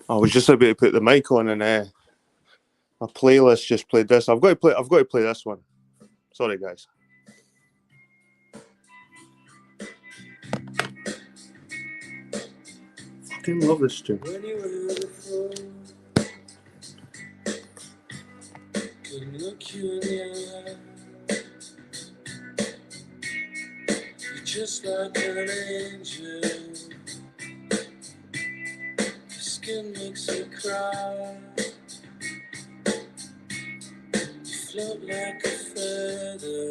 I was just about to put the mic on and my playlist just played this. I've got to play this one. Sorry, guys. Fucking love this tune. Can look you in the eye. You're just like an angel. Your skin makes me cry. You float like a feather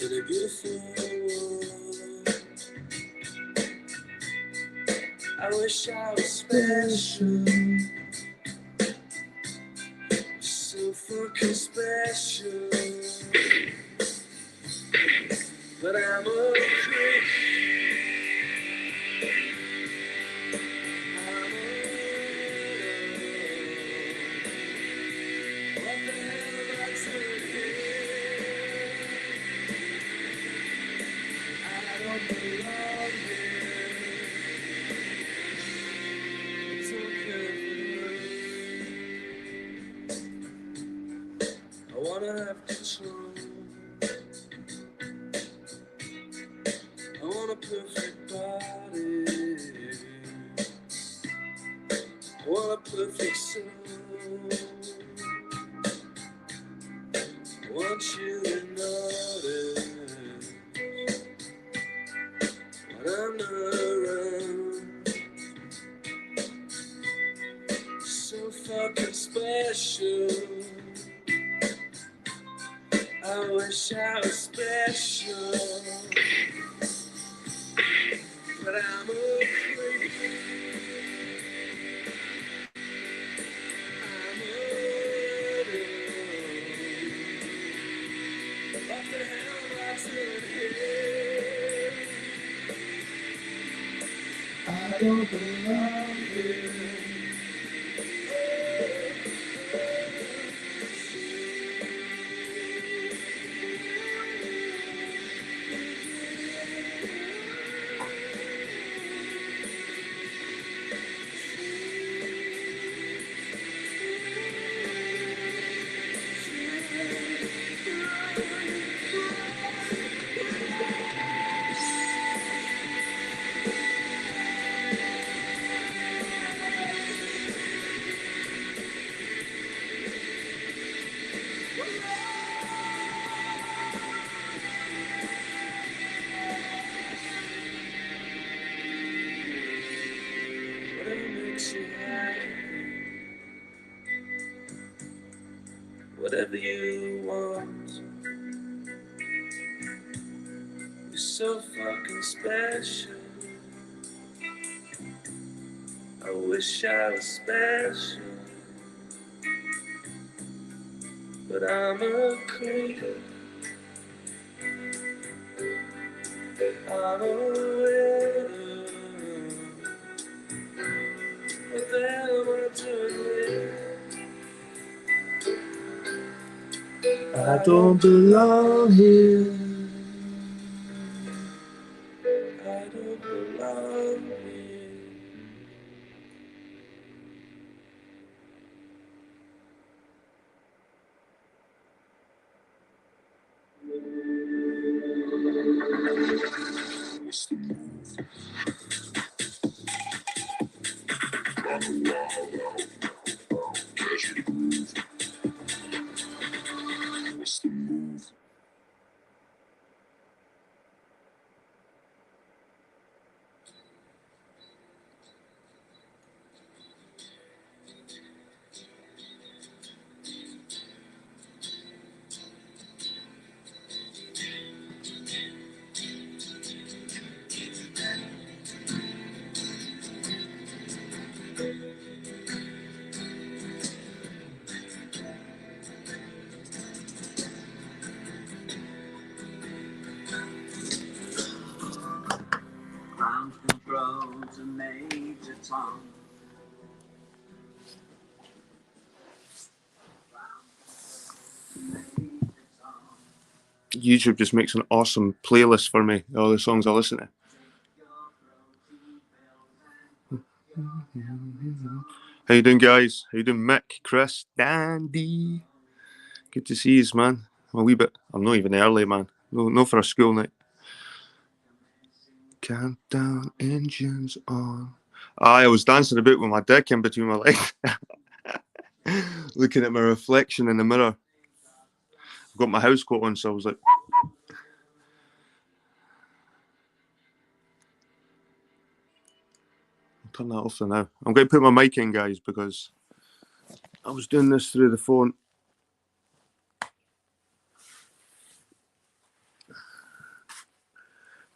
in a beautiful world. I wish I was special. So fucking special, but I'm a creep. What the hell am I doing here? I don't belong here. It's okay. I wanna have control. I want a perfect body. I want a perfect soul. I want you to notice when I'm not around. So fucking special. I wish I was special, but I'm a creep. I'm a what the hell am I doing here? I don't belong here. Whatever you want, you're so fucking special. I wish I was special, but I'm a creep. I'm a widow. What the hell am I doing here? I don't belong here. I don't belong here. YouTube just makes an awesome playlist for me, all the songs I listen to. How you doing, guys? How you doing, Mick, Chris, Dandy? Good to see you, man. I'm a wee bit, I'm not even early, man. No for a school night. Countdown, engines on. I was dancing a bit with my dick in between my legs. Looking at my reflection in the mirror. I've got my house coat on, so I was like... I'll turn that off for now. I'm going to put my mic in, guys, because I was doing this through the phone.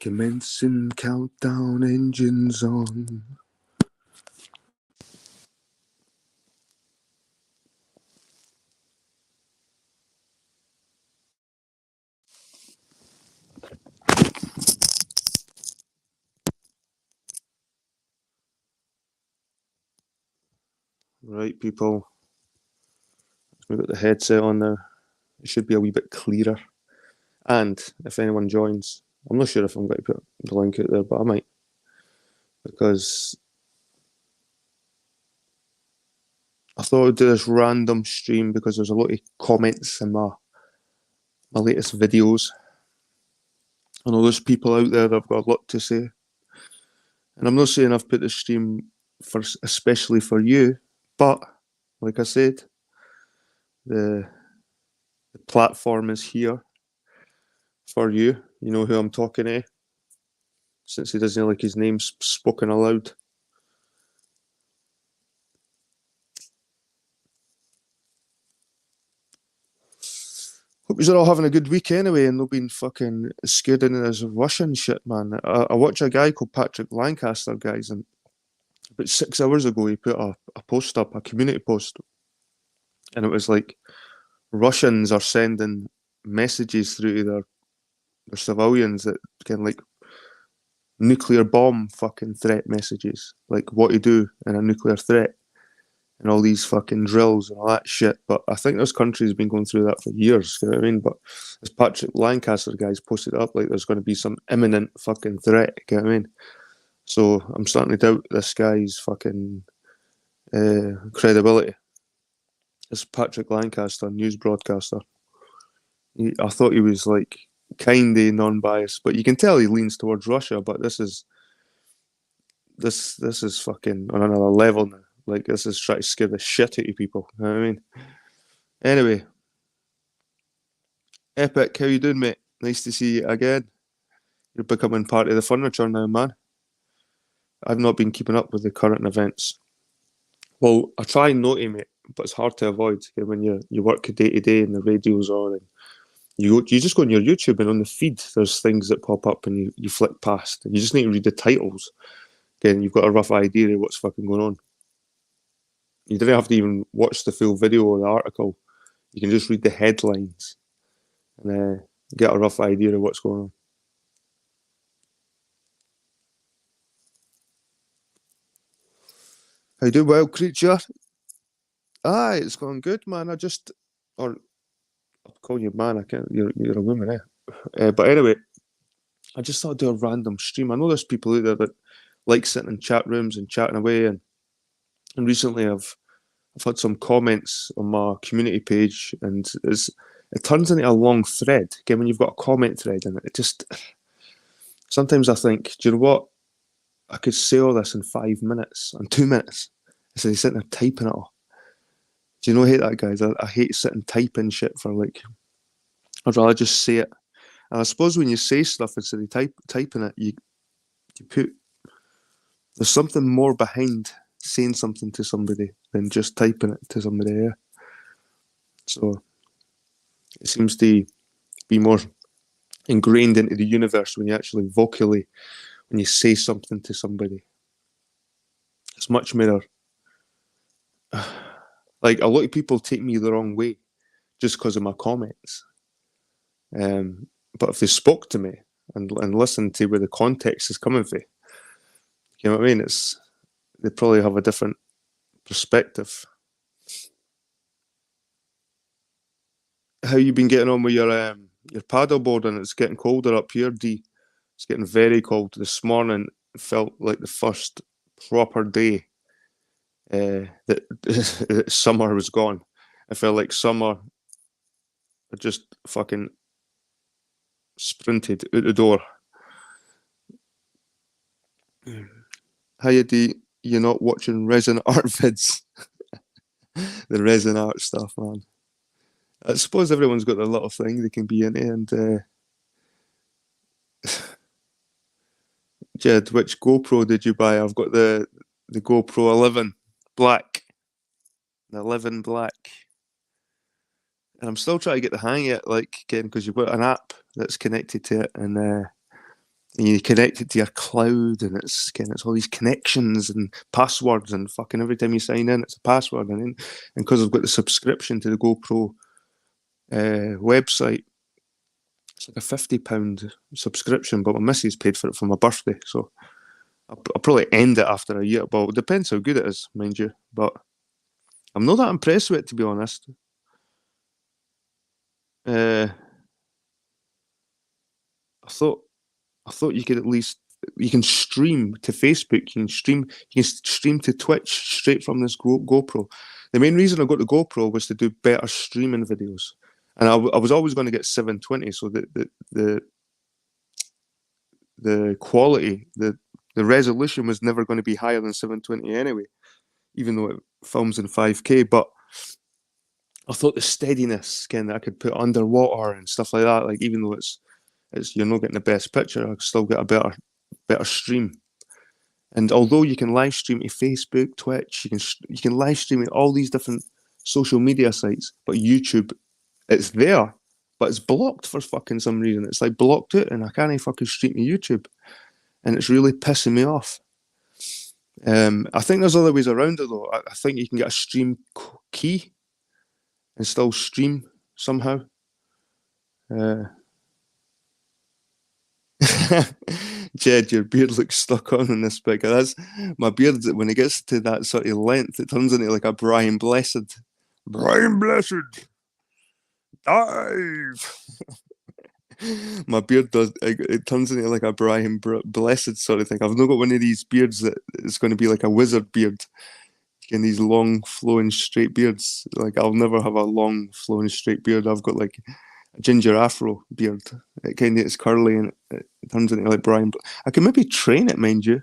Commencing countdown, engines on. Right, people. We've got the headset on now. It should be a wee bit clearer. And if anyone joins, I'm not sure if I'm going to put the link out there, but I might. Because I thought I'd do this random stream because there's a lot of comments in my latest videos. I know there's people out there that have got a lot to say. And I'm not saying I've put the stream especially for you, but like I said, the platform is here for you. You know who I'm talking to, since he doesn't like his name spoken aloud. Hope you're all having a good week anyway, and not being fucking scared into this Russian shit, man. I watch a guy called Patrick Lancaster, guys, and about 6 hours ago he put a post up, a community post, and it was like, Russians are sending messages through to their civilians that can, like, nuclear bomb fucking threat messages, like what to do in a nuclear threat, and all these fucking drills and all that shit. But I think this country's been going through that for years, you know what I mean? But this Patrick Lancaster guy's posted up like there's going to be some imminent fucking threat, you know what I mean? So I'm starting to doubt this guy's fucking credibility. This Patrick Lancaster, news broadcaster. I thought he was like kinda non-biased, but you can tell he leans towards Russia. But this is fucking on another level now. Like, this is trying to scare the shit out of people. You know what I mean? Anyway, Epic, how you doing, mate? Nice to see you again. You're becoming part of the furniture now, man. I've not been keeping up with the current events. Well, I try not to, mate, but it's hard to avoid when you work day to day and the radio's on, and you just go on your YouTube, and on the feed there's things that pop up and you flick past, and you just need to read the titles. Again, you've got a rough idea of what's fucking going on. You don't have to even watch the full video or the article. You can just read the headlines and get a rough idea of what's going on. How you doing, wild creature? Aye, it's going good, man. I'm calling you man. I can't. You're a woman, but anyway, I just thought I'd do a random stream. I know there's people out there that like sitting in chat rooms and chatting away, and recently I've had some comments on my community page, and it turns into a long thread. Again, when you've got a comment thread, and it's Sometimes I think, do you know what? I could say all this in 5 minutes, in 2 minutes, instead of sitting there typing it all. Do you know I hate that, guys? I hate sitting typing shit for like. I'd rather just say it. And I suppose when you say stuff instead of typing it, you put there's something more behind saying something to somebody than just typing it to somebody. Yeah. So it seems to be more ingrained into the universe when you actually vocally, when you say something to somebody. It's much more like a lot of people take me the wrong way just because of my comments. But if they spoke to me and listened to where the context is coming from, you know what I mean? They probably have a different perspective. How you been getting on with your paddleboarding? It's getting colder up here, D. It's getting very cold. This morning it felt like the first proper day that summer was gone. I felt like summer had just fucking sprinted out the door. How you not watching resin art vids? The resin art stuff, man. I suppose everyone's got their little thing they can be into, and Jed, which GoPro did you buy? I've got the GoPro 11 Black. The 11 Black. And I'm still trying to get the hang of it, like, again, because you've got an app that's connected to it, and you connect it to your cloud, and it's all these connections and passwords, and fucking every time you sign in, it's a password. And because I've got the subscription to the GoPro website, it's like a £50 subscription, but my missus paid for it for my birthday, so I'll probably end it after a year. But it depends how good it is, mind you. But I'm not that impressed with it, to be honest. I thought you could at least you can stream to Facebook, you can stream to Twitch straight from this GoPro. The main reason I got the GoPro was to do better streaming videos, and I was always going to get 720, so the quality, the resolution was never going to be higher than 720 anyway, even though it films in 5K. But I thought the steadiness, again, that I could put underwater and stuff like that, like even though it's you're not getting the best picture, I still get a better stream. And although you can live stream to Facebook, Twitch, you can live stream at all these different social media sites, but YouTube, it's there, but it's blocked for fucking some reason. It's like blocked out, and I can't fucking stream to YouTube, and it's really pissing me off. I think there's other ways around it though. I think you can get a stream key and still stream somehow. Jed, your beard looks stuck on in this picture. That's my beard. When it gets to that sort of length, it turns into like a Brian Blessed. Brian Blessed, dive. My beard does. It turns into like a Brian Blessed sort of thing. I've not got one of these beards that is going to be like a wizard beard. And these long, flowing, straight beards. Like I'll never have a long, flowing, straight beard. I've got like a ginger afro beard. It kind of is curly and it turns into like Brian. I can maybe train it, mind you.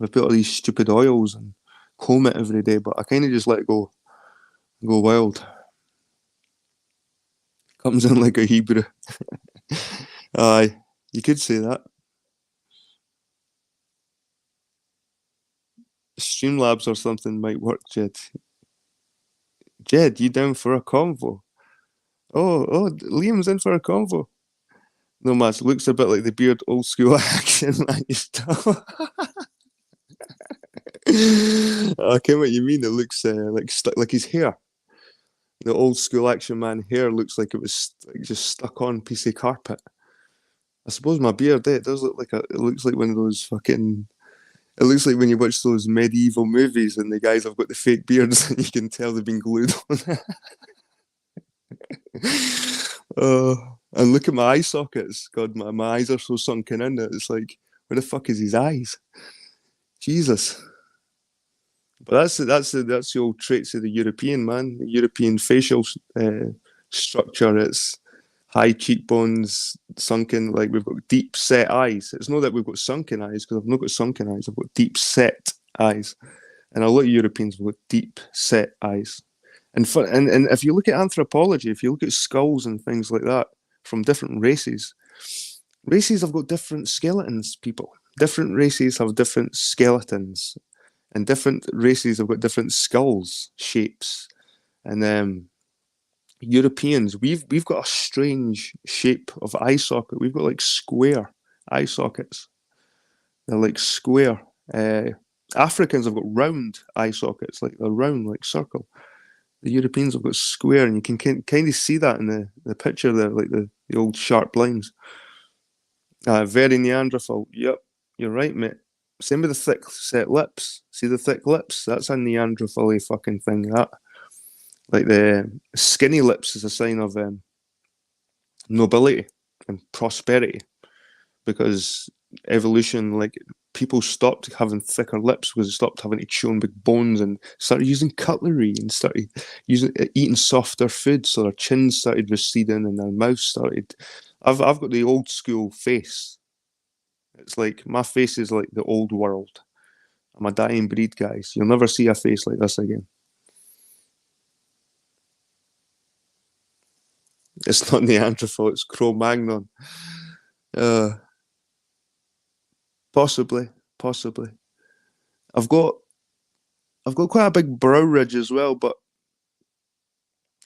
I put all these stupid oils and comb it every day, but I kind of just let it go wild. Comes in like a Hebrew. Aye, you could say that. Streamlabs or something might work, Jed. Jed, you down for a convo? Oh, Liam's in for a convo. No, man, it looks a bit like the beard old school action man used to. I get what you mean. It looks like his hair. The old school action man hair looks like it was like just stuck on piece of carpet. I suppose my beard, it does look like it looks like one of those fucking. It looks like when you watch those medieval movies and the guys have got the fake beards and you can tell they've been glued on. And look at my eye sockets. God, my eyes are so sunken in it. It's like, where the fuck is his eyes? Jesus. But that's the old traits of the European man. The European facial structure. It's high cheekbones, sunken, like we've got deep set eyes. It's not that we've got sunken eyes, because I've not got sunken eyes, I've got deep set eyes. And a lot of Europeans have got deep set eyes. And if you look at anthropology, if you look at skulls and things like that from different races have got different skeletons, people. Different races have different skeletons, and different races have got different skulls, shapes. And Europeans, we've got a strange shape of eye socket. We've got like square eye sockets. They're like square. Africans have got round eye sockets, like they're round, like circle. The Europeans have got square, and you can kind of see that in the picture there, like the old sharp lines. Very Neanderthal. Yep, you're right, mate. Same with the thick set lips. See the thick lips? That's a Neanderthal fucking thing. That, like the skinny lips, is a sign of nobility and prosperity, because evolution, like people stopped having thicker lips because they stopped having to chew on big bones and started using cutlery and started eating softer food, so their chins started receding and their mouths started. I've got the old school face. It's like my face is like the old world. I'm a dying breed, guys. You'll never see a face like this again. It's not Neanderthal, it's Cro-Magnon. Uh, possibly, possibly. I've got quite a big brow ridge as well, but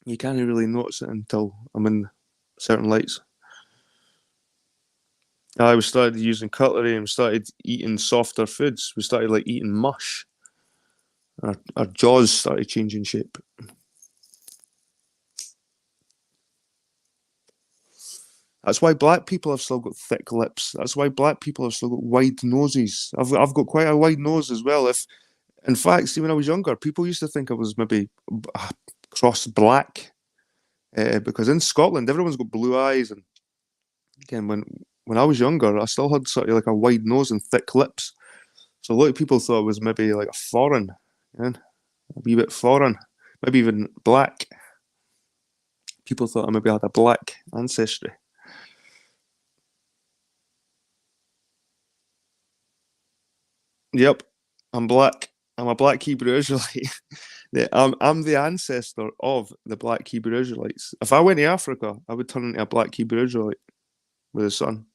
you can't really notice it until I'm in certain lights. We started using cutlery and we started eating softer foods. We started like eating mush. Our jaws started changing shape. That's why black people have still got thick lips. That's why black people have still got wide noses. I've got quite a wide nose as well. If, in fact, see, when I was younger, people used to think I was maybe cross black, because in Scotland everyone's got blue eyes, and again, when I was younger, I still had sort of like a wide nose and thick lips. So a lot of people thought it was maybe like a foreign, a wee bit foreign, maybe even black. People thought I maybe had a black ancestry. Yep, I'm black. I'm a black Hebrew Israelite. I'm the ancestor of the black Hebrew Israelites. If I went to Africa, I would turn into a black Hebrew Israelite with the sun.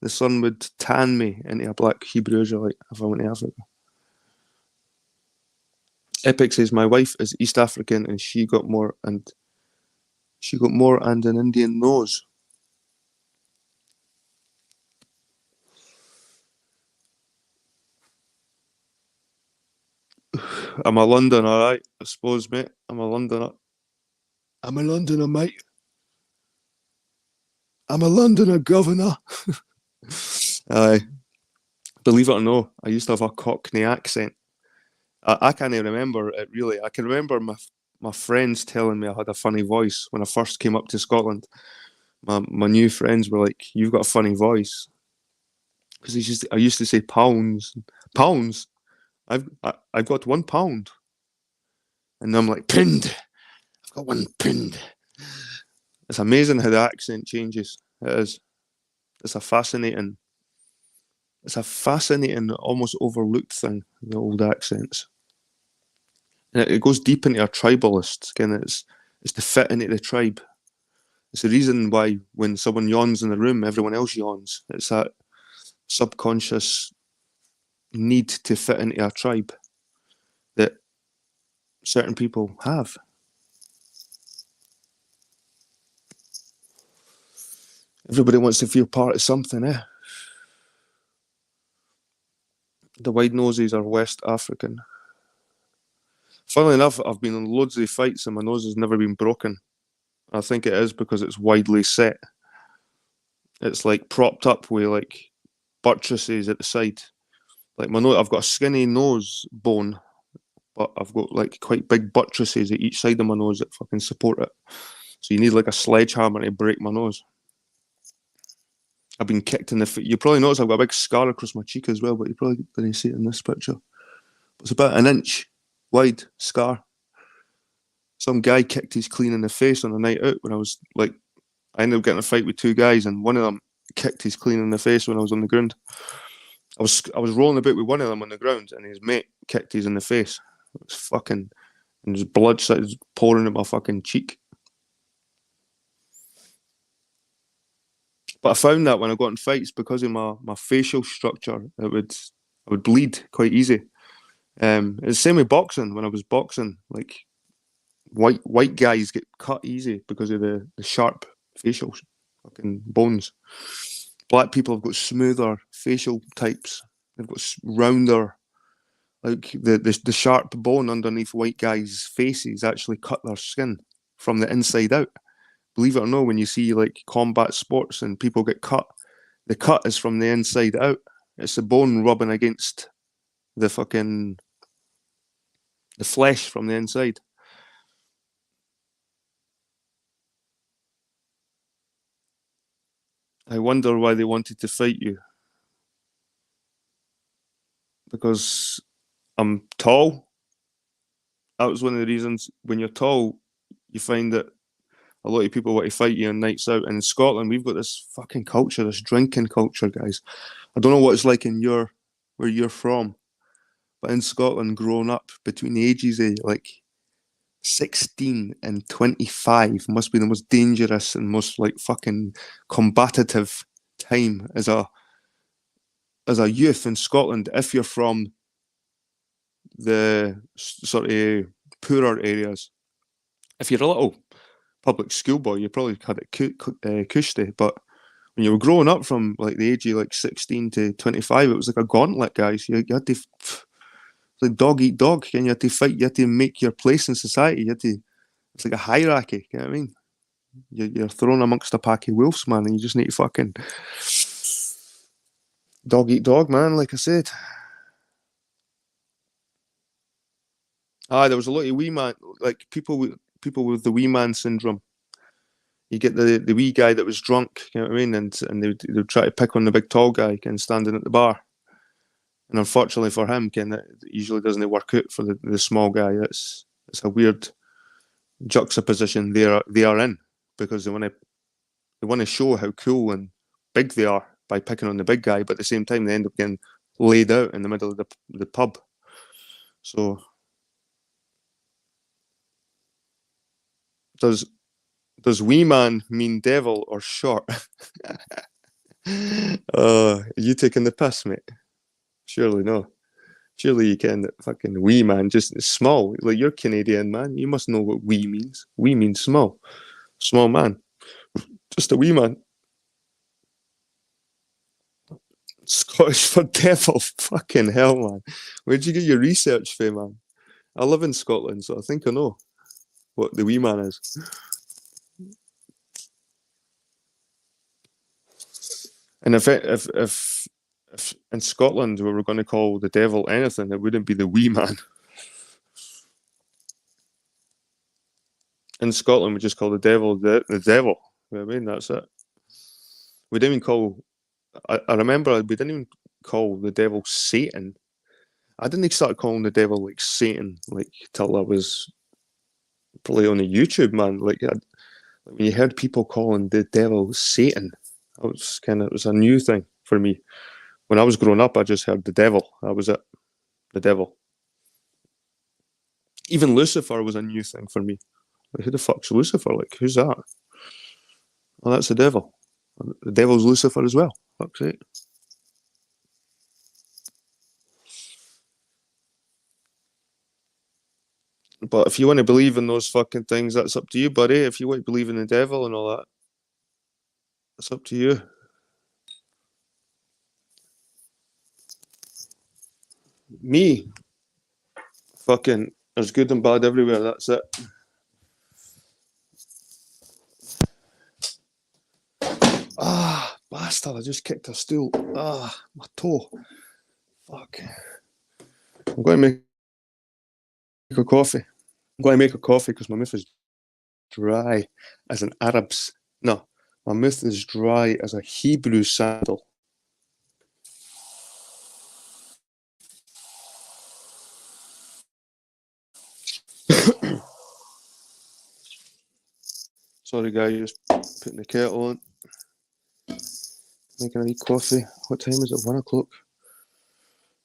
The sun would tan me into a black Hebrew Israelite if I went to Africa. Epic says my wife is East African and she got more and an Indian nose. I'm a Londoner, alright, I suppose, mate. I'm a Londoner. I'm a Londoner, mate. I'm a Londoner, governor. Aye. Believe it or not, I used to have a Cockney accent. I can't even remember it really. I can remember my friends telling me I had a funny voice when I first came up to Scotland. My new friends were like, "You've got a funny voice," because I used to say pounds, pounds. I've got £1, and I'm like pinned. I've got one pinned. It's amazing how the accent changes. It is. It's a fascinating. It's a fascinating, almost overlooked thing. The old accents, and it goes deep into our tribalists. Again, it's to fit into the tribe. It's the reason why when someone yawns in the room, everyone else yawns. It's that subconscious need to fit into a tribe that certain people have. Everybody wants to feel part of something, eh? The wide noses are West African. Funnily enough, I've been in loads of fights and my nose has never been broken. I think it is because it's widely set. It's like propped up with like buttresses at the side. Like my nose, I've got a skinny nose bone, but I've got like quite big buttresses at each side of my nose that fucking support it. So you need like a sledgehammer to break my nose. I've been kicked in the foot. You probably notice I've got a big scar across my cheek as well, but you probably didn't see it in this picture. It's about an inch wide scar. Some guy kicked his clean in the face on a night out when I was like I ended up getting a fight with two guys, and one of them kicked his clean in the face when I was on the ground. I was rolling about with one of them on the ground, and his mate kicked his in the face. It was fucking, and his blood started pouring in my fucking cheek. But I found that when I got in fights, because of my facial structure, I would bleed quite easy. It's the same with boxing. When I was boxing, like white guys get cut easy because of the sharp facial fucking bones. Black people have got smoother facial types. They've got rounder, like the sharp bone underneath white guys' faces actually cut their skin from the inside out. Believe it or not, when you see like combat sports and people get cut, the cut is from the inside out. It's the bone rubbing against the fucking the flesh from the inside. I wonder why they wanted to fight you. Because I'm tall. That was one of the reasons. When you're tall, you find that a lot of people want to fight you on nights out. And in Scotland, we've got this fucking culture, this drinking culture, guys. I don't know what it's like in where you're from, but in Scotland, growing up between the ages of like 16 and 25 must be the most dangerous and most like fucking combative time as a youth in Scotland. If you're from the sort of poorer areas, if you're a little public schoolboy, you probably had it cushy. But when you were growing up from like the age of like 16 to 25, it was like a gauntlet, guys. You had to, it's like dog eat dog, and you had to fight. You had to make your place in society. You had to. It's like a hierarchy. You know what I mean? You're thrown amongst a pack of wolves, man, and you just need to fucking dog eat dog, man. Like I said, there was a lot of wee man, like people with the wee man syndrome. You get the wee guy that was drunk, you know what I mean, and they would try to pick on the big tall guy, kind of standing at the bar. And unfortunately for him, Ken, it usually doesn't work out for the small guy. It's a weird juxtaposition they are in, because they want to show how cool and big they are by picking on the big guy, but at the same time they end up getting laid out in the middle of the pub. So does wee man mean devil or short? Are you taking the piss, mate? Surely no. Surely you can. Fucking wee man, just small. Like, you're Canadian, man. You must know what wee means. Wee means small. Small man. Just a wee man. Scottish for devil. Fucking hell, man. Where'd you get your research from, man? I live in Scotland, so I think I know what the wee man is. And if in Scotland we were going to call the devil anything, it wouldn't be the wee man. In Scotland, we just call the devil the devil. You know what I mean? That's it. We didn't even call. I remember we didn't even call the devil Satan. I didn't start calling the devil like Satan like till I was probably on the YouTube, man. Like, when you heard people calling the devil Satan, it was a new thing for me. When I was growing up, I just heard the devil. That was it. The devil. Even Lucifer was a new thing for me. Like, who the fuck's Lucifer? Like, who's that? Oh, that's the devil. The devil's Lucifer as well. Fuck's sake. But if you want to believe in those fucking things, that's up to you, buddy. If you want to believe in the devil and all that, it's up to you. Me, fucking, there's good and bad everywhere. That's it. Bastard! I just kicked a stool. My toe. Fuck. I'm going to make a coffee. I'm going to make a coffee because my mouth is dry as an Arab's. No, my mouth is dry as a Hebrew sandal. Sorry, guys, just putting the kettle on. Making a wee coffee. What time is it? 1 o'clock.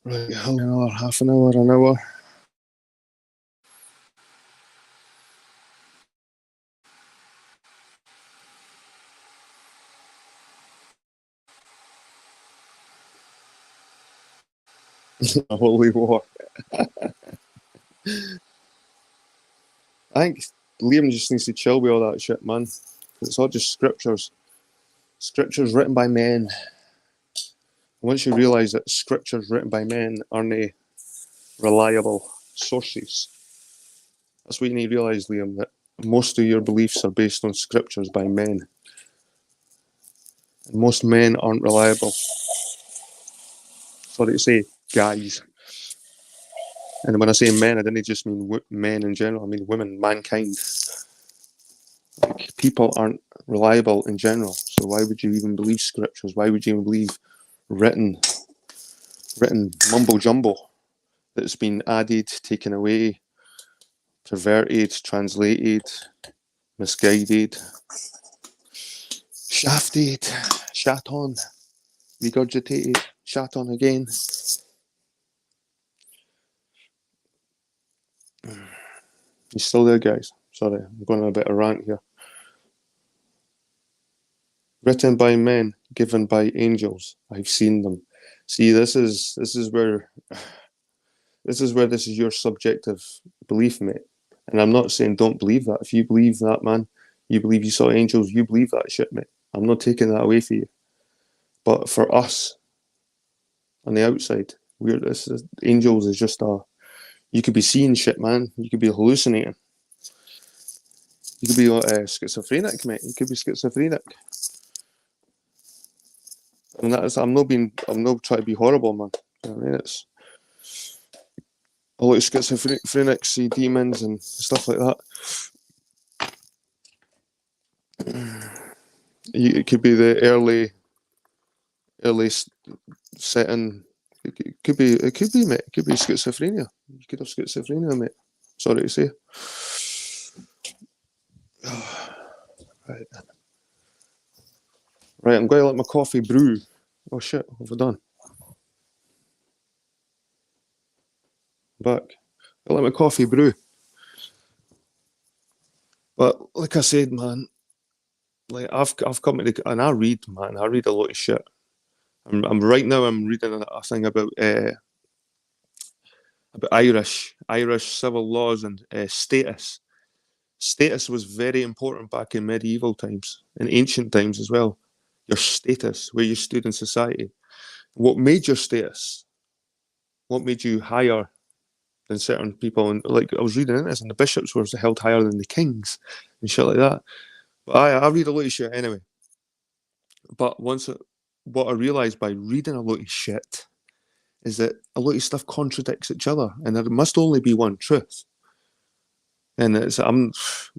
Right, another half an hour, an hour. A holy war. I think Liam just needs to chill with all that shit, man. It's all just scriptures. Scriptures written by men. Once you realise that scriptures written by men aren't reliable sources, that's what you need to realise, Liam, that most of your beliefs are based on scriptures by men. And most men aren't reliable. Sorry to say, guys. And when I say men, I didn't just mean men in general. I mean women, mankind. Like, people aren't reliable in general. So why would you even believe scriptures? Why would you even believe written mumbo jumbo that's been added, taken away, perverted, translated, misguided, shafted, shat on, regurgitated, shat on again? You still there, guys? Sorry, I'm going on a bit of a rant here. Written by men, given by angels. I've seen them. See, this is where this is your subjective belief, mate. And I'm not saying don't believe that. If you believe that, man, you believe you saw angels, you believe that shit, mate. I'm not taking that away for you. But for us, on the outside, angels is just you could be seeing shit, man. You could be hallucinating. You could be schizophrenic, mate. You could be schizophrenic. And I'm not trying to be horrible, man. You know what I mean? It's a lot of schizophrenics see demons and stuff like that. It could be the early setting. It could be, mate. It could be schizophrenia. You could have schizophrenia, mate. Sorry to say. Right, I'm going to let my coffee brew. Oh shit, what have I done? Back. I'll let my coffee brew. But like I said, man, like I've come to, and I read, man. I read a lot of shit. I'm right now. I'm reading a thing about Irish civil laws and status. Status was very important back in medieval times, in ancient times as well. Your status, where you stood in society, what made your status, what made you higher than certain people. And like I was reading in this, and the bishops were held higher than the kings and shit like that. But I read a lot of shit anyway. But what I realised by reading a lot of shit is that a lot of stuff contradicts each other, and there must only be one truth. And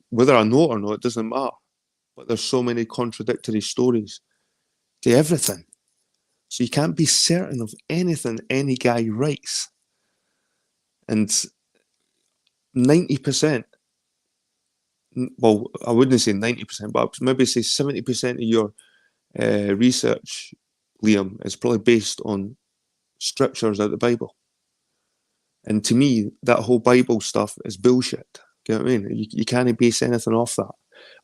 whether I know it or not, it doesn't matter. But there's so many contradictory stories to everything. So you can't be certain of anything any guy writes. And 90%, well, I wouldn't say 90%, but I'd maybe say 70% of your research, Liam, is probably based on scriptures out of the Bible. And to me, that whole Bible stuff is bullshit. You know what I mean? You can't base anything off that.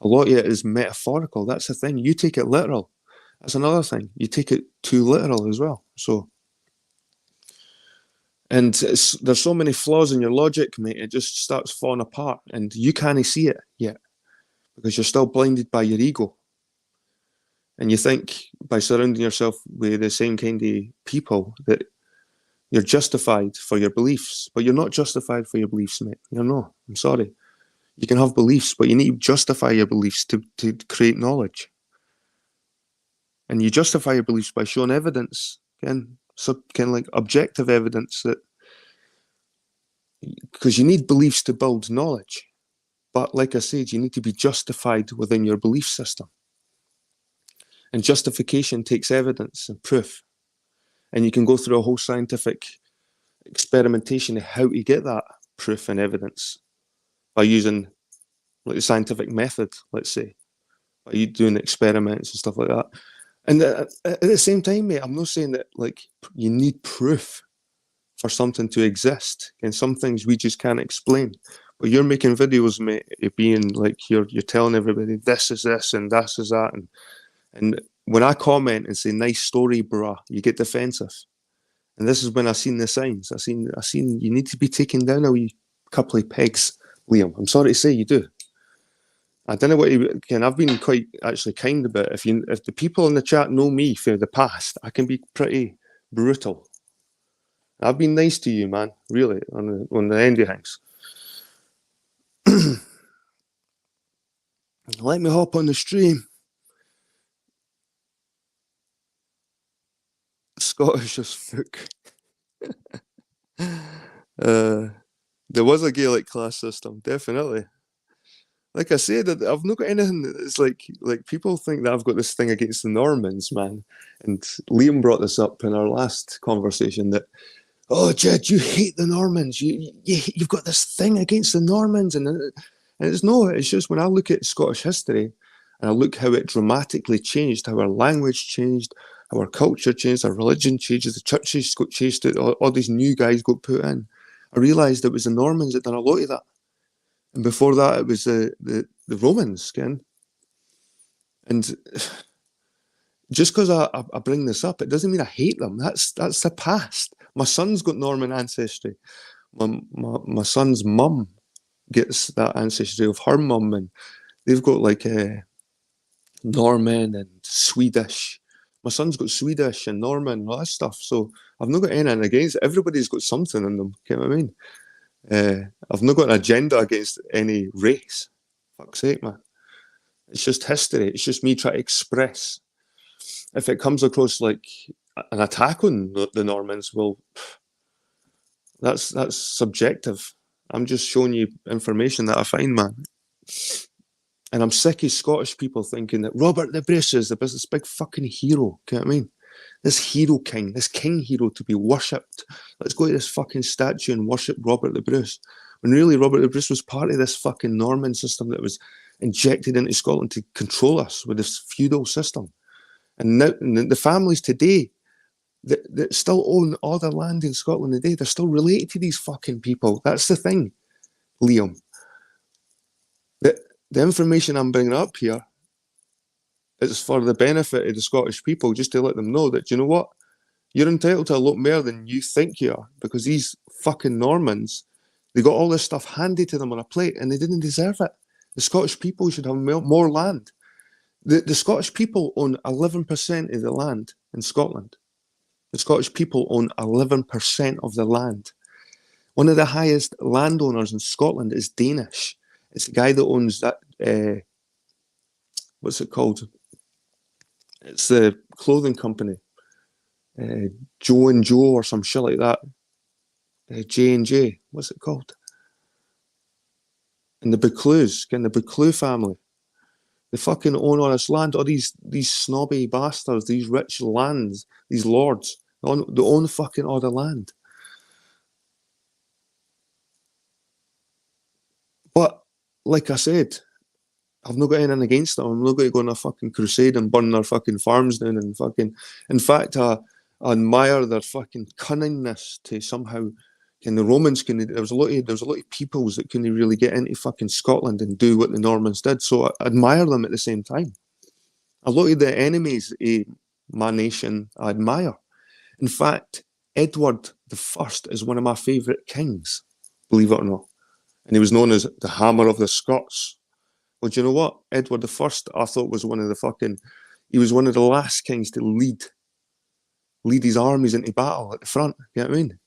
A lot of it is metaphorical. That's the thing. You take it literal. That's another thing. You take it too literal as well. So, and there's so many flaws in your logic, mate. It just starts falling apart, and you can't see it yet because you're still blinded by your ego. And you think by surrounding yourself with the same kind of people that you're justified for your beliefs, but you're not justified for your beliefs, mate. You're not. I'm sorry. You can have beliefs, but you need to justify your beliefs to create knowledge. And you justify your beliefs by showing evidence, like objective evidence that, because you need beliefs to build knowledge. But like I said, you need to be justified within your belief system. And justification takes evidence and proof. And you can go through a whole scientific experimentation of how to get that proof and evidence by using like the scientific method, let's say. Are you doing experiments and stuff like that? And at the same time, mate, I'm not saying that like you need proof for something to exist, and some things we just can't explain. But you're making videos, mate, it being like you're telling everybody this is this and this is that, and when I comment and say nice story, bruh, you get defensive. And this is when I seen the signs. I seen you need to be taken down a wee couple of pegs, Liam. I'm sorry to say you do. I don't know what you can. I've been quite actually kind about it. If the people in the chat know me from the past, I can be pretty brutal. I've been nice to you, man. Really, on the end of things. Let me hop on the stream. Scottish as fuck. There was a Gaelic class system, definitely. Like I said, I've not got anything. It's like people think that I've got this thing against the Normans, man. And Liam brought this up in our last conversation that, oh, Jed, you hate the Normans. You've got this thing against the Normans, and it's no. It's just when I look at Scottish history and I look how it dramatically changed, how our language changed, how our culture changed, our religion changed, the churches got changed, all these new guys got put in. I realised it was the Normans that done a lot of that. And before that, it was the Romans, Ken. And just because I bring this up, it doesn't mean I hate them. That's the past. My son's got Norman ancestry. My son's mum gets that ancestry of her mum, and they've got like Norman and Swedish. My son's got Swedish and Norman and all that stuff. So I've not got anything against it. Everybody's got something in them. You know what I mean? I've not got an agenda against any race. Fuck's sake, man. It's just history. It's just me trying to express. If it comes across like an attack on the Normans, well, that's subjective. I'm just showing you information that I find, man. And I'm sick of Scottish people thinking that Robert the Bruce is this big fucking hero. You know what I mean? This hero king, this king hero to be worshipped. Let's go to this fucking statue and worship Robert the Bruce. When really Robert the Bruce was part of this fucking Norman system that was injected into Scotland to control us with this feudal system. And now the families today that still own all the land in Scotland today, they're still related to these fucking people. That's the thing, Liam. The information I'm bringing up here is for the benefit of the Scottish people, just to let them know that, you know what? You're entitled to a lot more than you think you are, because these fucking Normans, they got all this stuff handed to them on a plate and they didn't deserve it. The Scottish people should have more land. The Scottish people own 11% of the land in Scotland. The Scottish people own 11% of the land. One of the highest landowners in Scotland is Danish. It's the guy that owns that, what's it called? It's the clothing company. Joe and Joe or some shit like that. J&J, what's it called? And the Bucclews, the Bucclew family. They fucking own all this land. All these snobby bastards, these rich lands, these lords, they own fucking all the land. But, like I said, I've not got anything against them. I'm not going to go on a fucking crusade and burn their fucking farms down and fucking... In fact, I admire their fucking cunningness to somehow... And the Romans there was a lot of peoples that couldn't really get into fucking Scotland and do what the Normans did. So I admire them at the same time. A lot of the enemies of my nation I admire. In fact, Edward I is one of my favourite kings, believe it or not. And he was known as the Hammer of the Scots. Well, do you know what? Edward I I thought was he was one of the last kings to lead his armies into battle at the front. You know what I mean?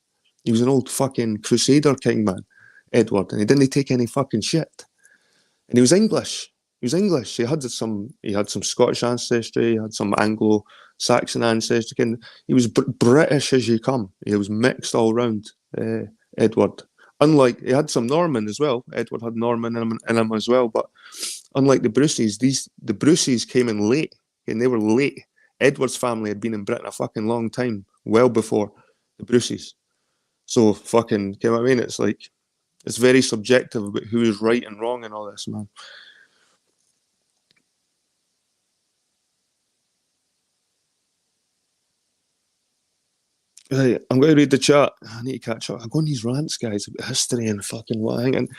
He was an old fucking crusader king, man, Edward, and he didn't take any fucking shit. And he was English. He had some Scottish ancestry. He had some Anglo-Saxon ancestry. And he was British as you come. He was mixed all round, Edward. Unlike, he had some Norman as well. Edward had Norman in him as well. But unlike the Bruces, the Bruces came in late, and they were late. Edward's family had been in Britain a fucking long time, well before the Bruces. So fucking, you know what I mean? It's like, it's very subjective about who is right and wrong and all this, man. Right, I'm going to read the chat. I need to catch up. I go on these rants, guys, about history and fucking what I think. And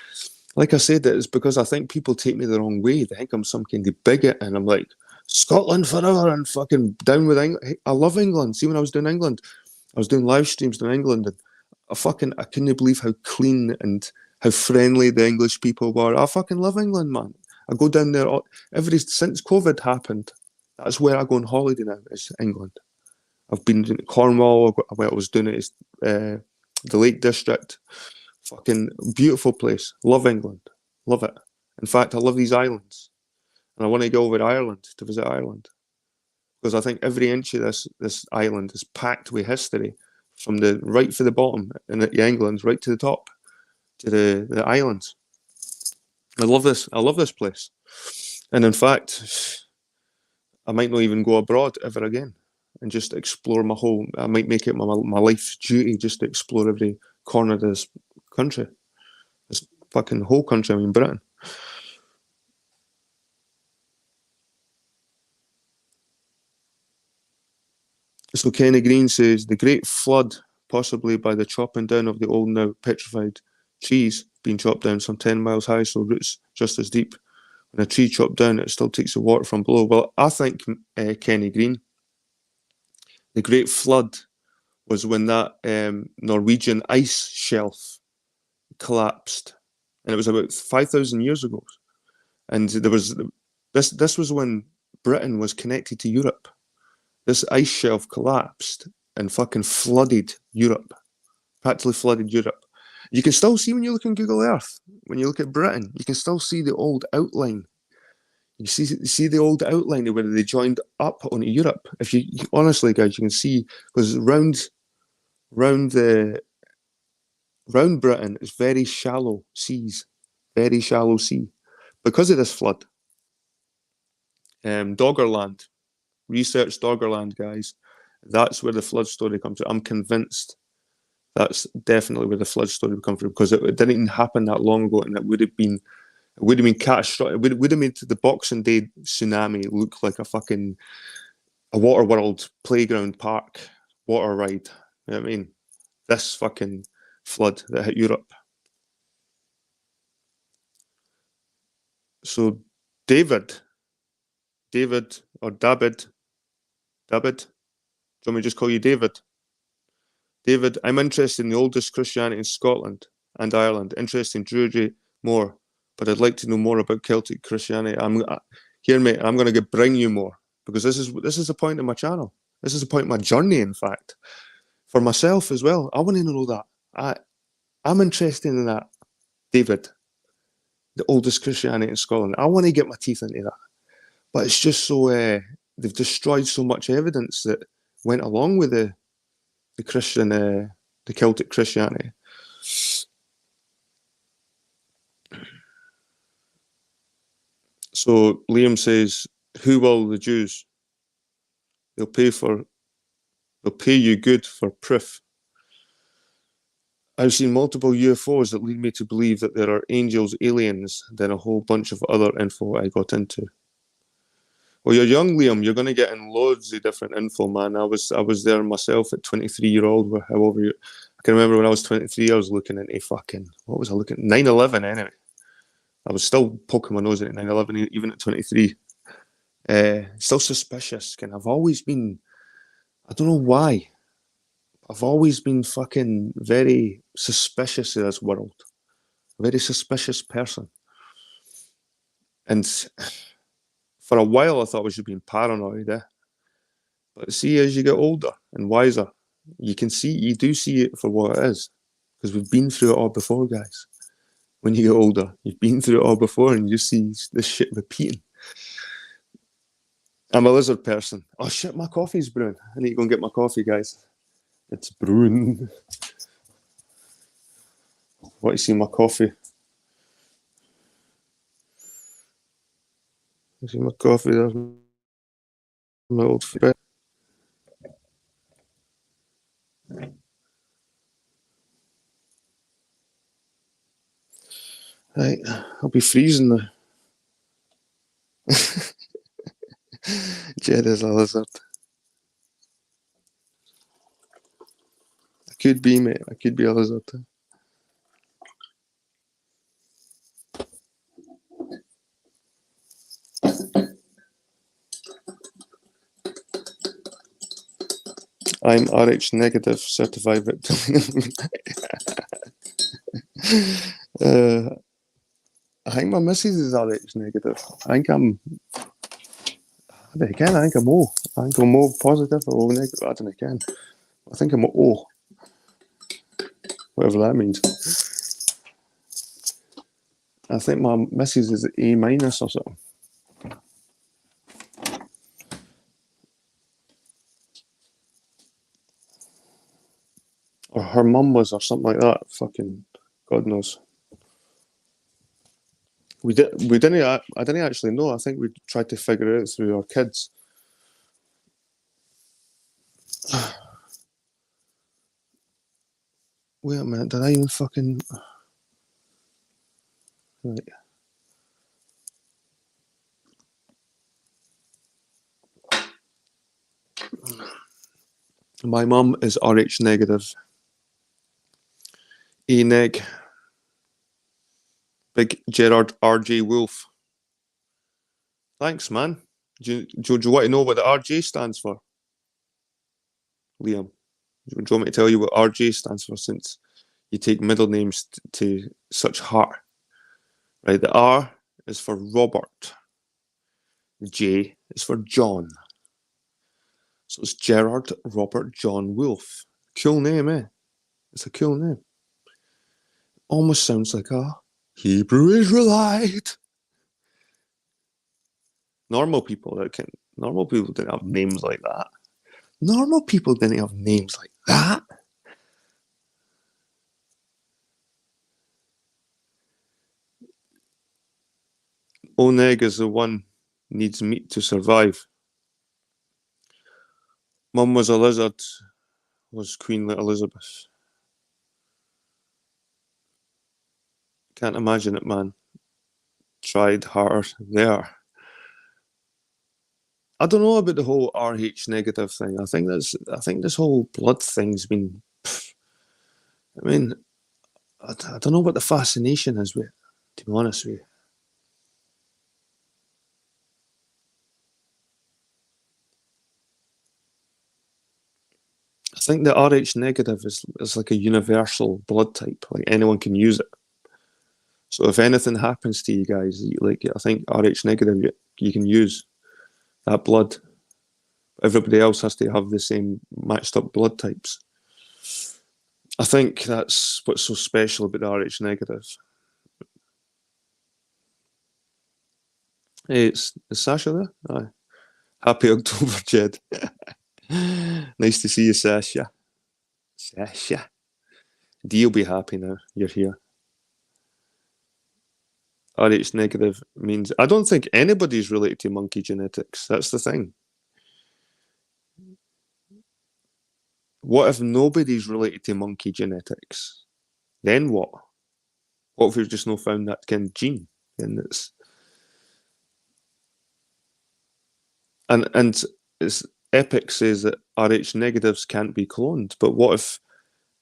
like I said, it's because I think people take me the wrong way. They think I'm some kind of bigot, and I'm like, Scotland forever and fucking down with England. I love England. See, when I was doing England, I was doing live streams in England, and I couldn't believe how clean and how friendly the English people were. I fucking love England, man. I go down there since COVID happened. That's where I go on holiday now. Is England. I've been in Cornwall. Where I was doing it is the Lake District. Fucking beautiful place. Love England. Love it. In fact, I love these islands, and I want to go over to Ireland to visit Ireland because I think every inch of this island is packed with history, from the right for the bottom and the England right to the top to the islands. I love this. I love this place, and in fact, I might not even go abroad ever again and just explore my whole. I might make it my life's duty just to explore every corner of this country, this fucking whole country. I mean, Britain. So Kenny Green says the Great Flood, possibly by the chopping down of the old now petrified trees being chopped down some 10 miles high, so roots just as deep. When a tree chopped down, it still takes the water from below. Well, I think, Kenny Green, the Great Flood was when that Norwegian ice shelf collapsed, and it was about 5,000 years ago. And there was this was when Britain was connected to Europe. This ice shelf collapsed and fucking flooded Europe, practically flooded Europe. You can still see when you look on Google Earth, when you look at Britain, you can still see the old outline. You see the old outline of where they joined up onto Europe. If you honestly, guys, you can see because round the round Britain is very shallow seas, very shallow sea, because of this flood. Doggerland, research Doggerland, guys. That's where the flood story comes from. I'm convinced that's definitely where the flood story would come from because it didn't even happen that long ago, and it would have been catastrophic. It would have made the Boxing Day tsunami look like a water world playground park water ride. You know what I mean? This fucking flood that hit Europe. So David or David, do you want me to just call you David? David, I'm interested in the oldest Christianity in Scotland and Ireland. Interested in Druidry more, but I'd like to know more about Celtic Christianity. Hear me. I'm going to bring you more because this is the point of my channel. This is the point of my journey. In fact, for myself as well, I want to know that. I'm interested in that, David. The oldest Christianity in Scotland. I want to get my teeth into that, but it's just so they've destroyed so much evidence that went along with the Celtic Christianity. So Liam says, "Who will the Jews? They'll pay you good for proof." I've seen multiple UFOs that lead me to believe that there are angels, aliens, then a whole bunch of other info I got into. Well, you're young, Liam. You're going to get in loads of different info, man. I was there myself at 23-year-old. However, I can remember when I was 23, I was looking into fucking, what was I looking at? 9/11 anyway. I was still poking my nose at 9/11 even at 23. Still suspicious. And I've always been, I don't know why, I've always been fucking very suspicious of this world. A very suspicious person. And for a while, I thought I was just being paranoid. But see, as you get older and wiser, you do see it for what it is. Because we've been through it all before, guys. When you get older, you've been through it all before and you see this shit repeating. I'm a lizard person. Oh shit, my coffee's brewing. I need to go and get my coffee, guys. It's brewing. What you see my coffee? You see my coffee? There's my old friend. Right, I'll be freezing now. Jed is a lizard. could be, mate. I could be a lizard. I'm RH negative, certified victim. I think my missus is RH negative. I think I'm. Again, I think I'm O. I think I'm O positive or O negative. I don't know again. I think I'm O. Whatever that means. I think my missus is A minus or something. Or her mum was, or something like that. Fucking God knows. We didn't. I didn't actually know. I think we tried to figure it out through our kids. Wait a minute. Did I even fucking? Right. My mum is RH negative. E neg. Big Gerard RJ Wolf. Thanks, man. Do you want to know what the RJ stands for? Liam, do you want me to tell you what RJ stands for, since you take middle names to such heart? Right, the R is for Robert. The J is for John. So it's Gerard Robert John Wolf. Cool name, eh? It's a cool name. Almost sounds like a Hebrew Israelite. Normal people didn't have names like that. Normal people didn't have names like that. Oneg is the one needs meat to survive. Mum was a lizard, was Queen Elizabeth. Can't imagine it, man. Tried harder there. I don't know about the whole RH negative thing. I think this whole blood thing's been. I mean, I don't know what the fascination is with it, to be honest with you. I think the RH negative is like a universal blood type. Like anyone can use it. So if anything happens to you guys, like I think RH negative, you can use that blood. Everybody else has to have the same matched up blood types. I think that's what's so special about the RH negative. Hey, is Sasha there? Aye. Happy October, Jed. Nice to see you, Sasha. Sasha. Dee'll be happy now you're here. RH negative means I don't think anybody's related to monkey genetics. That's the thing. What if nobody's related to monkey genetics? Then what? What if we've just not found that kind of gene? Then it's and it's Epic says that RH negatives can't be cloned, but what if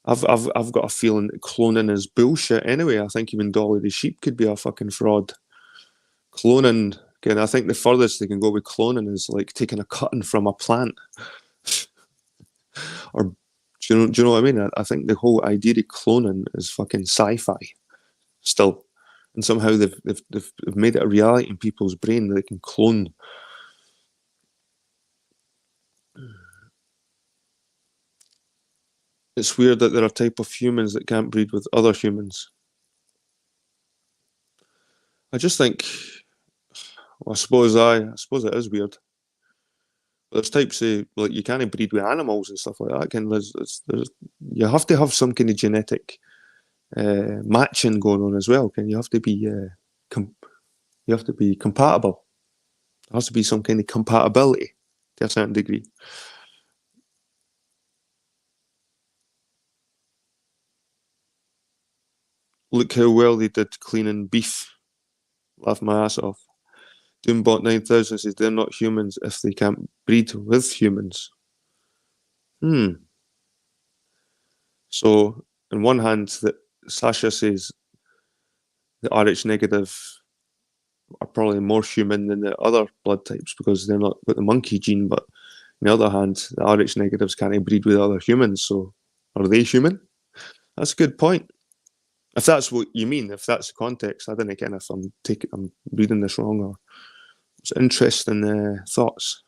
I've got a feeling that cloning is bullshit anyway. I think even Dolly the sheep could be a fucking fraud. Cloning, again, I think the furthest they can go with cloning is like taking a cutting from a plant. Or do you know what I mean? I think the whole idea of cloning is fucking sci-fi still, and somehow they've made it a reality in people's brain that they can clone. It's weird that there are a type of humans that can't breed with other humans. I just think, well, I suppose it is weird. But there's types of, like, you can't breed with animals and stuff like that. You have to have some kind of genetic matching going on as well. You have to be compatible. There has to be some kind of compatibility to a certain degree. Look how well they did cleaning beef. Laugh my ass off. Doombot 9000 says they're not humans if they can't breed with humans. So, on one hand, that Sasha says the Rh negative are probably more human than the other blood types because they're not got the monkey gene. But on the other hand, the Rh negatives can't breed with other humans. So, are they human? That's a good point. If that's what you mean, if that's the context, I don't know again if I'm reading this wrong or it's interesting thoughts.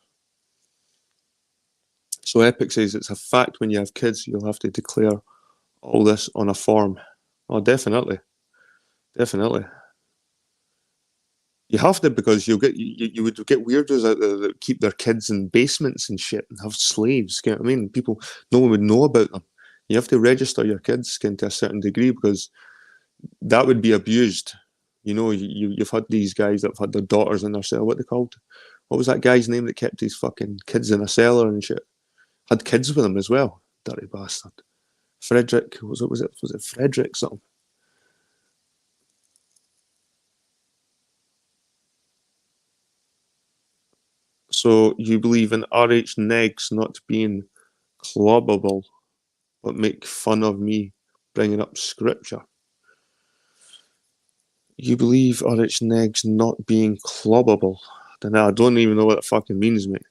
So Epic says it's a fact when you have kids, you'll have to declare all this on a form. Oh, definitely, definitely. You have to because you would get weirdos out there that keep their kids in basements and shit and have slaves. You know what I mean? People, no one would know about them. You have to register your kids to a certain degree because that would be abused. You know, you've had these guys that have had their daughters in their cell. What they called? What was that guy's name that kept his fucking kids in a cellar and shit? Had kids with him as well. Dirty bastard. Frederick, was it Frederick something? So you believe in RH negs not being clubbable, but make fun of me bringing up scripture. You believe RH negs not being clubbable. I don't even know what that fucking means, mate.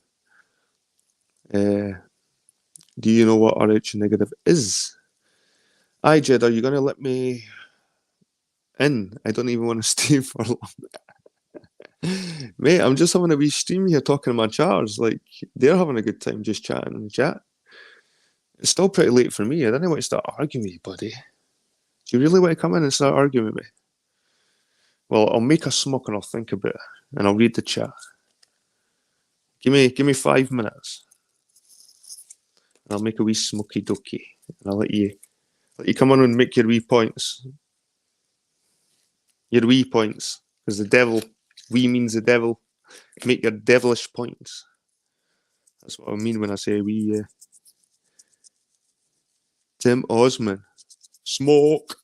Do you know what RH negative is? Aye, Jed, are you going to let me in? I don't even want to stay for long. Mate, I'm just having a wee stream here talking to my chatters. Like, they're having a good time just chatting in the chat. It's still pretty late for me. I don't want to start arguing with you, buddy. Do you really want to come in and start arguing with me? Well, I'll make a smoke and I'll think about it. And I'll read the chat. Give me 5 minutes. And I'll make a wee smoky dokey. And I'll let you come on and make your wee points. Your wee points. Because the devil, wee means the devil. Make your devilish points. That's what I mean when I say wee. Tim Osman. Smoke.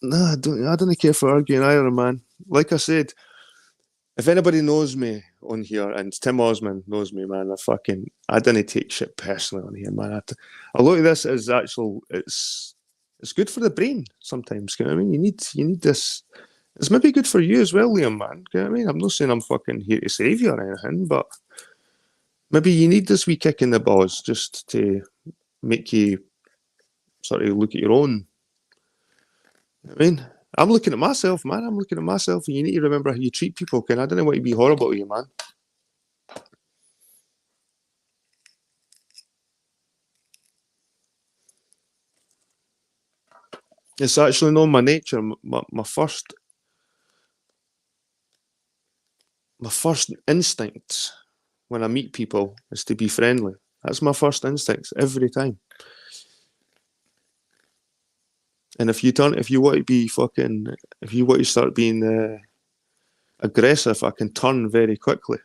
Nah, I don't care for arguing either, man. Like I said, if anybody knows me on here, and Tim Osman knows me, man, I didn't take shit personally on here, man. A lot of this is it's good for the brain sometimes. You know what I mean? You need this. It's maybe good for you as well, Liam, man. You know what I mean? I'm not saying I'm fucking here to save you or anything, but maybe you need this wee kick in the balls just to make you sort of look at your own. You know what I mean? I'm looking at myself, man. I'm looking at myself, and you need to remember how you treat people. I don't want to be horrible to you, man. It's actually not my nature. My first instinct when I meet people is to be friendly. That's my first instinct every time. And if you want to start being aggressive, I can turn very quickly.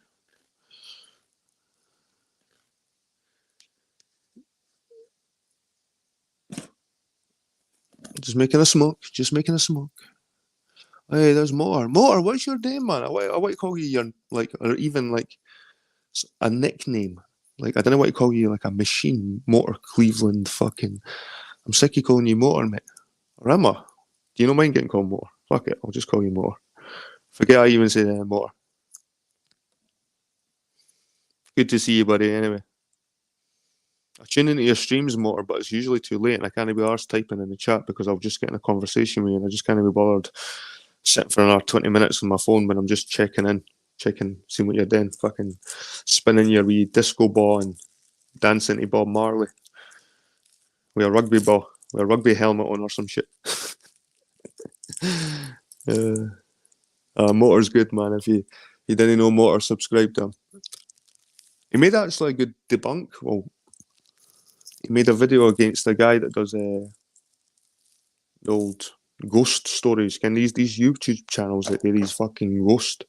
Just making a smoke. Hey, there's more. What's your name, man? I want to call you your or even like a nickname. Like I don't know what to call you, like a machine, Motor Cleveland. Fucking, I'm sick of calling you Motor, mate. Or am I? Do you not mind getting called Motor? Fuck it, I'll just call you Motor. Forget I even said Motor. Good to see you, buddy. Anyway, I tune into your streams, Motor, but it's usually too late, and I can't be arsed typing in the chat because I'll just get in a conversation with you, and I just can't be bothered sitting for another 20 minutes on my phone when I'm just checking, seeing what you're doing, fucking spinning your wee disco ball and dancing to Bob Marley with a rugby ball, with a rugby helmet on or some shit. Motor's good, man. If you didn't know Motor, subscribe to him. He made actually a good debunk. Well, he made a video against a guy that does the old ghost stories. Can these YouTube channels that do these fucking ghost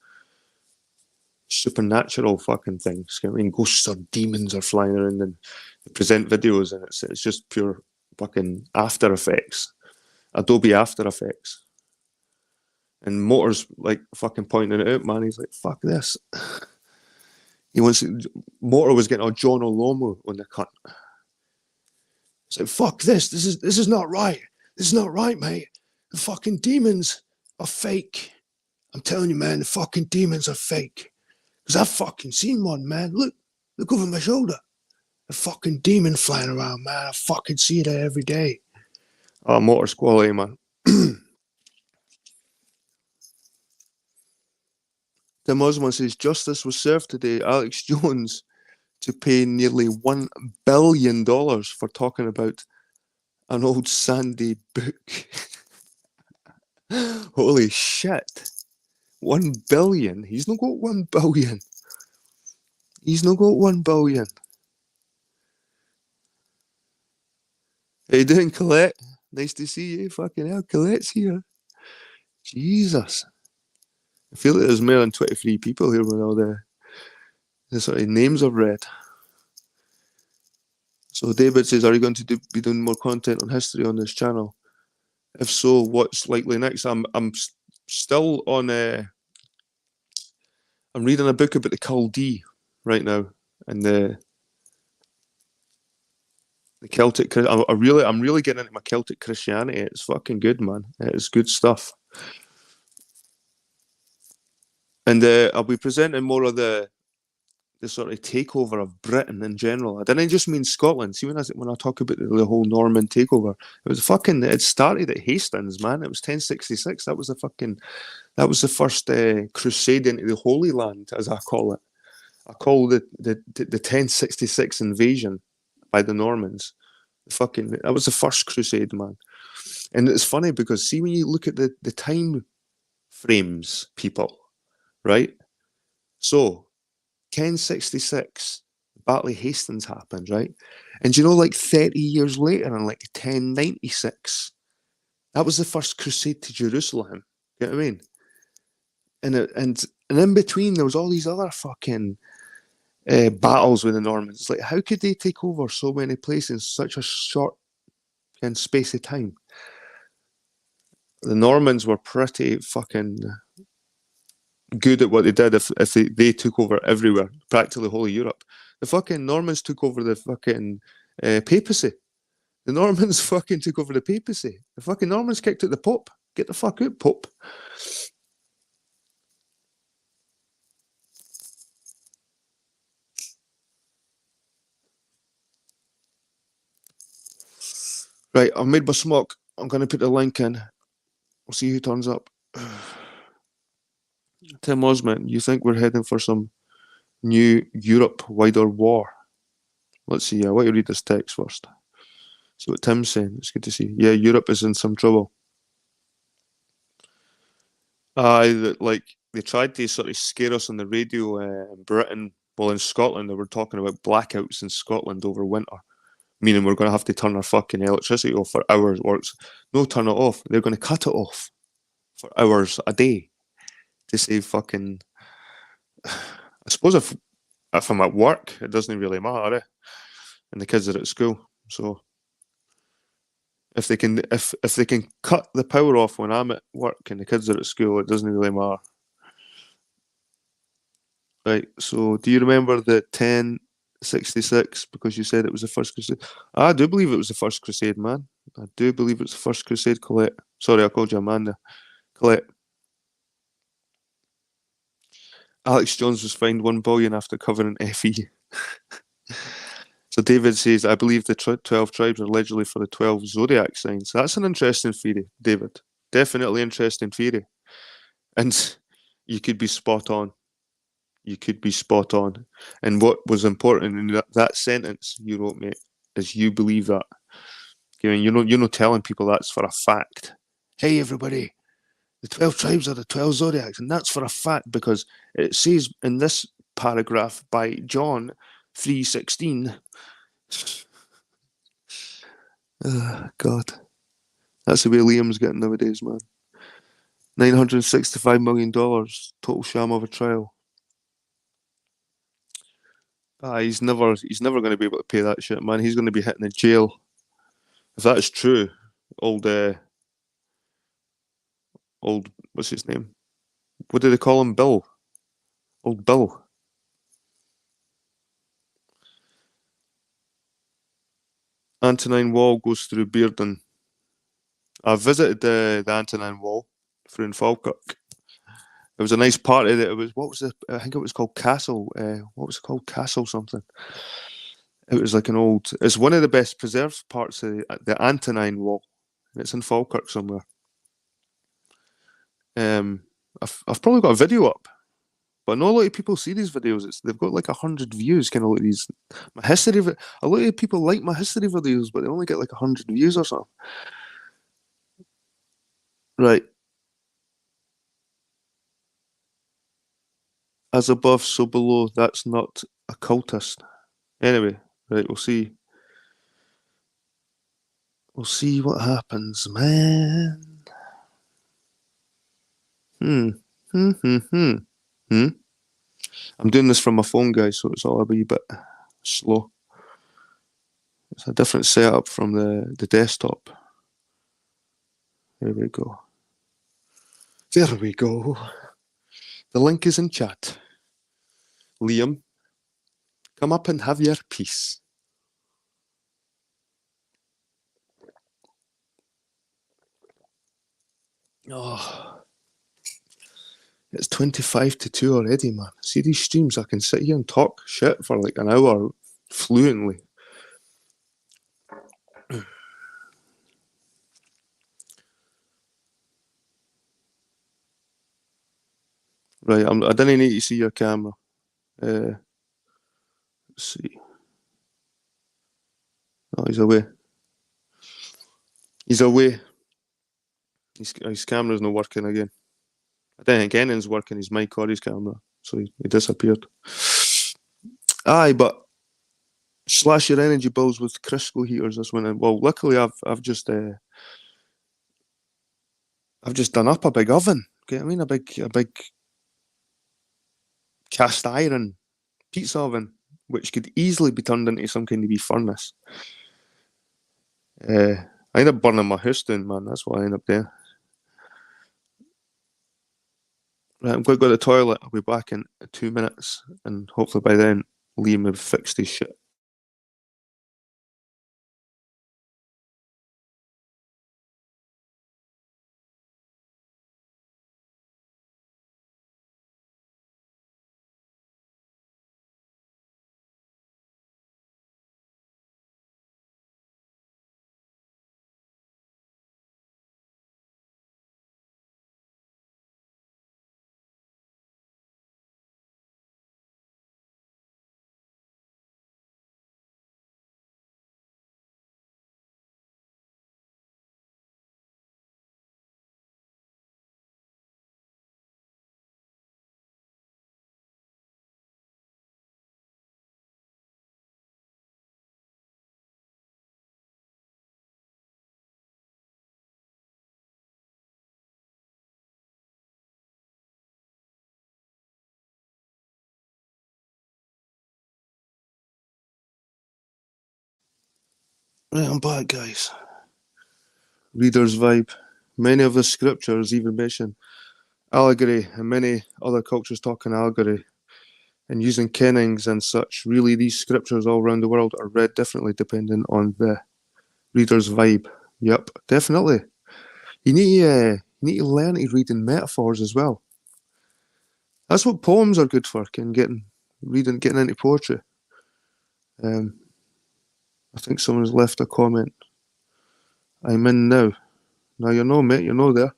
supernatural fucking things? I mean, ghosts or demons are flying around and they present videos, and it's just pure fucking After Effects, Adobe After Effects. And Motor's like fucking pointing it out, man. He's like, "Fuck this." Motor was getting a John Olomo on the cut. It's like, fuck this. This is not right. This is not right, mate. The fucking demons are fake. I'm telling you, man, the fucking demons are fake. Because I've fucking seen one, man. Look over my shoulder. A fucking demon flying around, man. I fucking see it every day. Oh, motor's quality, man. The Muslim says justice was served today. Alex Jones to pay nearly $1 billion for talking about an old Sandy book. Holy shit. 1 billion? He's not got 1 billion. He's not got 1 billion. How you doing, Colette? Nice to see you. Fucking hell, Colette's here. Jesus. I feel like there's more than 23 people here with all the sort of names I've read. So David says, are you going to be doing more content on history on this channel? If so, what's likely next? I'm still on I'm reading a book about the Chaldee right now, and the Celtic. I'm really getting into my Celtic Christianity. It's fucking good, man. It's good stuff. And I'll be presenting more of the sort of takeover of Britain in general. I didn't just mean Scotland. See, when I talk about the whole Norman takeover, it started at Hastings, man. It was 1066. That was the first crusade into the Holy Land, as I call it. I call the 1066 invasion by the Normans. That was the first crusade, man. And it's funny because see when you look at the time frames, people, right? So 1066, Battle of Hastings happened, right? And you know, like 30 years later, in like 1096, that was the first crusade to Jerusalem. You know what I mean? And in between, there was all these other fucking battles with the Normans. It's like, how could they take over so many places in such a short space of time? The Normans were pretty fucking good at what they did if they took over everywhere, practically whole of Europe. The fucking Normans took over the fucking papacy. The Normans fucking took over the papacy. The fucking Normans kicked out the Pope. Get the fuck out, Pope. Right, I've made my smoke. I'm going to put the link in. We'll see who turns up. Tim Osmond, you think we're heading for some new Europe-wider war? Let's see. I want you to read this text first. See what Tim's saying. It's good to see. Yeah, Europe is in some trouble. Like they tried to sort of scare us on the radio in Britain. Well, in Scotland, they were talking about blackouts in Scotland over winter, meaning we're going to have to turn our fucking electricity off for hours. Or no, turn it off. They're going to cut it off for hours a day to save fucking. I suppose if I'm at work, it doesn't really matter, and the kids are at school. So if they can cut the power off when I'm at work and the kids are at school, it doesn't really matter. Right. So do you remember the 1066? Because you said it was the first crusade. I do believe it was the first crusade, man. I do believe it's the first crusade, Colette. Sorry, I called you Amanda. Colette. Alex Jones was fined 1 billion after covering FE. So David says, I believe the 12 tribes are allegedly for the 12 zodiac signs. That's an interesting theory, David. Definitely interesting theory. And you could be spot on. You could be spot on. And what was important in that sentence you wrote, mate, is you believe that. You're not telling people that's for a fact. Hey, everybody, the 12 tribes are the 12 zodiacs, and that's for a fact because it says in this paragraph by John 3:16. God. That's the way Liam's getting nowadays, man. $965 million total sham of a trial. He's never going to be able to pay that shit, man. He's going to be hitting the jail. If that is true, old what's his name? What do they call him? Bill. Old Bill. Antonine Wall goes through Bearden. I visited the Antonine Wall through in Falkirk. It was a nice party. That it was. What was the? I think it was called Castle. What was it called? Castle something. It was like an old. It's one of the best preserved parts of the Antonine Wall. It's in Falkirk somewhere. I've probably got a video up, but not a lot of people see these videos. They've got like 100 views. Kind of like these. My history of it. A lot of people like my history videos, but they only get like 100 views or something. Right. As above, so below. That's not a cultist. Anyway, right. We'll see. We'll see what happens, man. Hmm. Hmm. Hmm. Hmm. Hmm. I'm doing this from my phone, guys, so it's all a wee bit slow. It's a different setup from the desktop. There we go. There we go. The link is in chat. Liam, come up and have your piece. Oh, it's 25 to 2 already, man. See these streams? I can sit here and talk shit for like an hour fluently. Right, I didn't need to see your camera. Let's see. Oh, he's away. He's away. His camera's not working again. I don't think anything's working, his mic or his camera. So he disappeared. Aye, but slash your energy bills with Crisco heaters this winter. Well, luckily I've just done up a big oven. Okay, I mean a big cast iron pizza oven, which could easily be turned into some kind of wee furnace. I end up burning my house down, man. That's what I end up doing. Right, I'm going to go to the toilet. I'll be back in 2 minutes, and hopefully by then Liam will have fixed his shit. Right, I'm back, guys. Reader's vibe. Many of the scriptures even mention allegory, and many other cultures talk in allegory and using kennings and such. Really, these scriptures all around the world are read differently depending on the reader's vibe. Yep, definitely. You need to learn to read in metaphors as well. That's what poems are good for. Getting into poetry. I think someone's left a comment. I'm in now. Now you know, mate. You know there.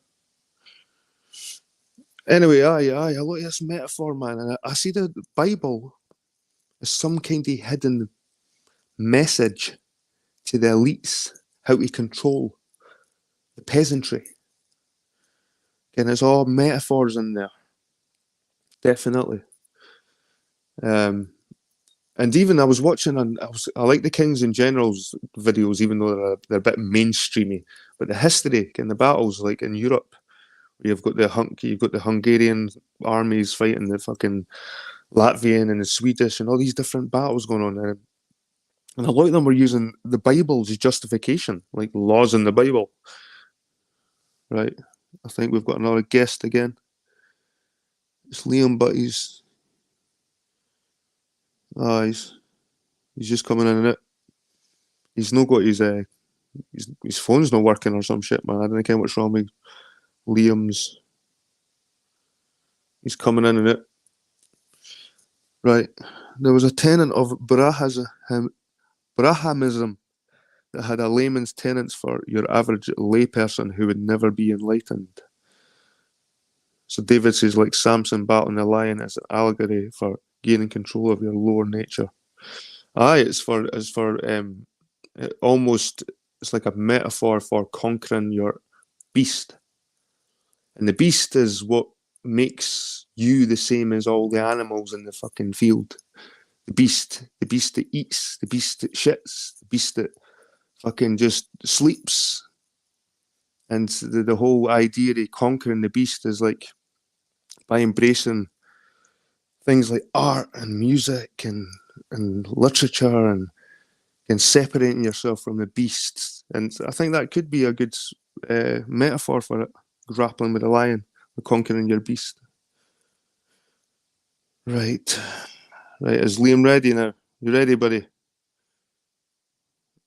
Anyway, aye. I look at this metaphor, man, and I see the Bible as some kind of hidden message to the elites how to control the peasantry. And it's all metaphors in there, definitely. And even I was watching, I like the Kings and Generals videos, even though they're a bit mainstreamy. But the history and the battles, like in Europe, where you've got the Hungarian armies fighting the fucking Latvian and the Swedish and all these different battles going on. And a lot of them were using the Bible as justification, like laws in the Bible. Right. I think we've got another guest again. It's Liam, but he's just coming in and out. he's not got his phone's not working or some shit, man. I don't know what's wrong with Liam's. He's coming in and it. Right. There was a tenet of Brahamism that had a layman's tenets for your average layperson who would never be enlightened. So David says, like Samson battling a lion as an allegory for gaining control of your lower nature. Aye, it's like a metaphor for conquering your beast. And the beast is what makes you the same as all the animals in the fucking field. The beast that eats, the beast that shits, the beast that fucking just sleeps. And the whole idea of conquering the beast is like by embracing things like art and music and literature and separating yourself from the beast. And I think that could be a good metaphor for it, grappling with a lion, conquering your beast. Right. Right, is Liam ready now? You ready, buddy?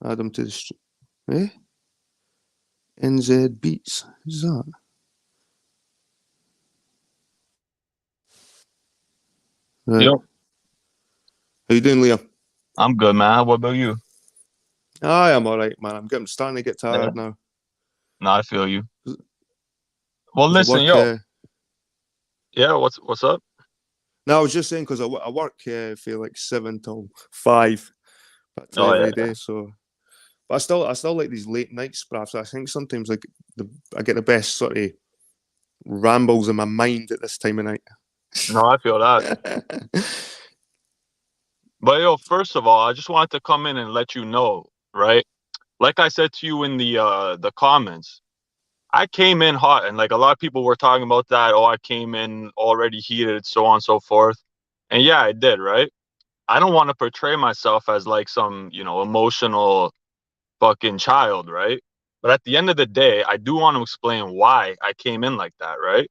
Add him to the stream. Eh? NZ Beats. Who's that? Right. Yep. How you doing, Liam? I'm good, man. What about you? I am alright, man. I'm starting to get tired now. No, I feel you. Well, listen, work, yo. Yeah, what's up? No, I was just saying because I work for like 7 till 5 every day. So, but I still like these late night spraffs. I think sometimes like I get the best sort of rambles in my mind at this time of night. No, I feel that. But yo, first of all, I just wanted to come in and let you know, right? Like I said to you in the comments, I came in hot, and like a lot of people were talking about that. Oh, I came in already heated, so on and so forth. And yeah, I did, right? I don't want to portray myself as like some, emotional fucking child, right? But at the end of the day, I do want to explain why I came in like that, right?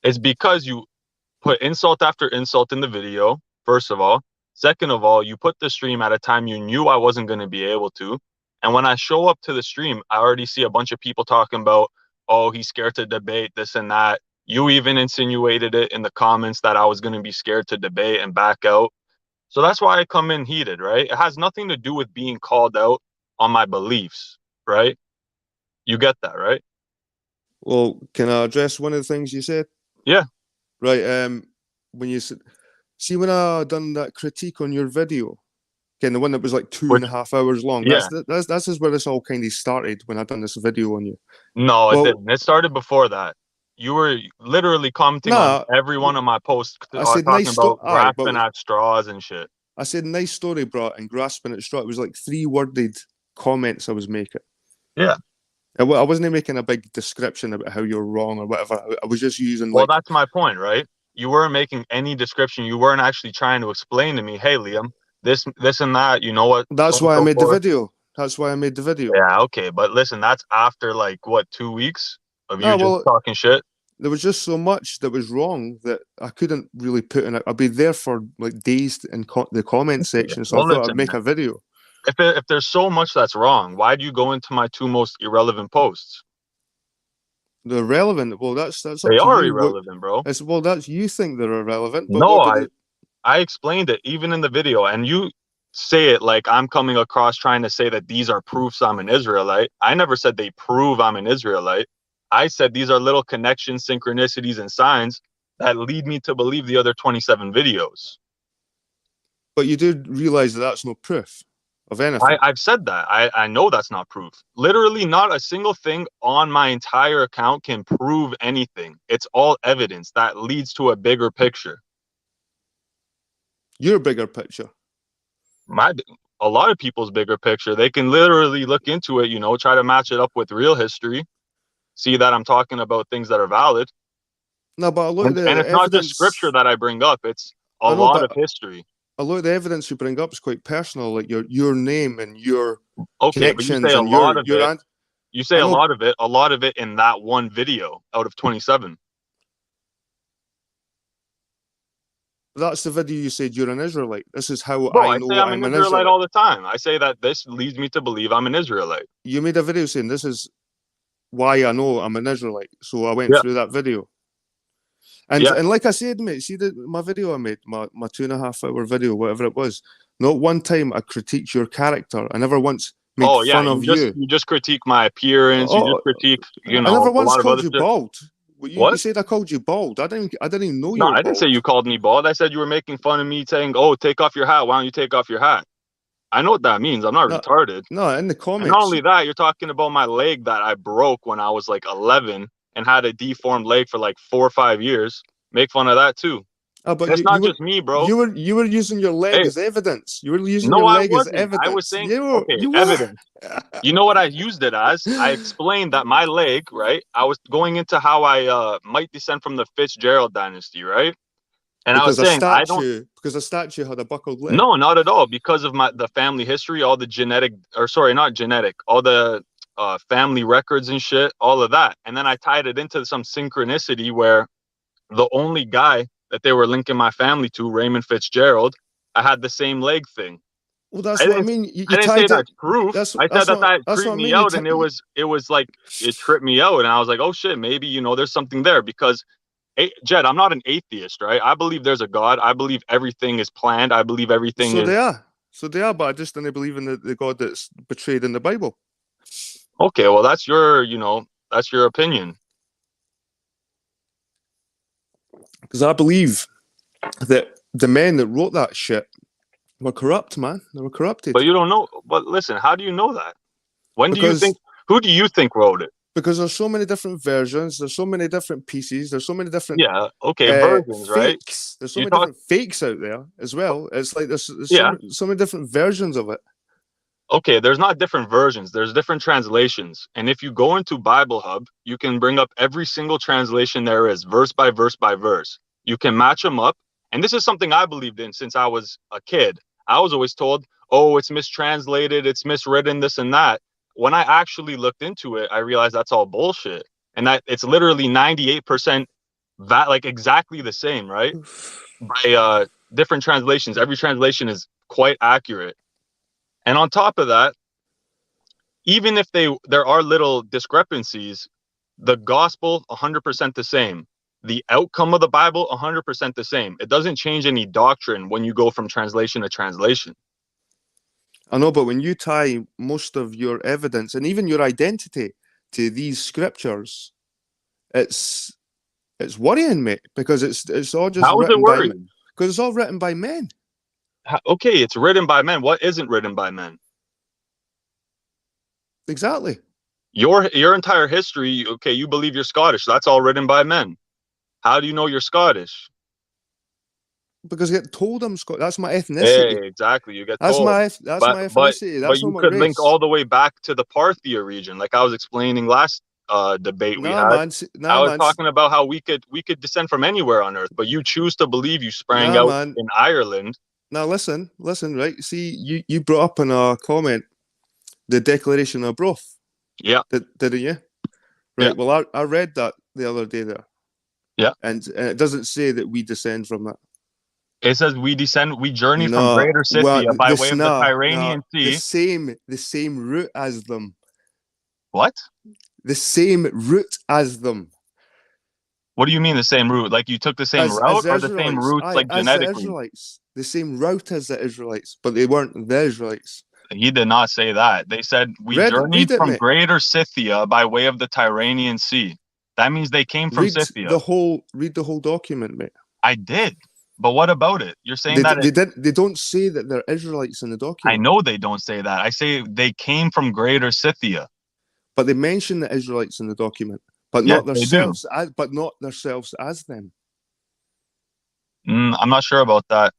It's because you put insult after insult in the video, first of all. Second of all, you put the stream at a time you knew I wasn't going to be able to. And when I show up to the stream, I already see a bunch of people talking about, oh, he's scared to debate this and that. You even insinuated it in the comments that I was going to be scared to debate and back out. So that's why I come in heated, right? It has nothing to do with being called out on my beliefs, right? You get that, right? Well, can I address one of the things you said? Yeah. Right. When you see when I done that critique on your video, again the one that was like 2.5 hours long. Yeah. That's where this all kind of started when I done this video on you. No, it didn't. It started before that. You were literally commenting on every one of my posts talking nice about grasping at straws and shit. I said nice story, bro, and grasping at straw. It was like 3-worded comments I was making. Yeah. I wasn't making a big description about how you're wrong or whatever. I was just using Well, that's my point, right? You weren't making any description. You weren't actually trying to explain to me, hey, Liam, this and that, you know what? That's why I made the video. That's why I made the video. Yeah, okay. But listen, that's after like, what, 2 weeks of you just talking shit? There was just so much that was wrong that I couldn't really put in it. I'd be there for like days in the comment section, so I thought I'd make a video. If there's so much that's wrong, why do you go into my 2 most irrelevant posts? They're relevant. Well, that's they are irrelevant, bro. Well, that's you think they're irrelevant. But no, I explained it even in the video, and you say it like I'm coming across trying to say that these are proofs I'm an Israelite. I never said they prove I'm an Israelite. I said these are little connections, synchronicities, and signs that lead me to believe the other 27 videos. But you do realize that that's no proof of anything. I've said that. I know that's not proof. Literally not a single thing on my entire account can prove anything. It's all evidence that leads to a bigger picture. Your bigger picture? A lot of people's bigger picture. They can literally look into it, try to match it up with real history. See that I'm talking about things that are valid. No, but and it's not just scripture that I bring up. It's a lot of history. A lot of the evidence you bring up is quite personal, like your name and your connections. But you say a lot of it. You say a lot of it in that one video out of 27. That's the video you said you're an Israelite. This is how Bro, I I say know I'm an I'm an Israelite Israelite. all the time. I say that this leads me to believe I'm an Israelite. You made a video saying this is why I know I'm an Israelite. So I went Yeah. through that video. And Yeah. and like I said, mate, see my video I made, my 2.5 hour video, whatever it was. Not one time I critiqued your character. I never once made Oh yeah, fun of you just critique my appearance. You just Oh, critique, I never a once lot of called other you shit. bald. You What? said I called you bald. I didn't even know you No, were I didn't say bald. you called me bald. I said you were making fun of me saying, "Oh, take off your hat. Why don't you take off your hat?" I know what that means. I'm not No, retarded. no, in the And not comments. only that, you're talking about my leg that I broke when I was like 11 and had a deformed leg for like 4 or 5 years. Make fun of that too. But And it's not just me, bro. you were using your leg Hey, as evidence. You were using no, your I leg as wasn't. I was evidence. saying, okay, You were. evidence. You know what I used it as? I explained that my leg, right? I was going into how I might descend from the Fitzgerald dynasty, right? And I was saying I don't. Because a statue had a buckled leg. No, not at all. Because of the family history, all the genetic, or sorry, not genetic, all the family records and shit, all of that. And then I tied it into some synchronicity where the only guy that they were linking my family to, Raymond Fitzgerald, I had the same leg thing. Well, that's I what I didn't mean. I You didn't say tied it. that's proof. I said that That's creeped what I me mean. out, and it was like it tripped me out, and I was like, oh shit, maybe there's something there because Jed, I'm not an atheist, right? I believe there's a God. I believe everything is planned. I believe everything So is they are. So they are, but I just didn't believe in the God that's betrayed in the Bible. okay. Well, that's your opinion. Because I believe that the men that wrote that shit were corrupt, man. They were corrupted. But you don't know. But listen, how do you know that? When do you Because think? Who do you think wrote it? because there's so many different versions, there's so many different pieces, there's so many different Yeah. Okay. Versions, right? fakes. There's so You many talk. different fakes out there as well. It's like there's Yeah. so many different versions of it. Okay, there's not different versions, there's different translations. And if you go into Bible Hub, you can bring up every single translation there is, verse by verse by verse. You can match them up. And this is something I believed in since I was a kid. I was always told, oh, it's mistranslated, it's miswritten, this and that. When I actually looked into it, I realized that's all bullshit. And that it's literally 98% that like exactly the same, right? By different translations. Every translation is quite accurate. And on top of that, even if there are little discrepancies, the gospel 100% the same. The outcome of the Bible 100% the same. It doesn't change any doctrine when you go from translation to translation. I know, but when you tie most of your evidence and even your identity to these scriptures, it's worrying, mate, because it's all just How is it written by worrying? because it's all written by men. Okay, it's written by men. What isn't written by men? Exactly. Your entire history, okay, you believe you're Scottish. That's all written by men. How do you know you're Scottish? Because I get told I'm Scottish. That's my ethnicity. Hey, exactly. You get told. That's But my but ethnicity. but That's you not my could link race. all the way back to the Parthia region, like I was explaining last debate we Nah, had. man. I Nah, was man. talking about how we could descend from anywhere on earth, but you choose to believe you sprang Nah, out man. in Ireland. Now listen, right? See, you brought up in a comment the Declaration of Broth, Yeah, didn't you? yeah, Right. Well, I read that the other day there, yeah. and it doesn't say that we descend from that. It says we journey from No, Greater well, Scythia by way of the Tyrrhenian the Sea. same route as them. What? The same route as them. What do you mean the same route? Like you took the same route As or the same Israelites. routes like As the genetically? Israelites. The same route as the Israelites, but they weren't the Israelites. He did not say that. They said we journeyed Read it, from mate. Greater Scythia by way of the Tyrrhenian Sea. That means they came from Scythia. Read the whole document, mate. I did. But what about it? You're saying that They don't say that they're Israelites in the I document. know they don't say that. I say they came from Greater Scythia. But they mention the Israelites in the document, but Yes, not they do. themselves as them. I'm not sure about that.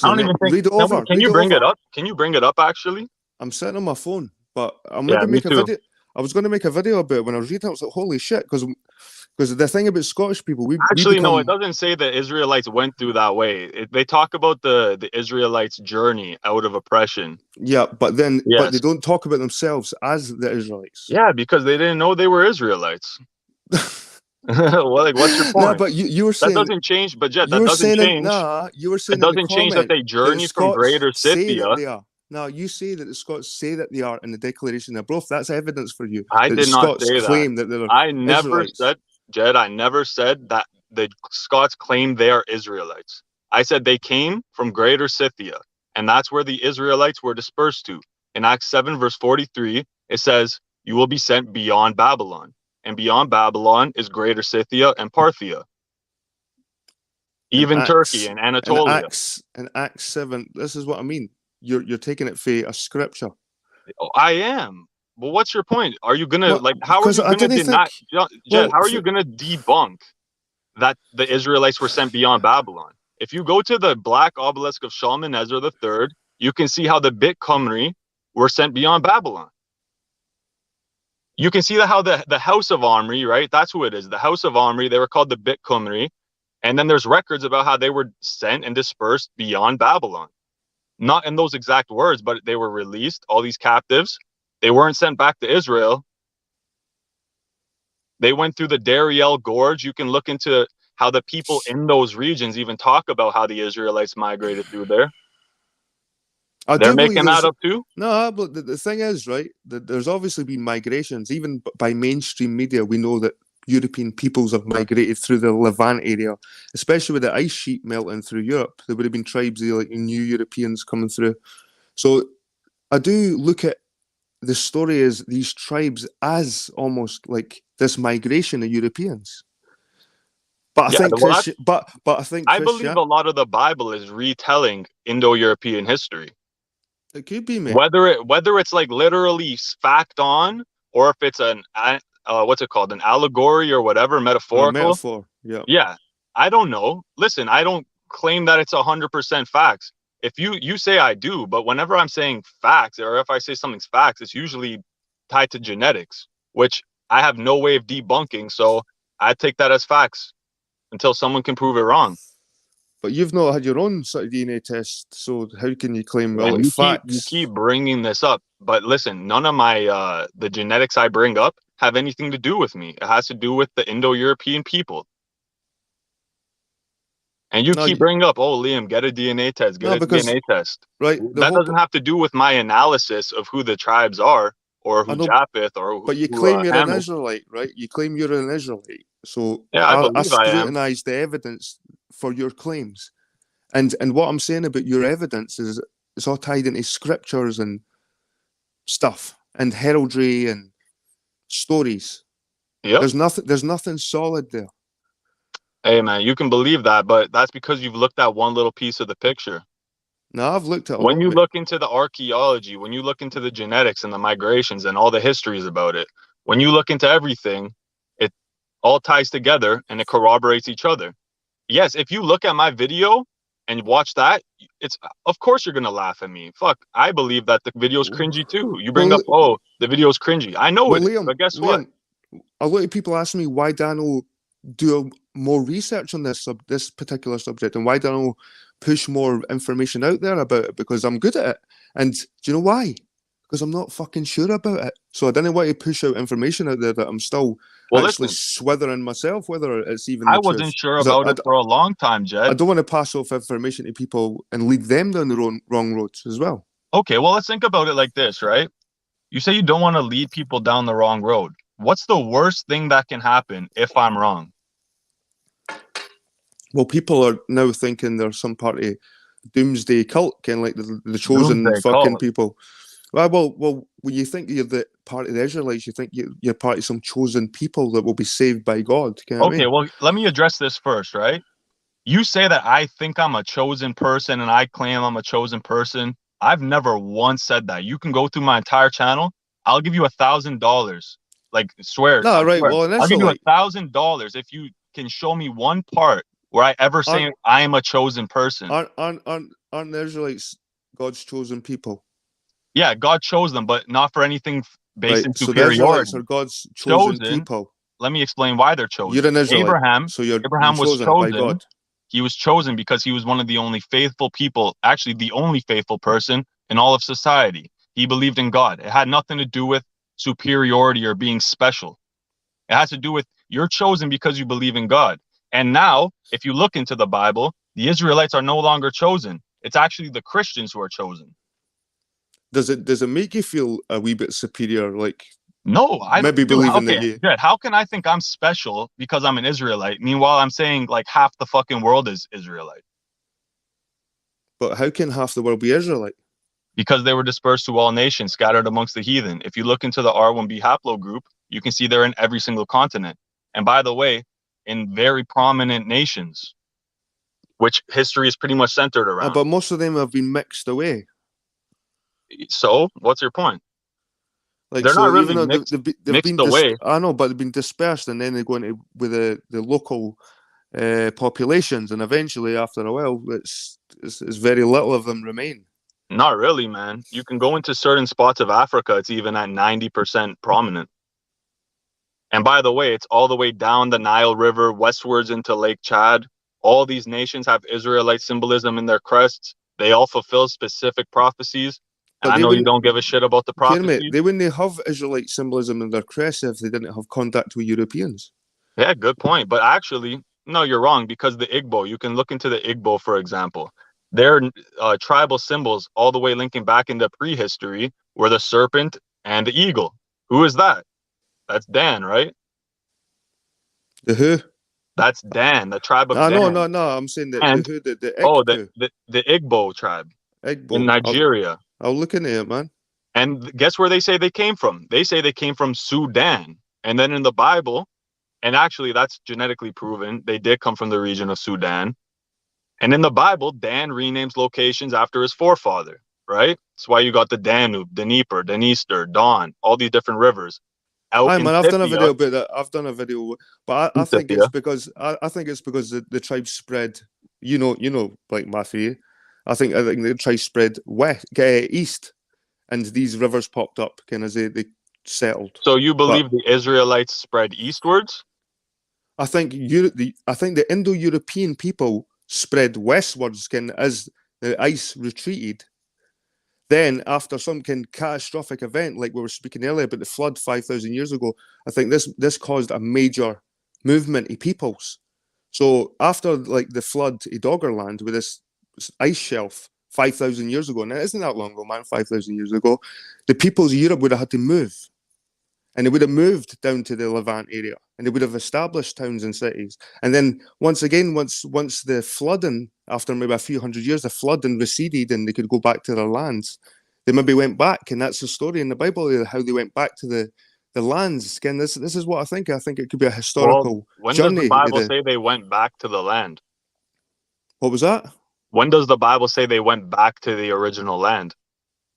I Honestly, don't mate, even think. read it over. Can Read you it bring it over. up? Can you bring it up actually? I'm sitting on my phone, but I'll Yeah, maybe me make a too. video. I was going to make a video about it when I was reading it. I was like, holy shit, because the thing about Scottish people, we Actually, no, it become doesn't say the Israelites went through that way. They talk about the Israelites' journey out of oppression. yeah, but they Yes. don't talk about themselves as the Israelites. Yeah, because they didn't know they were Israelites. Well, like, what's your Nah, point? but you were That saying doesn't change, but Jet, you that were doesn't saying in change. nah, you were It saying in the doesn't change that comment they that the journeyed from Scots Greater say that Scythia. they are. Now you say that the Scots say that they are in the Declaration of Birth. That's evidence for you I that the did not Scots say that. claim that they're I never Israelites. said, Jed, I never said that the Scots claim they are Israelites. I said they came from Greater Scythia, and that's where the Israelites were dispersed to. In Acts 7, verse 43, it says, "You will be sent beyond Babylon." And beyond Babylon is Greater Scythia and Parthia, In even Turkey Acts, and Anatolia. in Acts 7, this is what I mean. You're taking it for a scripture. Oh, I am. But what's your point? Are you gonna, No, like, how are because you I gonna didn't deny, think. Jed, Well, how are for, you gonna debunk that the Israelites were sent beyond Babylon? If you go to the Black Obelisk of Shalmaneser III, you can see how the Bit Cymru were sent beyond Babylon. You can see that how the House of Omri, right? That's who it is. The House of Omri, they were called the Bit Cymru. And then there's records about how they were sent and dispersed beyond Babylon. Not in those exact words, but they were released, all these captives. They weren't sent back to Israel. They went through the Dariel Gorge. You can look into how the people in those regions even talk about how the Israelites migrated through there. I They're do believe making that there's up too. no, but the thing is, right, that there's obviously been migrations. Even by mainstream media, we know that European peoples have migrated through the Levant area, especially with the ice sheet melting through Europe. There would have been tribes of like new Europeans coming through. So I do look at the story as these tribes as almost like this migration of Europeans. But I Yeah, think well, that's, but I think I believe Christian, a lot of the Bible is retelling Indo-European history. it could be me Whether it's like literally fact on, or if it's what's it called, an allegory or whatever, or a metaphorical. metaphor. Yeah. Yeah, I don't know. Listen, I don't claim that it's 100% facts. If you say I do, but whenever I'm saying facts, or if I say something's facts, it's usually tied to genetics, which I have no way of debunking. So I take that as facts until someone can prove it wrong. But you've not had your own sort of DNA test, so how can you claim, well, And it's you facts? keep bringing this up, but listen, none of my the genetics I bring up have anything to do with me. It has to do with the Indo-European people. And you No, keep bringing up, oh, Liam, get a DNA test, get no, a because DNA test. right, the That whole doesn't have to do with my analysis of who the tribes are, or I who know, Japheth, or but you who claim you're an Ham is. Israelite, right? You claim you're an Israelite, so Yeah, I I believe I am. scrutinise the evidence for your claims, and what I'm saying about your evidence is it's all tied into scriptures and stuff and heraldry and stories. Yep. There's nothing solid there. Hey, man, you can believe that, but that's because you've looked at one little piece of the picture. Now I've looked at a When lot you of it. look into the archaeology, when you look into the genetics and the migrations and all the histories about it, when you look into everything, it all ties together and it corroborates each other. Yes, if you look at my video and watch that, it's, of course you're gonna laugh at me. Fuck, I believe that the video's cringy too. You bring Well, up, oh, the video's cringy. I know well, it is, but guess what? Liam, a lot of people ask me why Dano do more research on this particular subject and why Dano push more information out there about it because I'm good at it. And do you know why? Because I'm not fucking sure about it. So I didn't want to push out information out there that I'm still Well, actually listen, swithering myself whether it's even I the wasn't truth. sure Because about it for a long time, I Jed. don't want to pass off information to people and lead them down the wrong roads as well. Okay, well, let's think about it like this, right? You say you don't want to lead people down the wrong road. What's the worst thing that can happen if I'm wrong? Well, people are now thinking there's some part of doomsday cult, kind of like the chosen Doomsday fucking cult. people. Well, when you think you're the part of the Israelites, you think you're part of some chosen people that will be saved by God. You know what I Okay, mean? well, let me address this first, right? You say that I think I'm a chosen person and I claim I'm a chosen person. I've never once said that. You can go through my entire channel. I'll give you $1,000. Like, swear, No, I right. swear. Well, an I'll give you Israelite $1,000 if you can show me one part where I ever aren't say I am a chosen person. aren't the Israelites God's chosen people, Yeah, God chose them, but not for anything based right? in So the Israelites superiority. are God's chosen Chosen, people. let me explain why they're You're chosen. an Israelite, Abraham, so you're Abraham was chosen by chosen. God. He was chosen because he was one of the only faithful people, actually the only faithful person in all of society. He believed in God. It had nothing to do with superiority or being special. It has to do with You're chosen because you believe in God. And now, if you look into the Bible, the Israelites are no longer chosen. It's actually the Christians who are chosen. Does it make you feel a wee bit superior? Like, no, I don't. maybe Dude, believing that okay, you. good. How can I think I'm special because I'm an Israelite? Meanwhile, I'm saying like half the fucking world is Israelite. But how can half the world be Israelite? Because they were dispersed to all nations, scattered amongst the heathen. If you look into the R1b haplogroup, you can see they're in every single continent. And by the way, in very prominent nations, which history is pretty much centered around. But most of them have been mixed away. So, what's your point? Like, they're so not really even though they've mixed been away. I know, but they've been dispersed, and then they go into with the local populations, and eventually, after a while, it's very little of them remain. Not really, man. You can go into certain spots of Africa, it's even at 90% prominent. And by the way, it's all the way down the Nile River, westwards into Lake Chad. All these nations have Israelite symbolism in their crests. They all fulfill specific prophecies. And But I know you don't give a shit about the prophecies. They wouldn't have Israelite symbolism in their crest if they didn't have contact with Europeans. Yeah, good point. But actually, no, you're wrong, because the Igbo, you can look into the Igbo, for example. Their tribal symbols, all the way linking back into prehistory, were the serpent and the eagle. Who is that? That's Dan, right? The who? That's Dan, the tribe of Dan. No. I'm saying that and, the who, the the Igbo tribe Igbo. in Nigeria. I'll look into it, man. And guess where they say they came from? They say they came from Sudan. And then in the Bible, and actually that's genetically proven, they did come from the region of Sudan. And in the Bible, Dan renames locations after his forefather, right? That's why you got the Danube, Dnieper, Dniester, Don, all these different rivers. Hi, man, I've done a video about that. I've done a video, but I think it's because the tribe spread. You know, like my theory. I think the tribe spread east, and these rivers popped up, kind of as they settled. So you believe the Israelites spread eastwards? I think the Indo-European people spread westwards, kind of as the ice retreated. Then, after some kind of catastrophic event, like we were speaking earlier about the flood 5,000 years ago, I think this caused a major movement of peoples. So after like the flood in Doggerland with this ice shelf 5,000 years ago, and it isn't that long ago, man, 5,000 years ago, the peoples of Europe would have had to move. And they would have moved down to the Levant area, and they would have established towns and cities. And then once the flooding, after maybe a few hundred years, the flooding receded and they could go back to their lands, they maybe went back. And that's the story in the Bible, how they went back to the lands. Again, this is what I think. I think it could be a historical when journey. Does the Bible say they went back to the land? What was that? When does the Bible say they went back to the original land?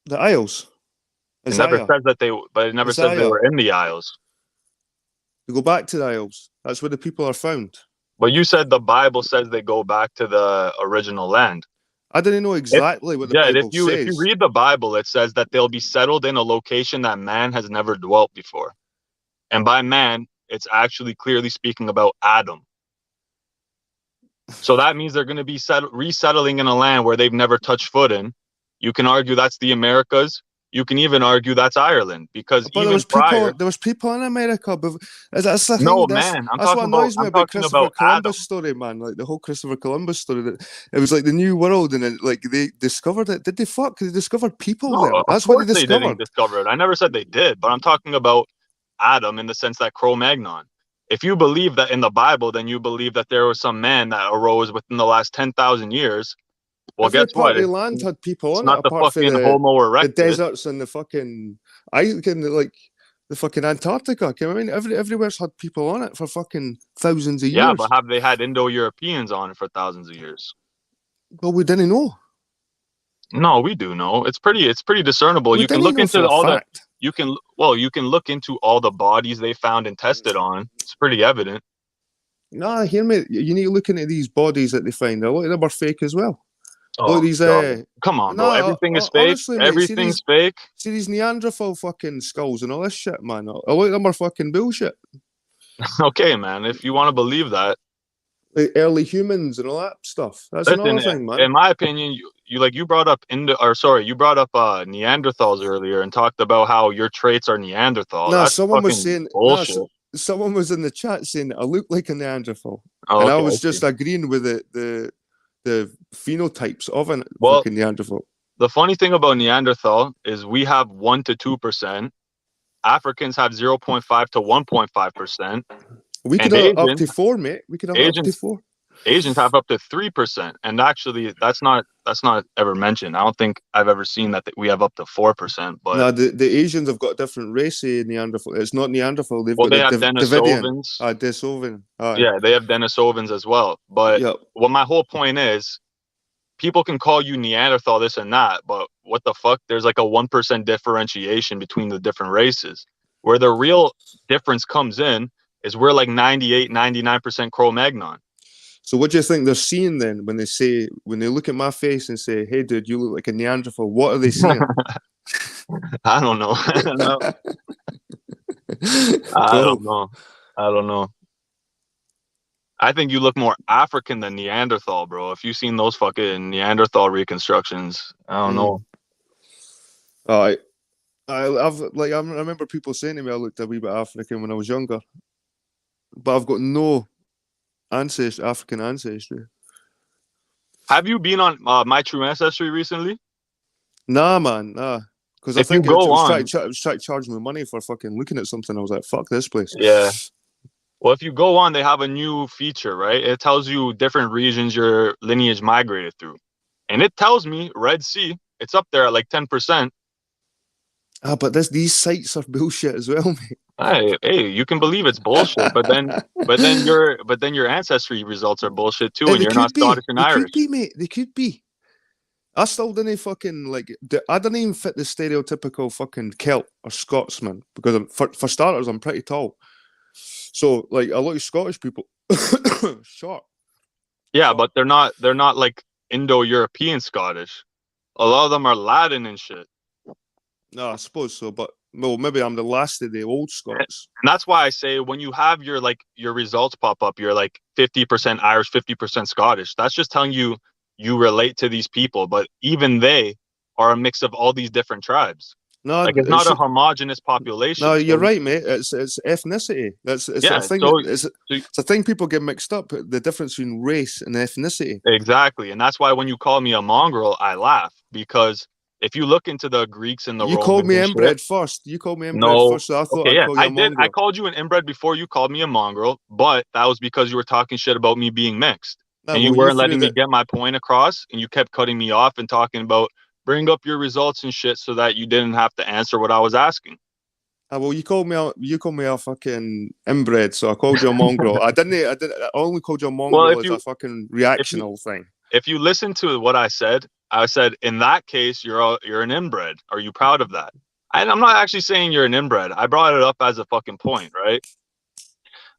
The Isles. It never says that it never says they were in the Isles. They go back to the Isles. That's where the people are found. But you said the Bible says they go back to the original land. I didn't know exactly what the Bible says. If you read the Bible, it says that they'll be settled in a location that man has never dwelt before. And by man, it's actually clearly speaking about Adam. So that means they're going to be resettling in a land where they've never touched foot in. You can argue that's the Americas. You can even argue that's Ireland, because but there was people in America. But that's the thing. No, that's what annoys me about Christopher Columbus' story, man. Like the whole Christopher Columbus story. That it was like the New World, and it, like they discovered it. Did they fuck? They discovered people there. That's what they discovered. Didn't discover it. I never said they did, but I'm talking about Adam in the sense that Cro-Magnon. If you believe that in the Bible, then you believe that there was some man that arose within the last 10,000 years. Well, every guess what? Every land had people on it, not the fucking Homo erectus. The deserts and the fucking like the fucking Antarctica. I mean, everywhere's had people on it for fucking thousands of years. Yeah, but have they had Indo-Europeans on it for thousands of years? Well, we didn't know. No, we do know. It's pretty discernible. You can look into all the. You can look into all the bodies they found and tested on. It's pretty evident. Nah, hear me. You need to look into these bodies that they find. A lot of them are fake as well. Oh, these come on, bro. Everything is fake. Honestly, mate, everything's fake. See these Neanderthal fucking skulls and all this shit, man. A lot of them are fucking bullshit. Okay, man. If you want to believe that, like early humans and all that stuff. That's another thing, man. In my opinion, you brought up Neanderthals earlier and talked about how your traits are Neanderthal. Nah, someone was saying bullshit. someone was in the chat saying I look like a Neanderthal, Oh, and I okay. was just agreeing with the phenotypes of a Well, fucking Neanderthal. the funny thing about Neanderthal is we have 1 to 2%. Africans have 0.5 to 1.5%, We could and have up to 4, mate. We could have up to Asians 4. Asians have up to 3%. And actually, that's not ever mentioned. I don't think I've ever seen that we have up to 4%. But No, the Asians have got a different race of Neanderthal. It's not Neanderthal. They've well, got they the have Davidian. Denisovans. Denisovans. Yeah, they have Denisovans as well. But Yep. what my whole point is, people can call you Neanderthal this and that, but what the fuck? There's like a 1% differentiation between the different races. Where the real difference comes in is we're like 98, 99% Cro-Magnon. So what do you think they're seeing then when they look at my face and say, "Hey, dude, you look like a Neanderthal"? What are they seeing? I don't know. I don't know. I don't know. I think you look more African than Neanderthal, bro. If you've seen those fucking Neanderthal reconstructions, I don't know. I remember people saying to me I looked a wee bit African when I was younger, but I've got no African ancestry. Have you been on My True Ancestry recently? Nah, man, nah. Because I If you think it go was on, trying to charge me money for fucking looking at something. I was like, fuck this place. yeah. Well, if you go on, they have a new feature, right? It tells you different regions your lineage migrated through. And it tells me Red Sea, it's up there at like 10%. But these sites are bullshit as well, mate. Hey, you can believe it's bullshit, but then your ancestry results are bullshit too, and They you're not could be. Scottish and They Irish. could be, mate. They could be. I still didn't fucking like. I didn't even fit the stereotypical fucking Celt or Scotsman because for starters, I'm pretty tall. So like a lot of Scottish people, short. Yeah, but they're not like Indo-European Scottish. A lot of them are Latin and shit. No, I suppose so, but well, maybe I'm the last of the old Scots. And that's why I say when you have your results pop up, you're like 50% Irish, 50% Scottish. That's just telling you relate to these people, but even they are a mix of all these different tribes. No, Like it's not a homogenous population. No, you're right, mate. It's ethnicity. It's yeah, a thing. so, It's a thing people get mixed up. The difference between race and ethnicity. Exactly, and that's why when you call me a mongrel, I laugh because if you look into the Greeks and the You Romans, called me inbred first. You called me inbred no, first, so I thought okay, I'd yeah, call you a I did. mongrel. I called you an inbred before you called me a mongrel, but that was because you were talking shit about me being mixed, and you weren't letting me get my point across, and you kept cutting me off and talking about bring up your results and shit so that you didn't have to answer what I was asking. Well, you called me a fucking inbred, so I called you a mongrel. I only called you a mongrel as a fucking reactional thing. If you listen to what I said in that case you're an inbred. Are you proud of that? And I'm not actually saying you're an inbred. I brought it up as a fucking point, right?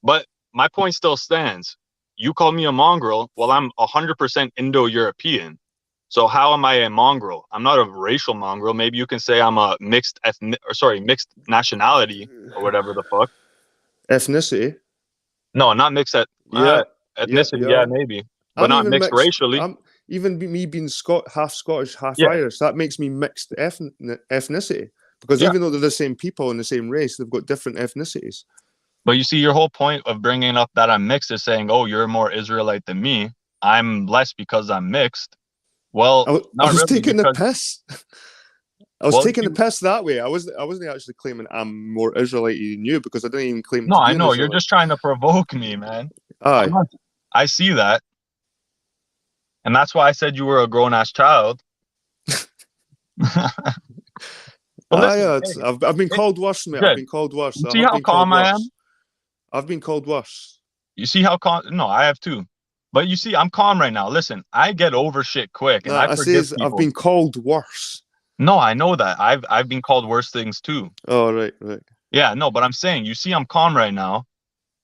But my point still stands. You call me a mongrel. Well, I'm 100% Indo-European. So how am I a mongrel? I'm not a racial mongrel. Maybe you can say I'm a mixed nationality or whatever the fuck. Ethnicity? No, not mixed ethnicity. Yeah, maybe, but not mixed racially. Even me being half Scottish, half Irish, that makes me mixed ethnicity. Because even though they're the same people and the same race, they've got different ethnicities. But you see, your whole point of bringing up that I'm mixed is saying, oh, you're more Israelite than me. I'm less because I'm mixed. Well, I was taking the piss. I was taking the piss that way. I wasn't actually claiming I'm more Israelite than you because I didn't even claim. No, I know you're just trying to provoke me, man. Aye, I see that, and that's why I said you were a grown ass child. I've been called worse, mate. I've been called worse. You see how calm I am? I've been called worse. You see how calm? No, I have too. But you see, I'm calm right now. Listen, I get over shit quick, and I forgive people. I've been called worse. No, I know that. I've been called worse things too. Oh, right. Yeah, no, but I'm saying, you see, I'm calm right now.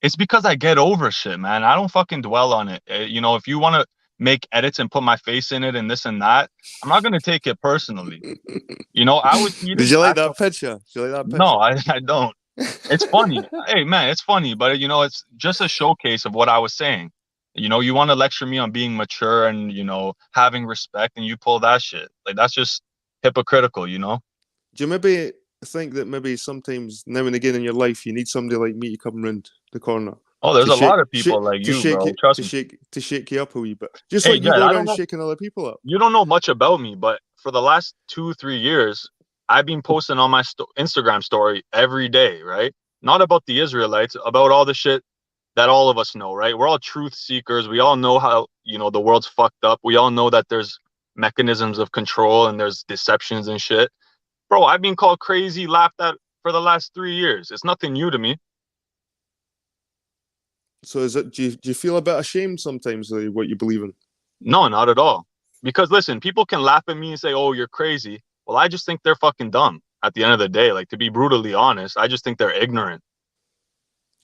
It's because I get over shit, man. I don't fucking dwell on it. You know, if you want to make edits and put my face in it and this and that, I'm not gonna take it personally. You know, I was. Did you like that picture? No, I don't. It's funny. Hey, man, it's funny, but you know, it's just a showcase of what I was saying. You know, you want to lecture me on being mature and, you know, having respect, and you pull that shit. Like, that's just hypocritical, you know? Do you maybe think that maybe sometimes now and again in your life you need somebody like me to come round the corner Oh, there's to a lot shake, of people like to you, shake bro. you, Trust me. to shake you up a wee bit, just Hey, like you Jed, go I don't around know. shaking other people up. You don't know much about me, but for the last 2, 3 years, I've been posting on my Instagram story every day, right? Not about the Israelites, about all the shit that all of us know, right? We're all truth seekers. We all know how, the world's fucked up. We all know that there's mechanisms of control and there's deceptions and shit. Bro, I've been called crazy, laughed at for the last 3 years. It's nothing new to me. So is it? Do you feel a bit ashamed sometimes of what you believe in? No, not at all. Because listen, people can laugh at me and say, "Oh, you're crazy." Well, I just think they're fucking dumb at the end of the day. Like, to be brutally honest, I just think they're ignorant.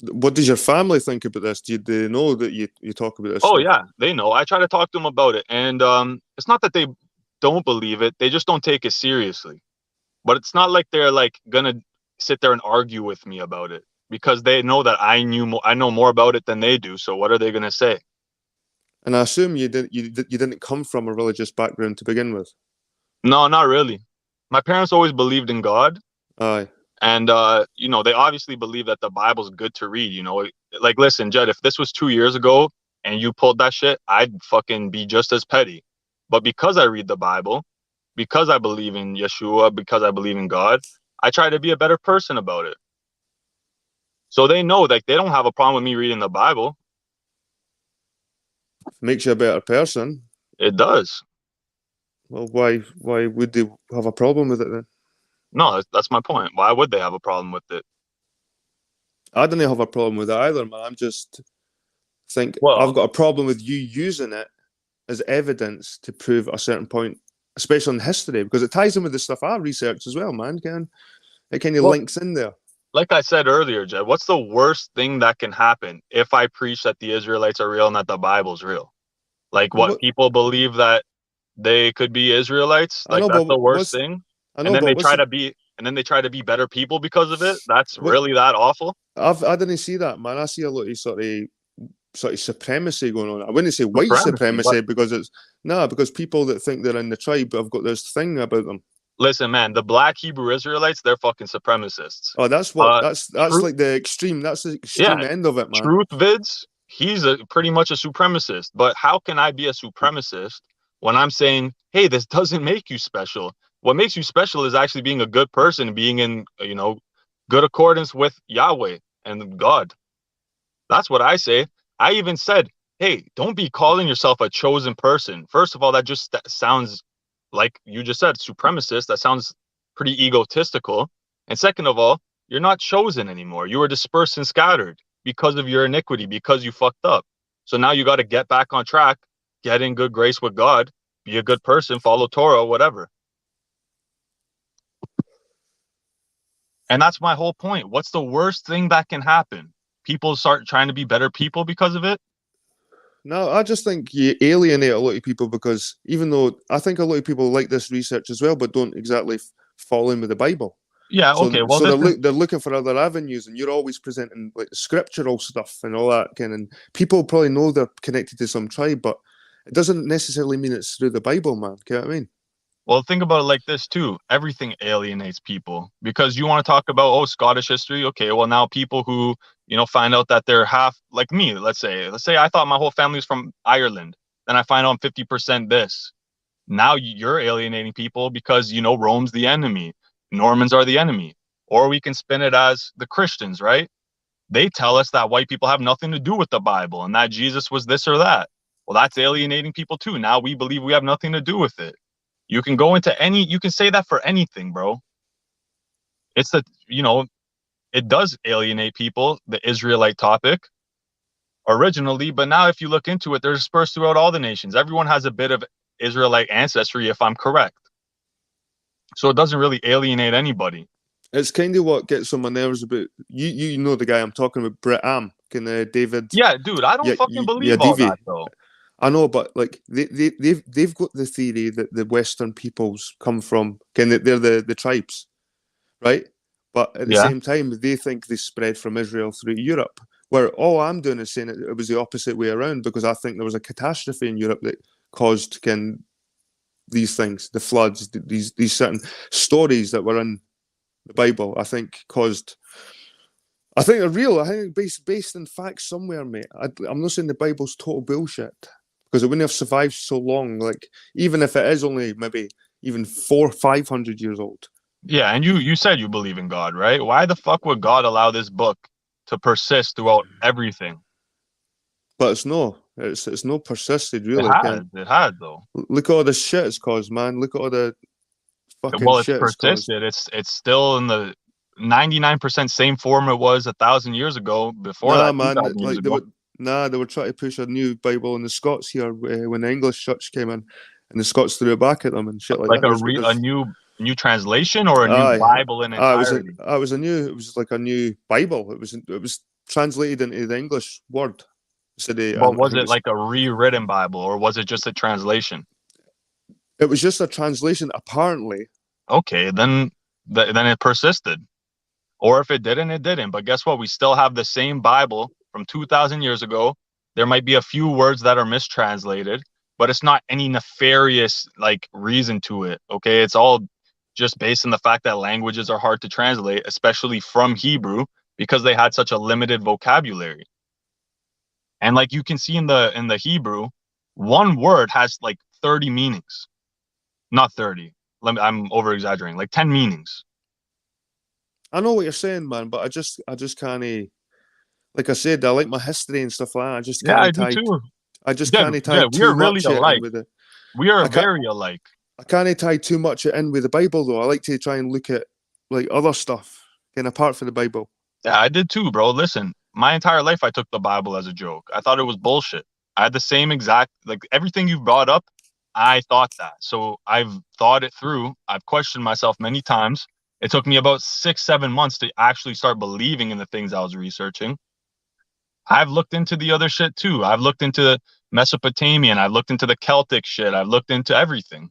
What does your family think about this? Do they know that you talk about this Oh stuff? yeah, they know. I try to talk to them about it, and it's not that they don't believe it; they just don't take it seriously. But it's not like they're like gonna sit there and argue with me about it because they know that I know more about it than they do. So what are they gonna say? And I assume you didn't come from a religious background to begin with. No, not really. My parents always believed in God, Aye. and they obviously believe that the Bible's good to read. Like, listen, Jed, if this was 2 years ago and you pulled that shit, I'd fucking be just as petty. But because I read the Bible, because I believe in Yeshua, because I believe in God, I try to be a better person about it. So they know, like, they don't have a problem with me reading the Bible. Makes you a better person. It does. Well, why would they have a problem with it then? No, that's my point. Why would they have a problem with it? I don't have a problem with it either, man. I'm just think I've Well, got a problem with you using it as evidence to prove a certain point, especially in history, because it ties in with the stuff I research as well, man. It kind of well, links in there. like I said earlier, Jed, what's the worst thing that can happen if I preach that the Israelites are real and that the Bible's real? Like, what, What people believe that they could be Israelites? I Like, know, that's the but worst thing. I And know, then but they try to be better people because of it. That's what really that awful. I didn't see that, man. I see a lot of sort of supremacy going on. I wouldn't say white Supremacy. But supremacy because because people that think they're in the tribe have got this thing about them. listen, man, the black Hebrew Israelites, they're fucking supremacists. Oh, Uh, that's truth, like the extreme. That's the extreme yeah, end of it, man. truth vids. He's pretty much a supremacist. But how can I be a supremacist when I'm saying, hey, this doesn't make you special? What makes you special is actually being a good person, being in, good accordance with Yahweh and God. That's what I say. I even said, hey, don't be calling yourself a chosen person. First of all, that just sounds like you just said, supremacist. That sounds pretty egotistical. And second of all, you're not chosen anymore. You were dispersed and scattered because of your iniquity, because you fucked up. So now you got to get back on track, get in good grace with God, be a good person, follow Torah, whatever. And that's my whole point. What's the worst thing that can happen? People start trying to be better people because of it? No, I just think you alienate a lot of people because even though I think a lot of people like this research as well, but don't exactly fall in with the Bible. Yeah, So, okay. Well, so this is they're looking for other avenues, and you're always presenting like scriptural stuff and all that kind. And people probably know they're connected to some tribe, but it doesn't necessarily mean it's through the Bible, man. You know what I mean? Well, think about it like this too. Everything alienates people because you want to talk about, oh, Scottish history. Okay, well, now people who, find out that they're half like me, let's say I thought my whole family was from Ireland. Then I find out I'm 50% this. Now you're alienating people because, Rome's the enemy. Normans are the enemy. Or we can spin it as the Christians, right? They tell us that white people have nothing to do with the Bible and that Jesus was this or that. Well, that's alienating people too. Now we believe we have nothing to do with it. You can say that for anything, bro. It's it does alienate people, the Israelite topic originally, but now if you look into it, they're dispersed throughout all the nations. Everyone has a bit of Israelite ancestry, if I'm correct. So it doesn't really alienate anybody. It's kind of what gets on my nerves about you. You know the guy I'm talking about, Brett Am, kind of David. Yeah, dude, I don't Yeah, fucking yeah, believe all Davy. that though. I know, but like they've got the theory that the Western peoples come from, kind of they're the tribes, right? But at the Yeah. same time, they think they spread from Israel through Europe. Where all I'm doing is saying it was the opposite way around because I think there was a catastrophe in Europe that caused these things, the floods, these certain stories that were in the Bible, I think caused. I think they're real. I think based in facts somewhere, mate. I'm not saying the Bible's total bullshit because it wouldn't have survived so long. Like even if it is only maybe even 400-500 years old. Yeah, and you said you believe in God, right? Why the fuck would God allow this book to persist throughout everything? But it's no persisted It really. has, Can it has though. look at all the shit it's caused, man. Look at all the fucking Well, it's shit it's caused. persisted. It's still in the 99% same form it was 1,000 years ago. Before Nah, that, man. 2,000 years Like ago. they were trying to push a new Bible on the Scots here when the English church came in, and the Scots threw it back at them and shit like Like that. a new translation or a new Aye, Bible in entirety. it was like a new Bible. It was translated into the English word. So But I was think it like a rewritten Bible or was it just a translation? it was just a translation apparently. Okay, then it persisted. Or if it didn't, it didn't. But guess what? We still have the same Bible from 2,000 years ago. There might be a few words that are mistranslated, but it's not any nefarious like reason to it. Okay, it's all just based on the fact that languages are hard to translate, especially from Hebrew, because they had such a limited vocabulary. And like you can see in the Hebrew, one word has like 30 meanings. Not 30. I'm over exaggerating. Like 10 meanings. I know what you're saying, man, but I just can't. Like I said, I like my history and stuff like that. Yeah, I do too. I just Jed, can't tie Jed, we too are really much in alike. with it. We are I can't very alike. I can't tie too much in with the Bible though. I like to try and look at like other stuff, kind of apart from the Bible. Yeah, I did too, bro. Listen, my entire life I took the Bible as a joke. I thought it was bullshit. I had the same exact like everything you've brought up, I thought that. So I've thought it through. I've questioned myself many times. It took me about 6, 7 months to actually start believing in the things I was researching. I've looked into the other shit too. I've looked into Mesopotamian. I've looked into the Celtic shit. I've looked into everything.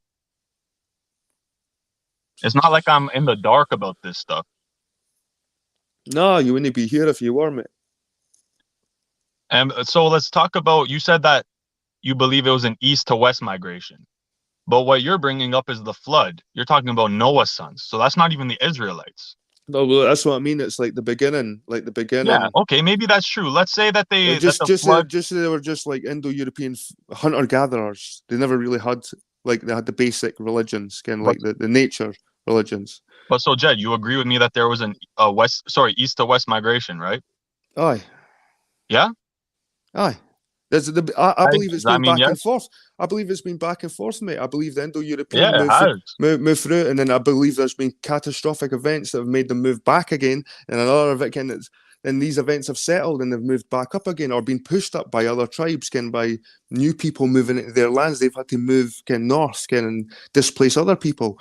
It's not like I'm in the dark about this stuff. No, you wouldn't be here if you were, mate. And so let's talk about, you said that you believe it was an east to west migration. But what you're bringing up is the flood. You're talking about Noah's sons. So that's not even the Israelites. No, well, that's what I mean. It's like the Yeah, beginning. okay, maybe that's true. Let's say that Like the flood. just they were just like Indo-European hunter gatherers. They never really had like they had the basic religions, kind of But like the nature religions. but so Jed, you agree with me that there was an east to west migration, right? Aye, Yeah? aye. I believe Does it's that been mean back and yes? forth. I believe it's been back and forth, mate. I believe the Yeah, Indo-European it has. move through, and then I believe there's been catastrophic events that have made them move back again, and another event, and these events have settled and they've moved back up again, or been pushed up by other tribes, by new people moving into their lands. They've had to move north, and displace other people.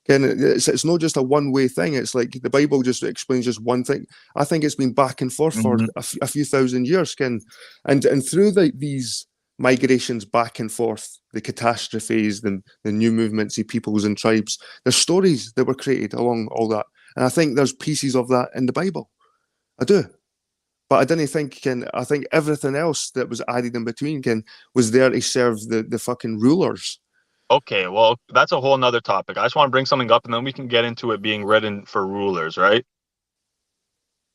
It's not just a one-way thing. It's like the Bible just explains just one thing. I think it's been back and forth for Mhm. a few thousand years, and through these migrations back and forth, the catastrophes, the new movements of peoples and tribes, there's stories that were created along all that, and I think there's pieces of that in the Bible. I do, but I didn't think I think everything else that was added in between was there to serve the fucking rulers. Okay, well, that's a whole nother topic. I just want to bring something up and then we can get into it being written for rulers, right?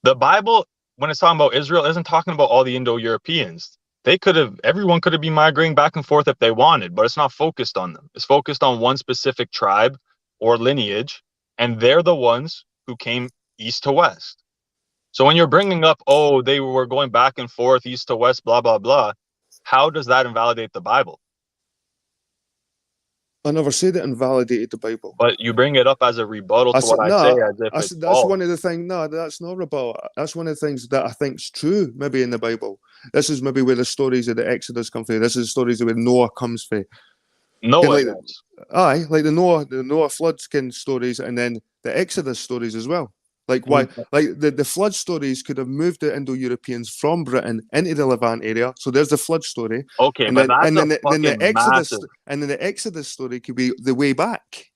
The Bible, when it's talking about Israel, isn't talking about all the Indo-Europeans. Everyone could have been migrating back and forth if they wanted, but it's not focused on them. It's focused on one specific tribe or lineage, and they're the ones who came east to west. So when you're bringing up, oh, they were going back and forth, east to west, blah, blah, blah, how does that invalidate the Bible? I never said it invalidated the Bible. But you bring it up as a rebuttal I to what said I say no. as if I it's said that's false. one of the things. No, that's not about. That's one of the things that I think's true. Maybe in the Bible, this is maybe where the stories of the Exodus come from. This is stories of where Noah comes from. No, it Like, is. aye, like the Noah flood stories, and then the Exodus stories as well. Like why, We- like the flood stories could have moved the Indo-Europeans from Britain into the Levant area. So there's the flood story, Okay, and but that's a then the fucking Exodus, massive. and then the Exodus story could be the way back.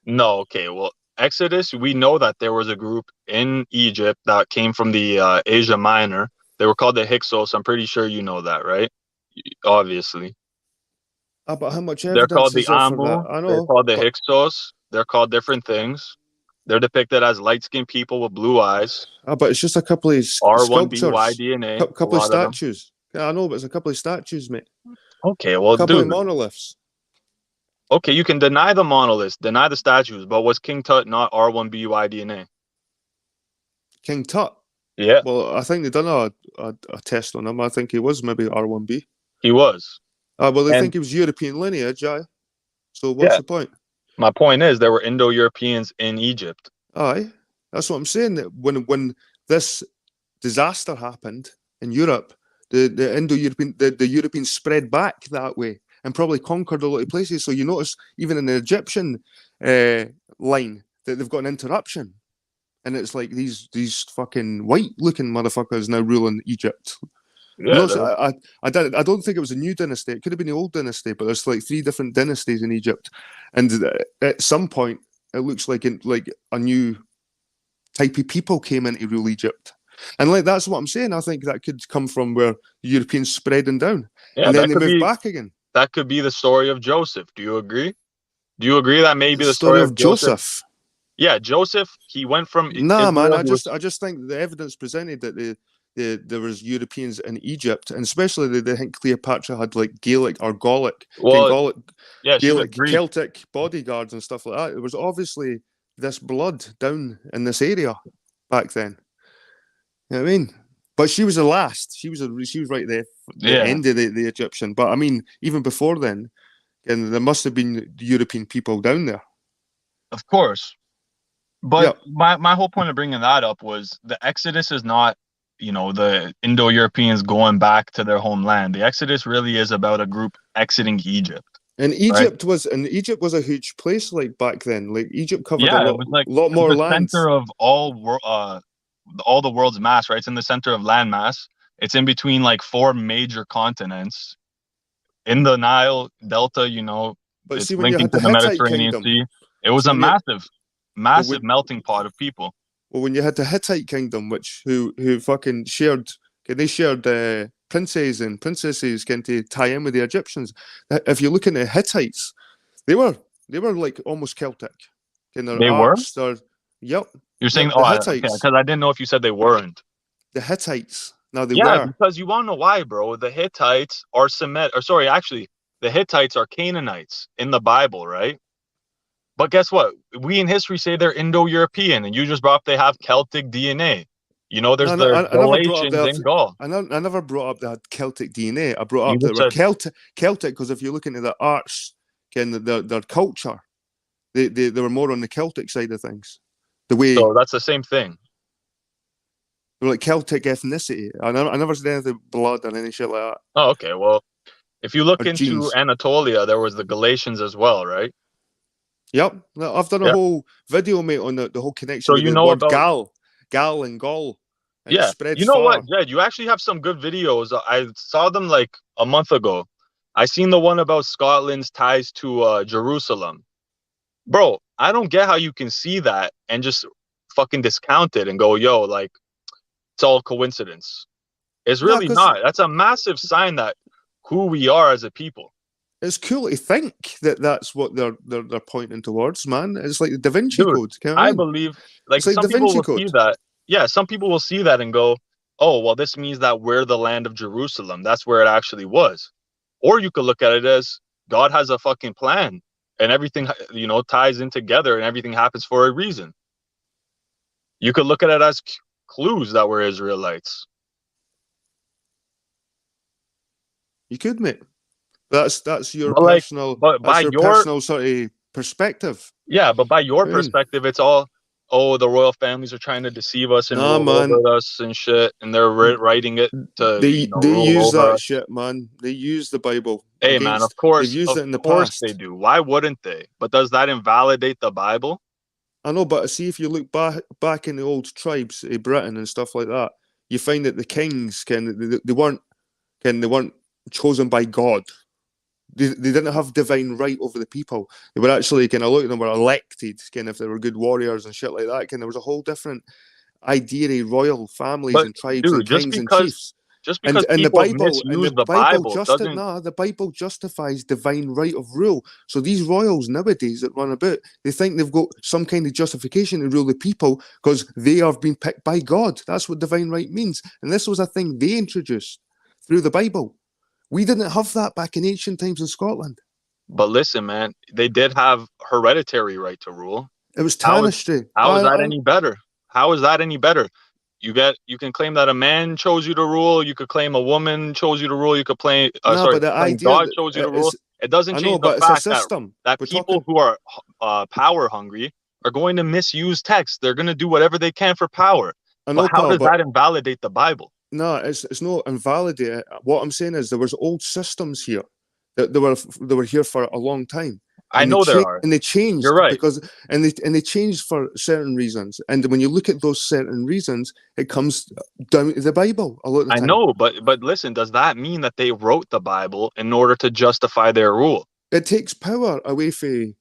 No, okay. Well, Exodus, we know that there was a group in Egypt that came from the Asia Minor. They were called the Hyksos. I'm pretty sure you know that, right? Obviously. But how much They're evidence called the is there for that? Amu. I They're know, called the but Hyksos. They're called different things. They're depicted as light-skinned people with blue eyes. But it's just a couple of R1BY sculptures, DNA. a A couple of lot of them. statues. Yeah, I know, but it's a couple of statues, mate. Okay, A well, couple of dude. monoliths. Okay, you can deny the monoliths, deny the statues, but was King Tut not R1BY DNA? King Tut. Yeah, Well, I think they done a test on him. I think he was maybe R1B. he was. Well, they And think he was European lineage, aye. So what's yeah, the point? my point is there were Indo-Europeans in Egypt. Aye, that's what I'm saying. That when this disaster happened in Europe, the Indo-European the Europeans spread back that way and probably conquered a lot of places. So you notice even in the Egyptian line that they've got an interruption, and it's like these fucking white looking motherfuckers now ruling Egypt. Yeah, No, I don't think it was a new dynasty. It could have been the old dynasty, but there's like 3 different dynasties in Egypt, and at some point it looks like a new type of people came in to rule Egypt, and like that's what I'm saying. I think that could come from where the Europeans spreading down, yeah, and then that they could moved be back again. that could be the story of Joseph. Do you agree? Do you agree that maybe The the story story of of Joseph? Joseph. Yeah, Joseph. He went from Nah, man. Israel. I just think the evidence presented that there was Europeans in Egypt, and especially they think Cleopatra had like Gaelic or Gallic, Well, Gallic, yeah, she was Gaelic, Greek. Celtic bodyguards and stuff like that. There was obviously this blood down in this area back then. You know what I mean? But she was the last. She was right there, the Yeah, end of the Egyptian. But I mean, even before then, and there must have been European people down there. of course. But Yeah. my whole point of bringing that up was the Exodus is not, the Indo-Europeans going back to their homeland. The Exodus really is about a group exiting Egypt. And Right? Egypt was a huge place like back then. Like Egypt covered Yeah, a it was like lot more the land. center of all the world's mass, right? It's in the center of land mass. It's in between like 4 major continents. In the Nile Delta, But it's see, when you linking had to the the Hittite Mediterranean kingdom, Sea. It was so a when you massive, well, massive melting pot of people. when you had the Hittite kingdom, which who fucking shared, they shared princes and princesses, can to tie in with the Egyptians. If you look at the Hittites, they were like almost Celtic in their They were? arts. Yep, You're saying, the okay, Hittites, because I didn't know if you said they weren't. the Hittites. Now they Yeah, were. because you want to know why, bro. The Hittites are the Hittites are Canaanites in the Bible, right? But guess what? We in history say they're Indo-European, and you just brought up they have Celtic DNA. No, There's the I never brought up Galatians in that. Gaul. I never brought up that Celtic DNA. I brought You up that just they were said, Celtic because if you look into the arts, their culture, they were more on the Celtic side of things. The way so that's the same thing. they were like Celtic ethnicity. I never said anything blood or any shit like that. Oh, okay. Well, if you look Or into genes. Anatolia, there was the Galatians as well, right? Yep. I've done a Yeah. whole video, mate, on the whole connection So with you the know word about Gal and Gaul. And it Yeah. spreads You know far. what, Jed? You actually have some good videos. I saw them like a month ago. I seen the one about Scotland's ties to Jerusalem. Bro, I don't get how you can see that and just fucking discount it and go, yo, like, it's all coincidence. It's No, really because not. That's a massive sign that who we are as a people. it's cool to think that that's what they're pointing towards, man. It's like the Da Vinci Dude, Code. You know what I I mean? believe, It's like, like some Da people Vinci will see Code. that. Yeah, some people will see that and go, oh, well, this means that we're the land of Jerusalem. That's where it actually was. Or you could look at it as God has a fucking plan and everything, ties in together and everything happens for a reason. You could look at it as clues that we're Israelites. You could, mate. That's your But like, personal. but by That's your your personal sort of perspective. Yeah, but by your I mean, perspective, it's all, oh, the royal families are trying to deceive us and nah, rule man. over us and shit, and they're writing it to, They rule use over that us. shit, man. They use the Bible Hey, man, against. They've used of it in the course they past. do. Why wouldn't they? But does that invalidate the Bible? I know, but see, if you look back in the old tribes of Britain and stuff like that, you find that the kings they weren't chosen by God. They didn't have divine right over the people. They were actually kind of were elected, if they were good warriors and shit like that. There was a whole different idea of royal families But and tribes and dude, kings and chiefs. Just because And the people Bible misuse the Bible doesn't. the Bible justifies divine right of rule. So these royals nowadays that run about, they think they've got some kind of justification to rule the people because they have been picked by God. That's what divine right means. And this was a thing they introduced through the Bible. We didn't have that back in ancient times in Scotland. But listen, man, they did have hereditary right to rule. It was How is tanistry. that any better? How is that any better? You can claim that a man chose you to rule. You could claim a woman chose you to rule. You could claim but the claim idea God that chose you to rule. It doesn't I know, change the but it's a fact system. that people who are power hungry are going to misuse text. They're going to do whatever they can for power. I know, But how pal, does that invalidate the Bible? No, it's not invalidate. What I'm saying is there was old systems here that they were here for a long time. I know there are, and they changed. You're right. And they changed for certain reasons. And when you look at those certain reasons, it comes down to the Bible a lot of the time. I know, but listen, does that mean that they wrote the Bible in order to justify their rule? It takes power away from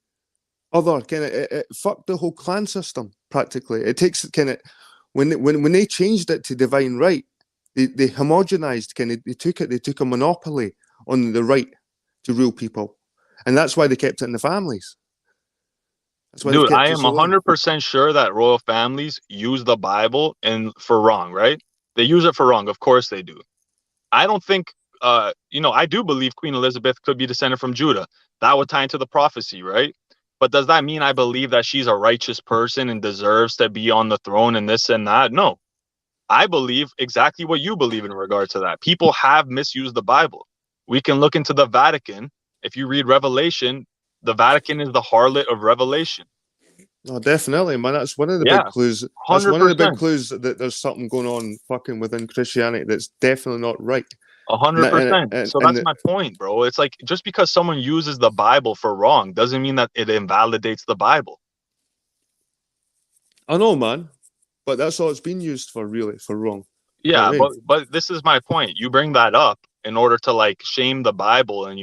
other kind of it fucked the whole clan system practically. It takes kind of when they changed it to divine right, they homogenized they took a monopoly on the right to rule people. And that's why they kept it in the families. Dude, I am 100% sure that royal families use the Bible for wrong, right? They use it for wrong. Of course they do. I don't think, I do believe Queen Elizabeth could be descended from Judah. That would tie into the prophecy, right? But does that mean I believe that she's a righteous person and deserves to be on the throne and this and that? No. I believe exactly what you believe in regard to that. People have misused the Bible. We can look into the Vatican. If you read Revelation, the Vatican is the harlot of Revelation. Oh, definitely, man. That's one of the big clues. 100%. That's one of the big clues that there's something going on fucking within Christianity that's definitely not right. 100%. So that's my point, bro. It's like just because someone uses the Bible for wrong doesn't mean that it invalidates the Bible. I know, man. But that's all it's been used for, really, for wrong. Yeah, you know but this is my point. You bring that up in order to like shame the Bible and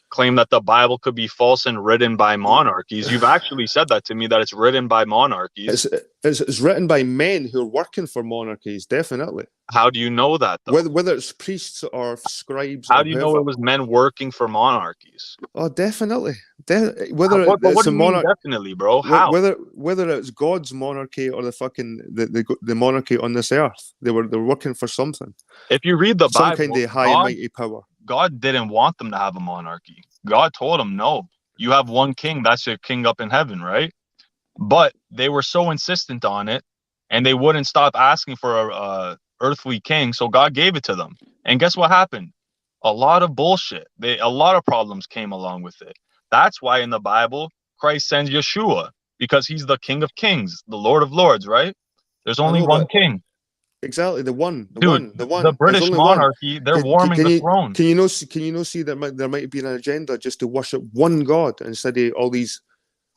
claim that the Bible could be false and written by monarchies. You've actually said that to me, that it's written by monarchies. It's written by men who are working for monarchies, definitely. How do you know that, though? Whether it's priests or scribes. How do you know it was men working for monarchies? Oh, definitely. What do you mean definitely, bro? How? Whether it's God's monarchy or the fucking the monarchy on this earth, they're working for something. If you read the Bible, some kind of high and mighty power. God didn't want them to have a monarchy. God told them, no, you have one king. That's your king up in heaven, right? But they were so insistent on it, and they wouldn't stop asking for a earthly king. So God gave it to them. And guess what happened? A lot of bullshit. A lot of problems came along with it. That's why in the Bible, Christ sends Yeshua, because he's the King of Kings, the Lord of Lords, right? There's only one king. Exactly, the one. The British monarchy, they're warming the throne. Can you not see that there might be an agenda just to worship one God instead of all these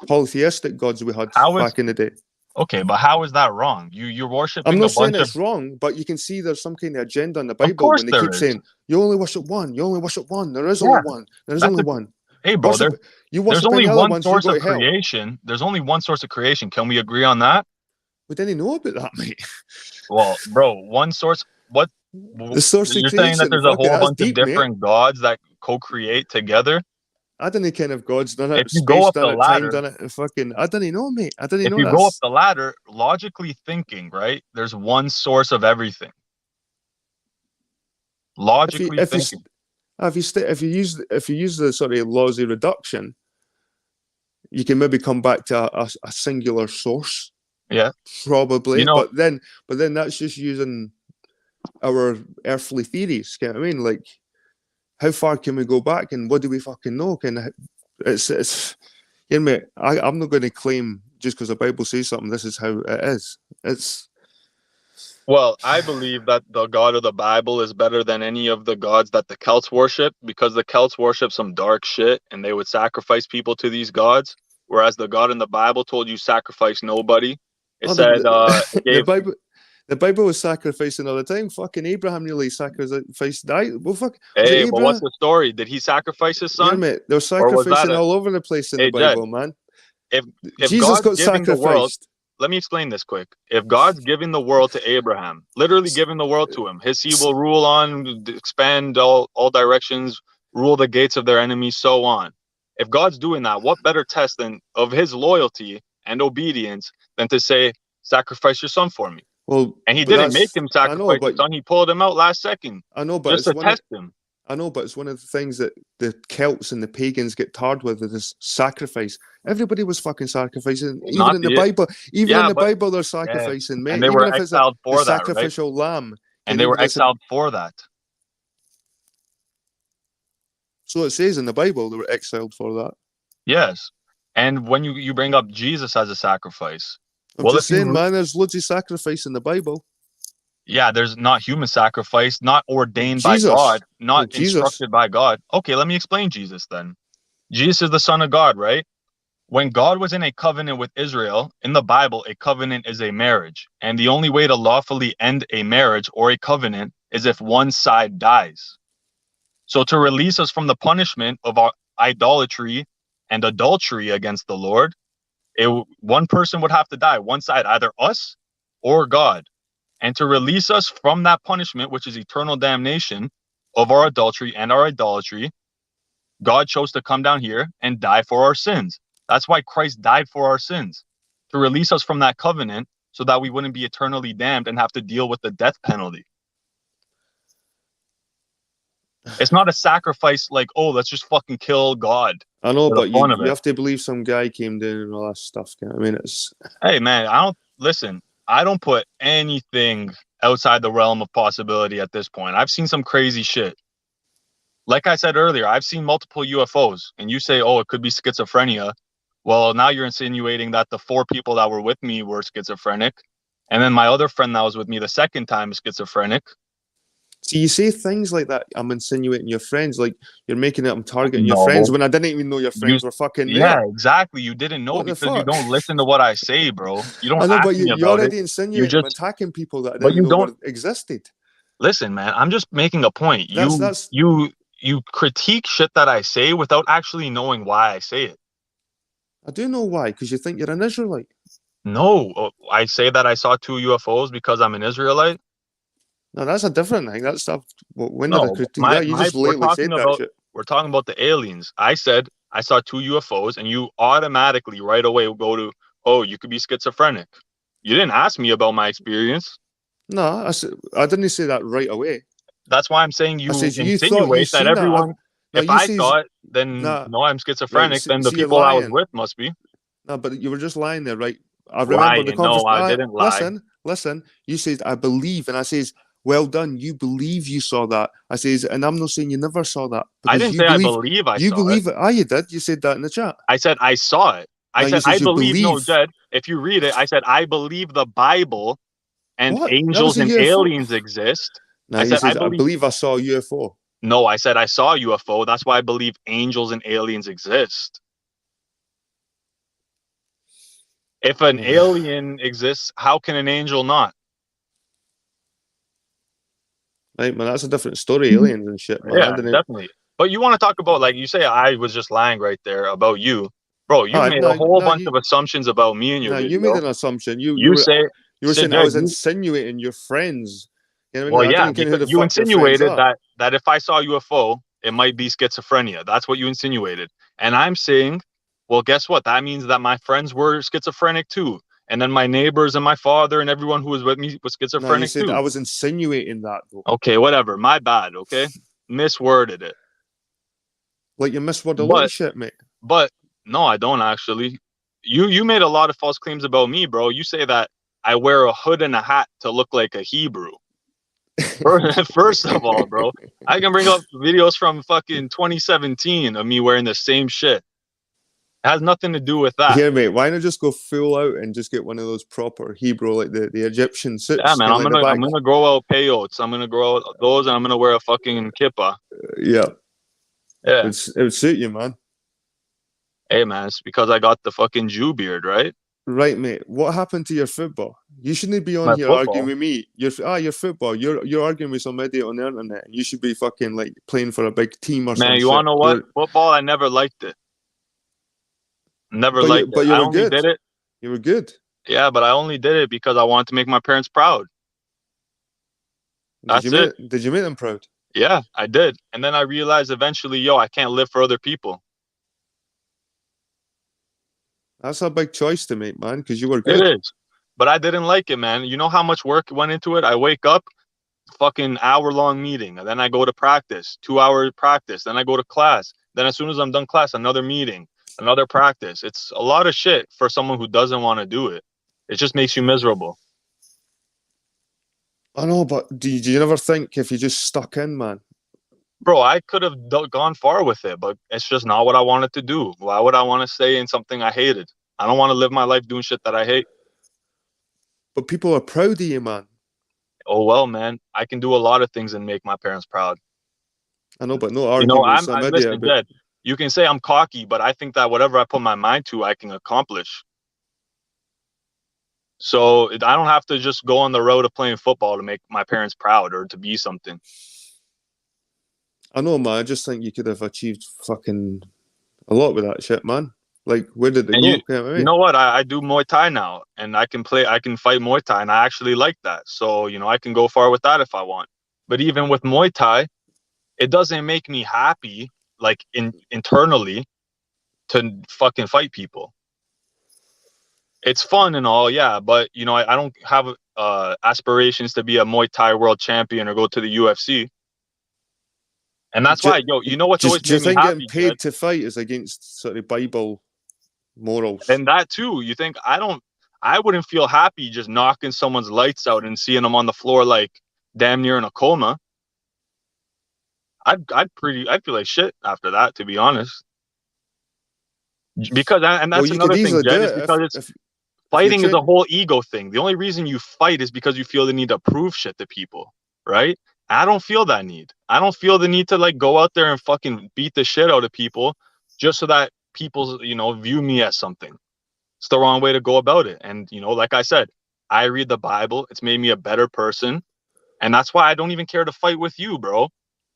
polytheistic gods we had back in the day? Okay, but how is that wrong? You're worshiping. I'm not saying it's wrong, but you can see there's some kind of agenda in the Bible when they keep saying you only worship one. You only worship one. There is only one. There is only one. Hey, bro, there's only one source of creation. There's only one source of creation. Can we agree on that? We didn't know about that, mate. Well, bro, one source. What? The source you're saying that there's a whole bunch of different gods that co-create together? I don't know kind of gods done it. If you go up the ladder, done it. Fucking, I don't know, mate. I don't know. If you go up the ladder, logically thinking, right? There's one source of everything. Logically thinking. If you use the sort of laws of reduction, you can maybe come back to a singular source. Yeah, probably. But then that's just using our earthly theories. You know what I mean? Like, how far can we go back, and what do we fucking know? It's you know, mate, I'm not going to claim just because the Bible says something. This is how it is. Well, I believe that the God of the Bible is better than any of the gods that the Celts worship, because the Celts worship some dark shit and they would sacrifice people to these gods, whereas the God in the Bible told you sacrifice nobody. It said the Bible was sacrificing all the time. Fucking Abraham nearly sacrificed. Well, fuck. Hey, but what's the story? Did he sacrifice his son? Yeah, mate. They're sacrificing all over the place in the Bible, man. If Jesus God got sacrificed. let me explain this quick. If God's giving the world to Abraham, literally giving the world to him, his seed will rule on, expand all directions, rule the gates of their enemies, so on. If God's doing that, what better test than of his loyalty and obedience than to say, sacrifice your son for me? Well, And he but didn't make that's him I know, sacrifice his but son. He pulled him out last second I know, but just it's to one of test him. I know, but it's one of the things that the Celts and the pagans get tarred with is sacrifice. Everybody was fucking sacrificing, even Not in the the Bible. Even in Yeah, the but Bible, they're yeah, sacrificing, and mate. they Even were if it's exiled the for that, right? sacrificial lamb. And And they even were if it's exiled for that. so it says in the Bible they were exiled for that. Yes. And when you bring up Jesus as a sacrifice, I'm well, if just saying, you man, there's loads of sacrifice in the Bible. yeah, there's not human sacrifice, not ordained by Jesus. God, not No, Jesus. instructed by God. Okay, let me explain Jesus then. Jesus is the Son of God, right? When God was in a covenant with Israel, in the Bible, a covenant is a marriage. And the only way to lawfully end a marriage or a covenant is if one side dies. So to release us from the punishment of our idolatry and adultery against the Lord, one person would have to die, one side, either us or God. And to release us from that punishment, which is eternal damnation of our adultery and our idolatry, God chose to come down here and die for our sins. That's why Christ died for our sins, to release us from that covenant so that we wouldn't be eternally damned and have to deal with the death penalty. It's not a sacrifice like, oh, let's just fucking kill God I know, for the but fun of you it. have to believe some guy came down and all that stuff. I mean, it's Hey, man, I don't put anything outside the realm of possibility at this point. I've seen some crazy shit. Like I said earlier, I've seen multiple UFOs, and you say, oh, it could be schizophrenia. Well, now you're insinuating that the 4 people that were with me were schizophrenic. And then my other friend that was with me the second time is schizophrenic. see, you say things like that. I'm insinuating your friends, like you're making it. I'm targeting your friends No. when I didn't even know your You, friends were fucking yeah, there. exactly. You didn't know What the because you fuck? don't listen to what I say, bro. You don't I know, ask but me you about it. already You insinuating I'm just, attacking people that I but didn't even you know don't existed. listen, man. I'm just making a point. That's You critique shit that I say without actually knowing why I say it. I do know why, because you think you're an Israelite. No, I say that I saw 2 UFOs because I'm an Israelite. No, that's a different thing. That's stuff. When did I No, critique that? You my just lately said that shit. we're talking about the aliens. I said I saw 2 UFOs, and you automatically right away go to, oh, you could be schizophrenic. You didn't ask me about my experience. No, I didn't say that right away. That's why I'm saying I you says you thought you insinuate that seen that. everyone. No, If you I says saw it, then nah. no, I'm Right, schizophrenic. Then the see, you're people I was lying. with must be No, but you were just lying there, right? I remember the lying. No, I conversation. didn't lie. Listen. You said I believe, and I says, well done. You believe you saw that. I says, and I'm not saying you never saw that I because didn't say I believe I you saw it. believe it. Ah, you did. You said that in the chat. I said I saw it. I No, you said I says you believe. No, believe. Jed, if you read it, I said I believe the Bible and What? That was angels a and UFO. aliens exist. No, I you said I says I believe. believe I saw a UFO. No, I said I saw a UFO. That's why I believe angels and aliens exist. If an alien exists, how can an angel not? Right, man, that's a different story. Aliens and shit, man. I Yeah, didn't. definitely. But you want to talk about, like you say, I was just lying right there about you, bro. All You've right, made a no, whole bunch of assumptions about me in your you made video. an assumption. You say, You were saying I Jed, was insinuating your friends. You know what I well, mean? I yeah, didn't care who because the you fuck your friends insinuated are. that if I saw a UFO, it might be schizophrenia. That's what you insinuated. And I'm saying, well, guess what? That means that my friends were schizophrenic too. And then my neighbors and my father and everyone who was with me was No, you schizophrenic said I too. was insinuating that though. Okay, whatever. My bad, okay? Misworded it. Like you misword a lot But of shit, mate. but no, I don't actually. You made a lot of false claims about me, bro. You say that I wear a hood and a hat to look like a Hebrew. First of all, bro, I can bring up videos from fucking 2017 of me wearing the same shit. It has nothing to do with that. Here, mate, why not just go full out and just get one of those proper Hebrew, like the Egyptian Yeah, suits, man, you know, like the I'm back? gonna grow out peyotes. I'm gonna grow out those, and I'm gonna wear a fucking kippa. Yeah, Yeah. it would suit you, man. Hey, man, it's because I got the fucking Jew beard, right? Right, mate. What happened to your football? You shouldn't be on My here arguing football. with me. Your football. You're arguing with some idiot on the internet. You should be fucking like playing for a big team or some Man, you shit. wanna know what? Football, I never liked it. Never liked it. But you I were only good. did it. You were good. Yeah, but I only did it because I wanted to make my parents proud. That's it. Did you make them proud? Yeah, I did. And then I realized eventually, yo, I can't live for other people. That's a big choice to make, man, because you were It good. is. But I didn't like it, man. You know how much work went into it? I wake up, fucking hour-long meeting, and then I go to practice, 2 hour practice, then I go to class. Then as soon as I'm done class, another meeting, another practice. It's a lot of shit for someone who doesn't want to do it. It just makes you miserable. I know, but do you never think if you just stuck in, man? Bro, I could have gone far with it, but it's just not what I wanted to do. Why would I want to stay in something I hated? I don't want to live my life doing shit that I hate. But people are proud of you, man. Oh well, man, I can do a lot of things and make my parents proud. I know, but no You know, arguing with some idiot listen, about. Jed, you can say I'm cocky, but I think that whatever I put my mind to, I can accomplish. So I don't have to just go on the road of playing football to make my parents proud or to be something. I know, man. I just think you could have achieved fucking a lot with that shit, man. Like, where did it And go? You know what I you mean? know what? I do Muay Thai now, and I can fight Muay Thai, and I actually like that. So you know, I can go far with that if I want. But even with Muay Thai, it doesn't make me happy, like internally, to fucking fight people. It's fun and all, yeah, but you know, I don't have aspirations to be a Muay Thai world champion or go to the UFC. And that's Do, why, yo, you know what's always do you made me think getting happy, Jed? paid to fight is against sort of Bible morals? And that too, you think I wouldn't feel happy just knocking someone's lights out and seeing them on the floor like damn near in a coma. I'd feel like shit after that, to be honest. Because and Well, that's you could another thing, easily Jed, do is it because it's if you fighting is a train. whole ego thing. The only reason you fight is because you feel the need to prove shit to people, right? I don't feel that need. I don't feel the need to like go out there and fucking beat the shit out of people just so that people, you know, view me as something. It's the wrong way to go about it. And, you know, like I said, I read the Bible. It's made me a better person. And that's why I don't even care to fight with you, bro.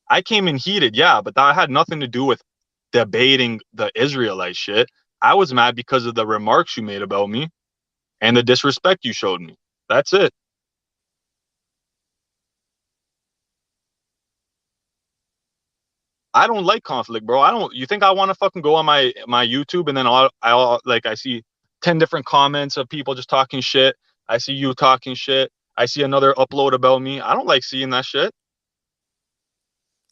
I came in heated, yeah, but that had nothing to do with debating the Israelite shit. I was mad because of the remarks you made about me and the disrespect you showed me. That's it. I don't like conflict, bro. I don't. You think I want to fucking go on my YouTube and then I see 10 different comments of people just talking shit. I see you talking shit. I see another upload about me. I don't like seeing that shit.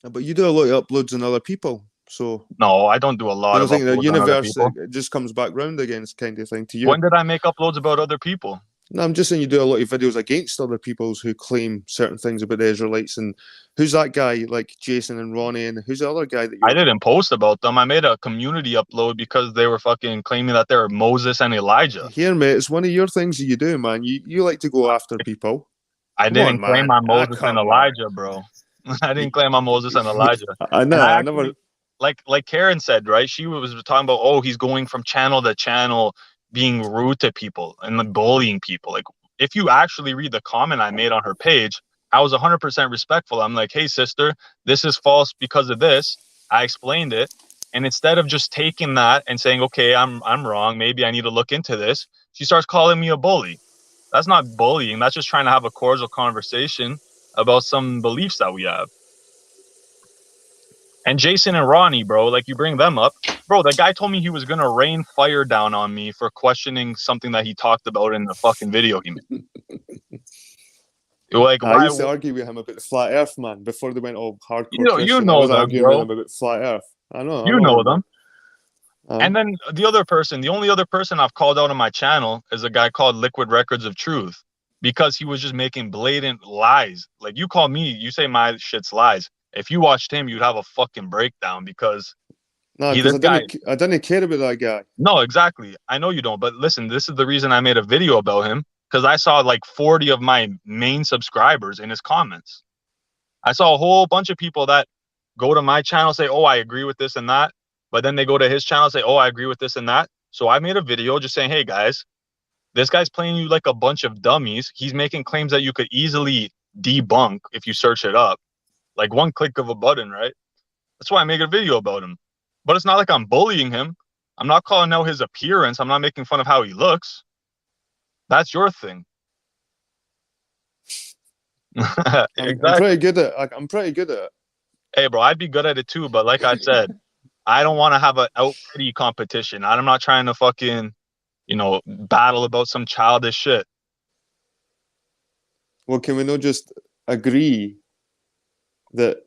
But you do a lot of uploads on other people, so No, I don't do a you lot don't of think the uploads on other universe people. it just comes back round again, it's kind of thing to you. When did I make uploads about other people? No, I'm just saying you do a lot of videos against other people's who claim certain things about the Israelites. And who's that guy like Jason and Ronnie? And who's the other guy that I you're? didn't post about them. I made a community upload because they were fucking claiming that they were Moses and Elijah. Here, mate, it's one of your things that you do, man. You like to go after people. I Come on, didn't claim man. I'm Ah, Moses and come on. Elijah, bro. I didn't claim I'm Moses and Elijah. I And know. I I never. actually, like Karen said, right? She was talking about, oh, he's going from channel to channel, being rude to people and then bullying people. Like, if you actually read the comment I made on her page, I was 100% respectful. I'm like, hey, sister, this is false because of this. I explained it. And instead of just taking that and saying, okay, I'm wrong, maybe I need to look into this, she starts calling me a bully. That's not bullying. That's just trying to have a cordial conversation about some beliefs that we have. And Jason and Ronnie, bro, like you bring them up. Bro, that guy told me he was gonna rain fire down on me for questioning something that he talked about in the fucking video he made. Like, I why? used to argue with him about the flat Earth, man. Before they went all hardcore You Christian, I know was them, arguing with bro. him about flat Earth. I You know know him, man. them. And then the other person, the only other person I've called out on my channel is a guy called Liquid Records of Truth because he was just making blatant lies. Like you call me, you say my shit's lies. If you watched him, you'd have a fucking breakdown because No, he, because this guy, I didn't care about that guy. no, exactly. I know you don't, but listen, this is the reason I made a video about him because I saw like 40 of my main subscribers in his comments. I saw a whole bunch of people that go to my channel say, oh, I agree with this and that. But then they go to his channel say, oh, I agree with this and that. So I made a video just saying, hey, guys, this guy's playing you like a bunch of dummies. He's making claims that you could easily debunk if you search it up, like one click of a button, right? That's why I make a video about him. But it's not like I'm bullying him. I'm not calling out his appearance. I'm not making fun of how he looks. That's your thing. I'm Exactly. pretty good at. I'm pretty good at it. Hey, bro, I'd be good at it too, but like I said, I don't want to have an out pretty competition. I'm not trying to fucking, battle about some childish shit. Well, can we not just agree that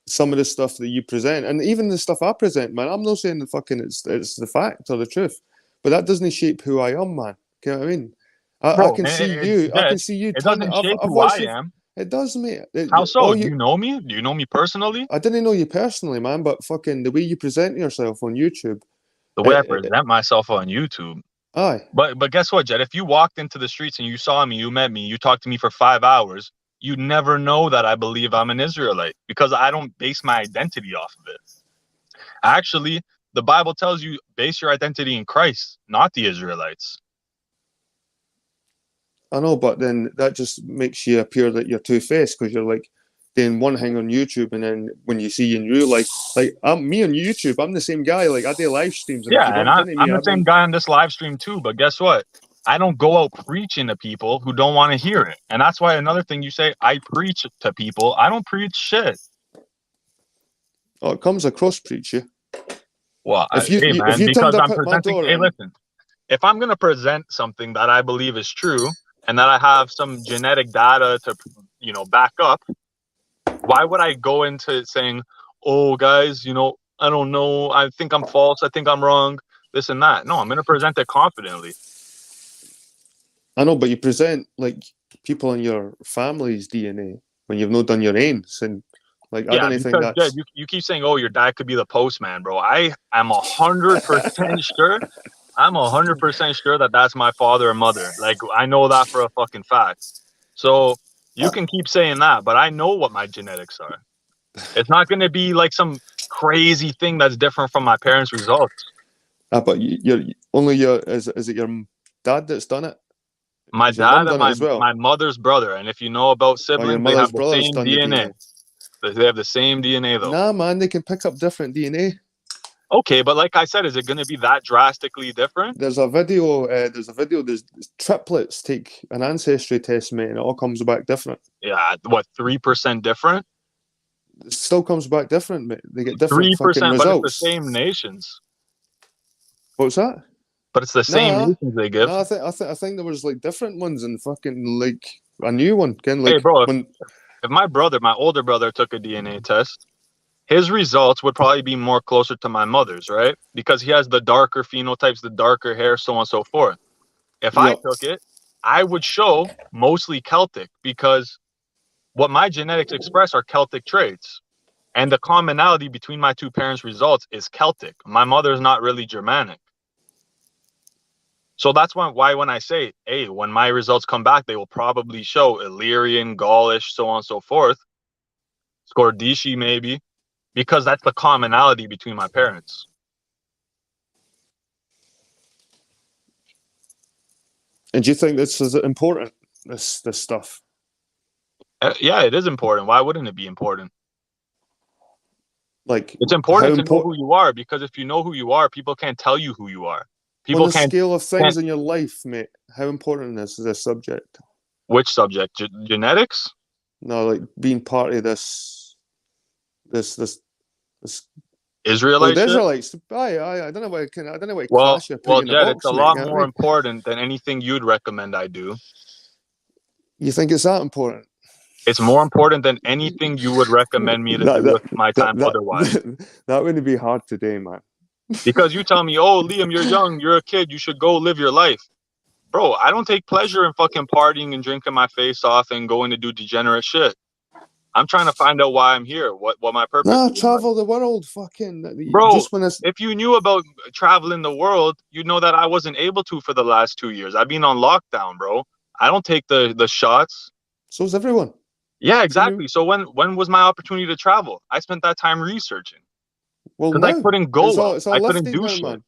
some of the stuff that you present, and even the stuff I present, man, I'm not saying the fucking it's the fact or the truth, but that doesn't shape who I am, man. You know what I mean? I Bro, can see you. I can see you. it doesn't shape I've who I watched you. am. It does, mate. How so? All Do you. you know me? Do you know me personally? I didn't know you personally, man, but fucking the way you present yourself on YouTube. The way I present myself on YouTube. Aye. But guess what, Jed? If you walked into the streets and you saw me, you met me, you talked to me for 5 hours, you'd never know that I believe I'm an Israelite because I don't base my identity off of it. Actually, the Bible tells you base your identity in Christ, not the Israelites. I know, but then that just makes you appear that you're two-faced because you're like doing one thing on YouTube, and then when you see in real life, like me on YouTube, I'm the same guy. Like I do live streams, and if you Yeah, and bumped into me, I'm the same guy on this live stream too. But guess what? I don't go out preaching to people who don't want to hear it. And that's why another thing you say, I preach to people. I don't preach shit. Oh, it comes across preachy. Well, If man, you turned because up I'm at my presenting. door Hey, and listen, if I'm gonna present something that I believe is true and that I have some genetic data to, back up, why would I go into saying, "Oh, guys, I don't know. I think I'm false. I think I'm wrong. This and that." No, I'm gonna present it confidently. I know, but you present like people in your family's DNA when you've not done your own, and like I Yeah, don't think because Jed, that's. you keep saying, "Oh, your dad could be the postman," bro. I am 100% sure. I'm 100% sure that that's my father and mother. Like I know that for a fucking fact. So you can keep saying that, but I know what my genetics are. It's not going to be like some crazy thing that's different from my parents' results. But you're only your is it your dad that's done it? My Has your mum dad and done it my as well? my mother's brother, and if you know about Or your siblings, they mother's have the brother's same done the DNA. DNA? They have the same DNA though. Nah, man, they can pick up different DNA. Okay, but like I said, is it going to be that drastically different? There's a video. There's triplets take an ancestry test, mate, and it all comes back different. Yeah, what, 3% different? It still comes back different, mate. They get different Three fucking percent, but it's the results. same nations. What's that? But it's the same Nah, nations they give. nah. I think there was like different ones and fucking like a new one. Again, Hey, like bro, when if my older brother took a DNA test, his results would probably be more closer to my mother's, right? Because he has the darker phenotypes, the darker hair, so on and so forth. If I yeah, took it, I would show mostly Celtic because what my genetics express are Celtic traits. And the commonality between my two parents' results is Celtic. My mother's not really Germanic. So that's why when I say, hey, when my results come back, they will probably show Illyrian, Gaulish, so on and so forth. Scordisci, maybe, because that's the commonality between my parents. and do you think this is important? This stuff. Yeah, it is important. Why wouldn't it be important? Like It's how important to know who important you are because if you know who you are, people can't tell you who you are. on People the can't. scale of things can't in your life, mate? How important is this subject? Which subject? Genetics? No, like being part of this. Well, Israelite the shit? Israelites. I don't know why. I don't know why Well, class you put well, you in a Jed, it's box, a mate. You lot know what I more mean? important than anything you'd recommend I do. You think it's that important? It's more important than anything you would recommend me to that do that with my that time otherwise. that wouldn't be hard today, man. Because you tell me, oh, Liam, you're young, you're a kid, you should go live your life. Bro, I don't take pleasure in fucking partying and drinking my face off and going to do degenerate shit. I'm trying to find out why I'm here, what my purpose Nah, is in life. travel the world, fucking. Bro, Just when it's if you knew about traveling the world, you'd know that I wasn't able to for the last 2 years. I've been on lockdown, bro. I don't take the shots. so's everyone. Yeah, So you, exactly. So when was my opportunity to travel? I spent that time researching well, because I now couldn't go out. it's all I couldn't lifted do now, shit. man.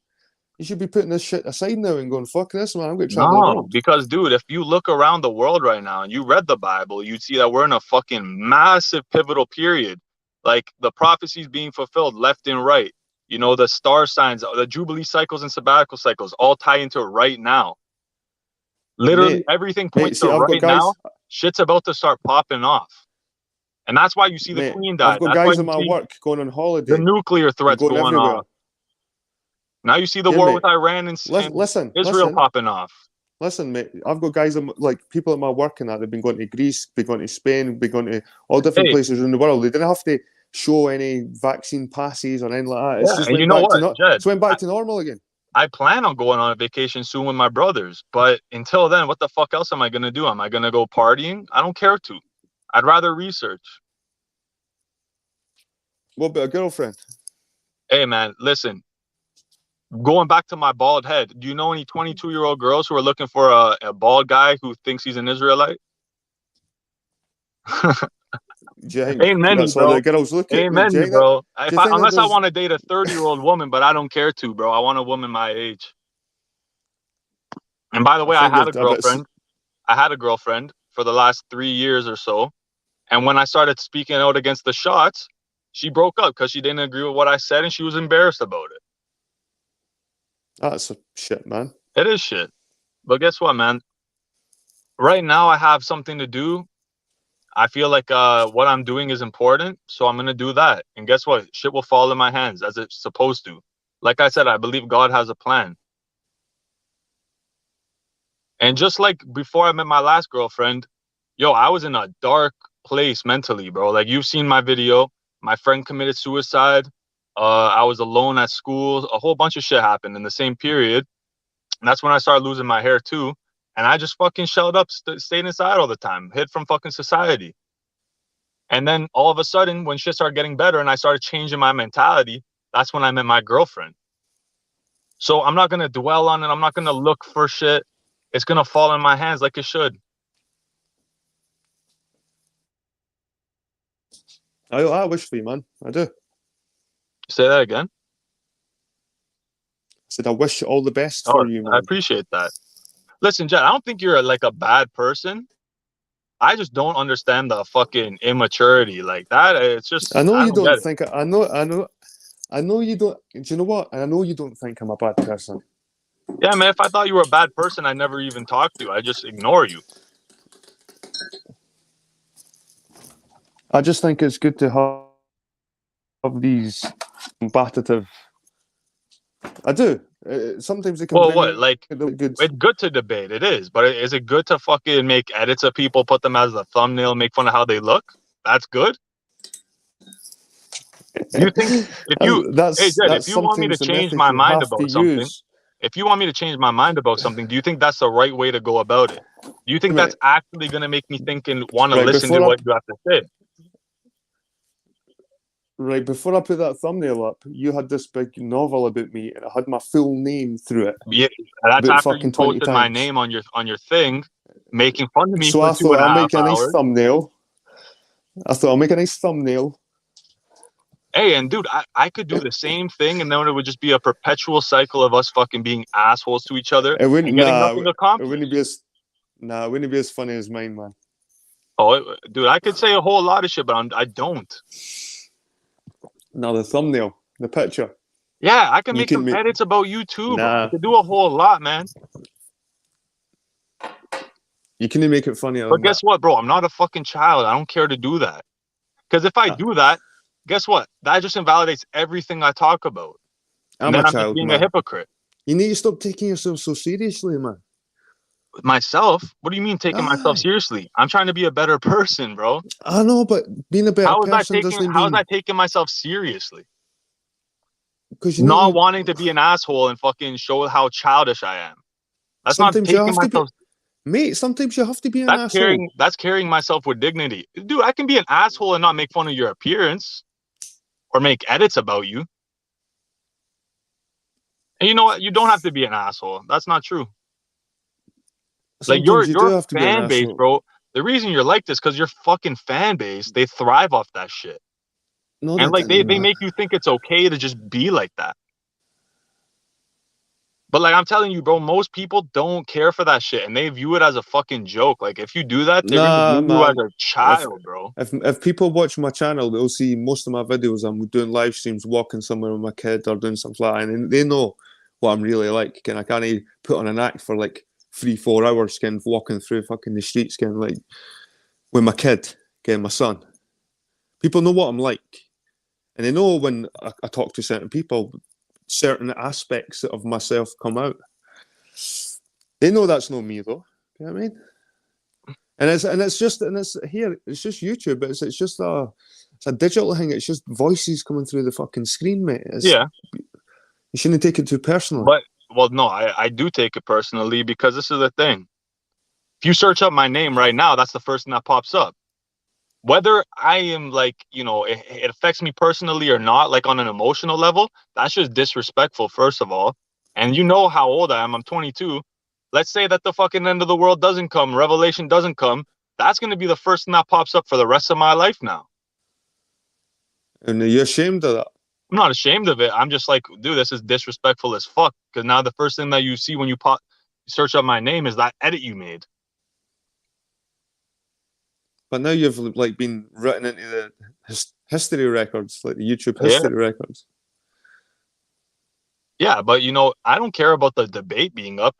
You should be putting this shit aside now and going, fuck this, man. I'm going to travel the No, world. because dude, if you look around the world right now and you read the Bible, you'd see that we're in a fucking massive pivotal period. Like the prophecies being fulfilled left and right. The star signs, the Jubilee cycles and sabbatical cycles all tie into right now. Literally Mate, everything points see, to I've got right guys, now, shit's about to start popping off. And that's why you see the mate, Queen I've died. got That's why guys at you my see work going on the holiday nuclear and threats going going everywhere. off. Now you see the Yeah, war mate. with Iran and Israel popping off. Listen, mate. I've got guys like people at my work and that. They've been going to Greece, been going to Spain, been going to all different Hey, places in the world. They didn't have to show any vaccine passes or anything like that. It's yeah, just and you went know back to what, Jed? it's went back to normal again. I plan on going on a vacation soon with my brothers, but until then, what the fuck else am I gonna do? Am I gonna go partying? I don't care to. I'd rather research. What about a girlfriend? Hey man, listen, going back to my bald head, do you know any 22-year-old girls who are looking for a bald guy who thinks he's an Israelite? Do you think Ain't many, that's all bro. the girls look at? Ain't Do you many, think that? bro. Do you think that Unless I there's? want to date a 30-year-old woman, but I don't care to, bro. I want a woman my age. And by the I way, think you're a bit. I had a girlfriend for the last 3 years or so. And when I started speaking out against the shots, she broke up because she didn't agree with what I said and she was embarrassed about it. That's a shit, man. It is shit. But guess what, man? Right now I have something to do. I feel like what I'm doing is important, so I'm gonna do that. And guess what? Shit will fall in my hands as it's supposed to. Like I said, I believe God has a plan. And just like before I met my last girlfriend, yo, I was in a dark place mentally, bro. Like you've seen my video. My friend committed suicide. I was alone at school. A whole bunch of shit happened in the same period. And that's when I started losing my hair too. And I just fucking shelled up, stayed inside all the time, hid from fucking society. And then all of a sudden, when shit started getting better and I started changing my mentality, that's when I met my girlfriend. So I'm not gonna dwell on it. I'm not gonna look for shit. It's gonna fall in my hands like it should. I wish for you, man. I do. Say that again. I said I wish all the best Oh, for you, I man. appreciate that. Listen, Jed, I don't think you're like a bad person. I just don't understand the fucking immaturity like that. It's just I know I you don't get don't it. think. I know you don't. Do you know what? I know you don't think I'm a bad person. Yeah, man. If I thought you were a bad person, I'd never even talk to you. I just ignore you. I just think it's good to have these combative. I do. Sometimes they can Well, bring what? out Like, the good. it's good to debate. It is, but is it good to fucking make edits of people, put them as a thumbnail, make fun of how they look? That's good. You think if you, hey Jed, if That's you want me to sometimes the change method my you mind have to about something, use. if you want me to change my mind about something, do you think that's the right way to go about it? Do you think Right, that's actually going to make me think and want to right listen to before I what you have to say? right before I put that thumbnail up, you had this big novel about me, and I had my full name through it Yeah, that's about after you fucking 20 posted my times. name on your thing, making fun of me So for I two thought and a I'll half make a nice hours. thumbnail. I thought I'll make a nice thumbnail. Hey, and dude, I could do the same thing, and then it would just be a perpetual cycle of us fucking being assholes to each other It wouldn't. and getting Nah, nothing it wouldn't accomplished. be as. Nah, it wouldn't be as funny as mine, man. Oh, dude, I could say a whole lot of shit, but I don't. No, the thumbnail, the picture. Yeah, I can You make can some make. edits about you too, bro. I Nah, could do a whole lot, man. you can make it funnier But than that. guess what, bro? I'm not a fucking child. I don't care to do that. Because if I Ah, do that, guess what? That just invalidates everything I talk about. And I'm then a I'm just child, being a man. hypocrite. You need to stop taking yourself so seriously, man. Myself? What do you mean taking myself Aye, seriously? I'm trying to be a better person, bro. I know, but being a better person doesn't How was I mean taking myself seriously? because you need Not to. wanting to be an asshole and fucking show how childish I am. That's not Sometimes you taking have to be, myself. mate. Sometimes you have to be an asshole. That's carrying myself with dignity. Dude, I can be an asshole and not make fun of your appearance or make edits about you. And you know what? You don't have to be an asshole. That's not true. Like Sometimes you do your have to be an fan base, asshole. bro. The reason you're like this because your fucking fan base, they thrive off that shit. No, And they like didn't, they man. make you think it's okay to just be like that. But like I'm telling you, bro, most people don't care for that shit and they view it as a fucking joke. Like if you do that, they're gonna Nah, view you as man. a If child, bro. if people watch my channel, they'll see most of my videos. I'm doing live streams, walking somewhere with my kid, or doing something like that, and they know what I'm really like. And I can't put on an act for like 3-4 hours, getting walking through fucking the streets, getting like with my kid, getting my son. People know what I'm like, and they know when I talk to certain people, certain aspects of myself come out. They know that's not me though. You know what I mean? And it's just YouTube. It's just a digital thing. It's just voices coming through the fucking screen, mate. Yeah. You shouldn't take it too personally. But, well, no, I do take it personally because this is the thing. If you search up my name right now, that's the first thing that pops up. Whether I am like, it affects me personally or not, like on an emotional level, that's just disrespectful, first of all. And you know how old I am. I'm 22. Let's say that the fucking end of the world doesn't come, revelation doesn't come. That's going to be the first thing that pops up for the rest of my life now. And are you ashamed of that? I'm not ashamed of it. I'm just like, dude, this is disrespectful as fuck. Because now the first thing that you see when you search up my name is that edit you made. But now you've like been written into the history records, like the YouTube history records. Yeah, but I don't care about the debate being up.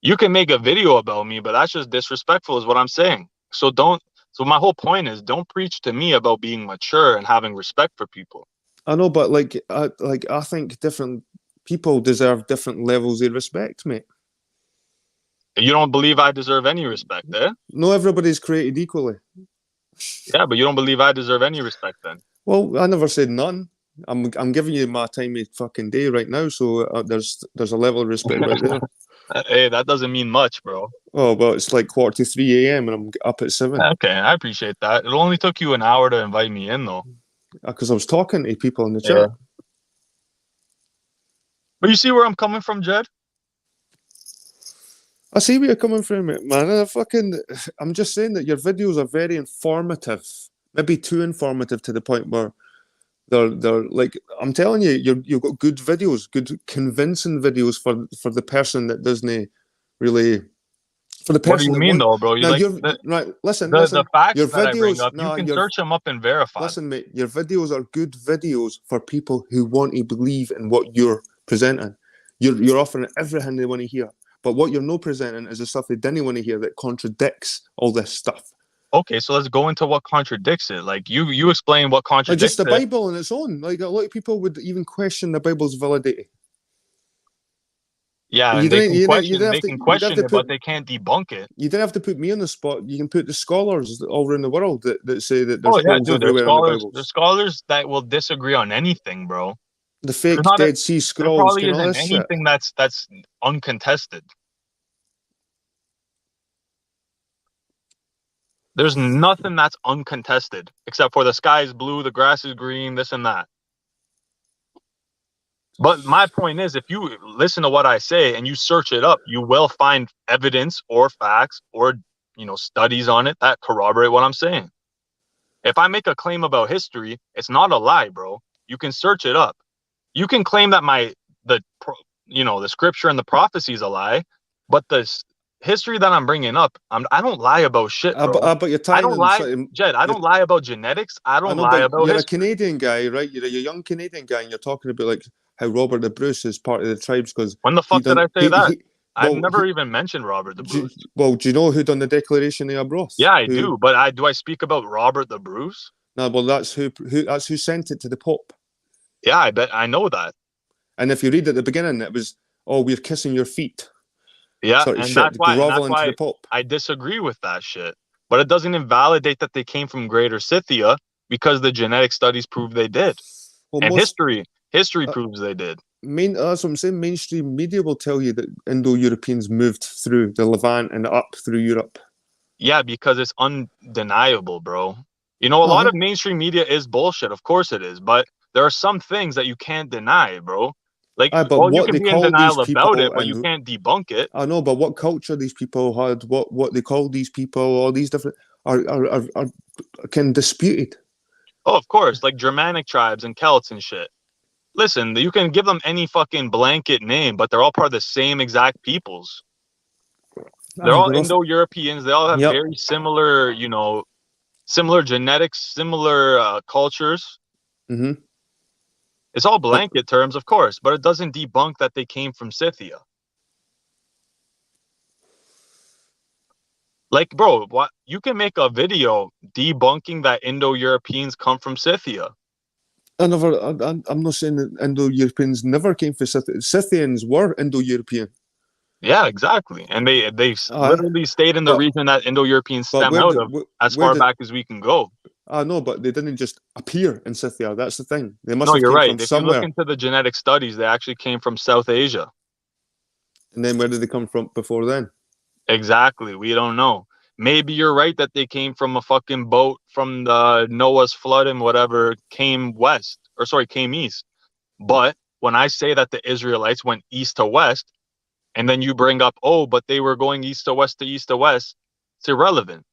You can make a video about me, but that's just disrespectful is what I'm saying. So my whole point is don't preach to me about being mature and having respect for people. I know, but I think different people deserve different levels of respect, mate. You don't believe I deserve any respect, eh? No, everybody's created equally. Yeah, but you don't believe I deserve any respect then? Well, I never said none. I'm giving you my time of fucking day right now, so there's a level of respect right there. Hey, that doesn't mean much, bro. Oh, well, it's like 4:45 a.m. and I'm up at 7. Okay, I appreciate that. It only took you an hour to invite me in, though. Because I was talking to people in the chat. But you see where I'm coming from, Jed? I see where you're coming from, man. I'm just saying that your videos are very informative. Maybe too informative to the point where they're like, I'm telling you, you've got good videos, good convincing videos for the person that doesn't really. For the person what do you mean, though, bro? Right, listen. The facts your that I bring videos, up, you can search them up and verify. Listen, mate, your videos are good videos for people who want to believe in what you're presenting. You're offering everything they want to hear. But what you're not presenting is the stuff they didn't want to hear that contradicts all this stuff. Okay, so let's go into what contradicts it. Like you explain what contradicts just the Bible on its own. Like a lot of people would even question the Bible's validity. Yeah, and they can question it, but they can't debunk it. You didn't have to put me on the spot. You can put the scholars all around the world that say that there's holes everywhere in the Bible. There's scholars that will disagree on anything, bro. The fake Dead Sea Scrolls. There probably isn't anything that's uncontested. There's nothing that's uncontested except for the sky is blue, the grass is green, this and that. But my point is, if you listen to what I say and you search it up, you will find evidence or facts or, studies on it that corroborate what I'm saying. If I make a claim about history, it's not a lie, bro. You can search it up. You can claim that the scripture and the prophecy is a lie, but the history that I'm bringing up, I don't lie about shit, bro. But you're tying I don't lie, Jed. I don't lie about genetics. I don't lie about You're history. A Canadian guy, right? You're a young Canadian guy, and you're talking about like how Robert the Bruce is part of the tribes because when the fuck did I say that? I've never even mentioned Robert the Bruce. Do you know who done the Declaration of Arbroath? Yeah, I do. But do I speak about Robert the Bruce? No, well, that's who sent it to the Pope. Yeah, I bet I know that. And if you read at the beginning, it was, "Oh, we're kissing your feet." Yeah, and that's why the Pope. I disagree with that shit. But it doesn't invalidate that they came from Greater Scythia because the genetic studies prove they did, and history proves they did. That's what I'm saying. Mainstream media will tell you that Indo-Europeans moved through the Levant and up through Europe. Yeah, because it's undeniable, bro. A lot of mainstream media is bullshit. Of course it is, but there are some things that you can't deny, bro. Like, you can be in denial about it, but you can't debunk it. I know, but what culture these people had, what they call these people, all these different are disputed. Oh, of course, like Germanic tribes and Celts and shit. Listen, you can give them any fucking blanket name, but they're all part of the same exact peoples. They're all Indo-Europeans. They all have very similar, similar genetics, similar cultures. Mm-hmm. It's all blanket terms, of course, but it doesn't debunk that they came from Scythia. Like, bro, what you can make a video debunking that Indo-Europeans come from Scythia. I'm not saying that Indo-Europeans never came from Scythia. Scythians were Indo-European. Yeah, exactly. And they Aye, literally stayed in the but region that Indo-Europeans but stem out of as where far did back as we can go. I know? But they didn't just appear in Scythia. That's the thing. They must No, have you're came right. from If you look somewhere. into the genetic studies, they actually came from South Asia. And then where did they come from before then? Exactly. We don't know. Maybe you're right that they came from a fucking boat from the Noah's flood and whatever came west, or sorry, came east. But when I say that the Israelites went east to west, and then you bring up, oh, but they were going east to west to east to west, it's irrelevant.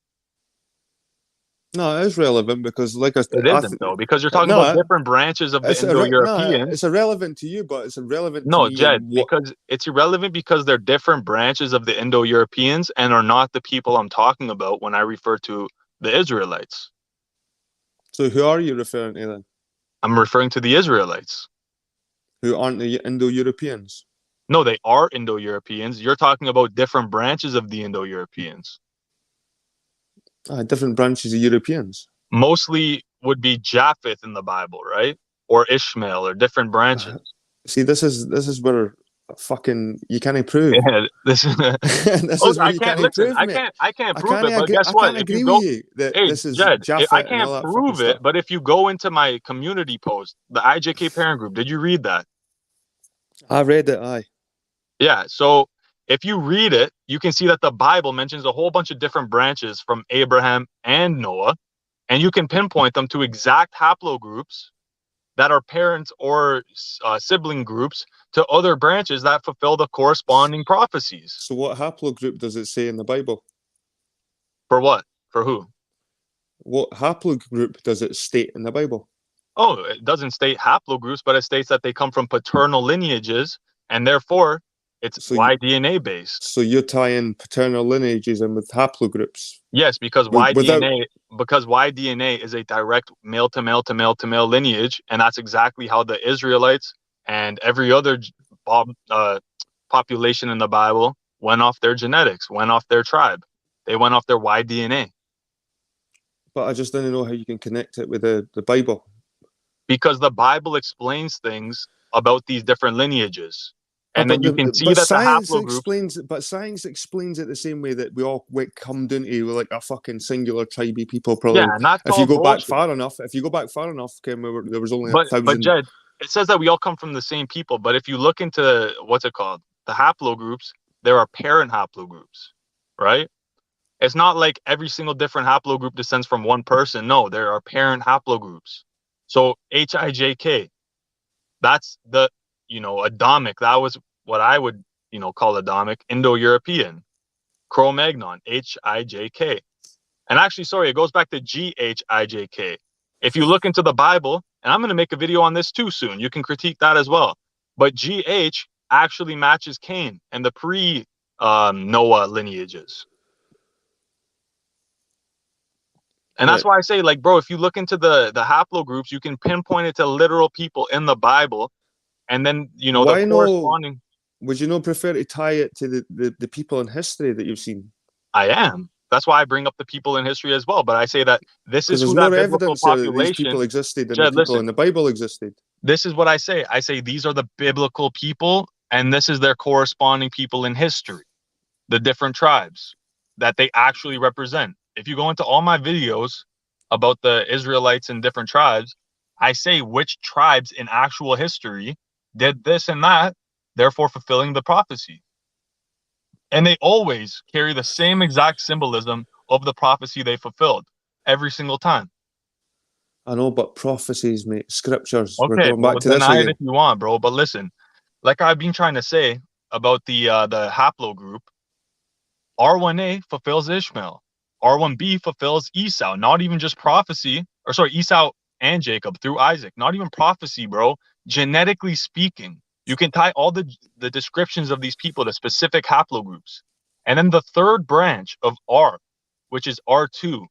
No, it is relevant because, like It isn't though, because you're talking about no, different branches of the Indo-Europeans. it's irrelevant to you, but it's irrelevant to No, me. And Jed, what because it's irrelevant because they're different branches of the Indo-Europeans and are not the people I'm talking about when I refer to the Israelites. so who are you referring to then? I'm referring to the Israelites. Who aren't the Indo-Europeans? No, they are Indo-Europeans. You're talking about different branches of the Indo-Europeans. Different branches of Europeans. Mostly would be Japheth in the Bible, right? Or Ishmael, or different branches. See, this is where fucking you can't prove. Yeah, this is. This Look, is where I you can't can't listen. prove, mate. I can't prove it. But guess I what? can't If you agree with go, you that hey, this is Jed, I Japhet and can't all that fucking prove it. stuff. But if you go into my community post, the IJK parent group, did you read that? I read it. Aye. Yeah. So if you read it, you can see that the Bible mentions a whole bunch of different branches from Abraham and Noah, and you can pinpoint them to exact haplogroups that are parents or sibling groups to other branches that fulfill the corresponding prophecies. So what haplogroup does it say in the Bible? For what? For who? What haplogroup does it state in the Bible? Oh, it doesn't state haplogroups, but it states that they come from paternal lineages, and therefore it's So you, Y-DNA based. so you're tying paternal lineages in with haplogroups Yes, because without. Y-DNA is a direct male to male to male to male lineage, and that's exactly how the Israelites and every other population in the Bible went off their genetics, went off their tribe. They went off their Y-DNA. But I just didn't know how you can connect it with the Bible. Because the Bible explains things about these different lineages. And then you can see but that the science haplogroups. science explains it the same way that we all come down to like a fucking singular tribey people. Yeah, Probably, and that's if all you go back bullshit. far enough, there was only a But thousand. Jed, it says that we all come from the same people. But if you look into what's it called, the haplogroups, there are parent haplogroups, right? It's not like every single different haplogroup descends from one person. No, there are parent haplogroups. So HIJK, that's the Adamic. That was what I would call Adamic, Indo-European. Cro-Magnon, HIJK. And actually, sorry, it goes back to GHIJK. If you look into the Bible, and I'm going to make a video on this too soon, you can critique that as well. But GH actually matches Cain and the pre-Noah lineages. And that's why I say, like, bro, if you look into the haplogroups, you can pinpoint it to literal people in the Bible. And then, the Why no? corresponding. Would you not prefer to tie it to the people in history that you've seen? I am. That's why I bring up the people in history as well. But I say that this Because is there's who that more biblical evidence that these population. people existed and the Jed, people in listen, the Bible existed. this is what I say. I say these are the biblical people, and this is their corresponding people in history, the different tribes that they actually represent. If you go into all my videos about the Israelites and different tribes, I say which tribes in actual history did this and that, therefore fulfilling the prophecy. And they always carry the same exact symbolism of the prophecy they fulfilled every single time. I know, but prophecies, mate, scriptures. We're Okay, going well, back to this deny it if again. you want, bro. But listen, like I've been trying to say about the haplogroup, R1A fulfills Ishmael, R1B fulfills Esau. Not even just prophecy, or sorry, Esau and Jacob through Isaac. Not even prophecy, bro. Genetically speaking, you can tie all the descriptions of these people to specific haplogroups. And then the third branch of R, which is R2,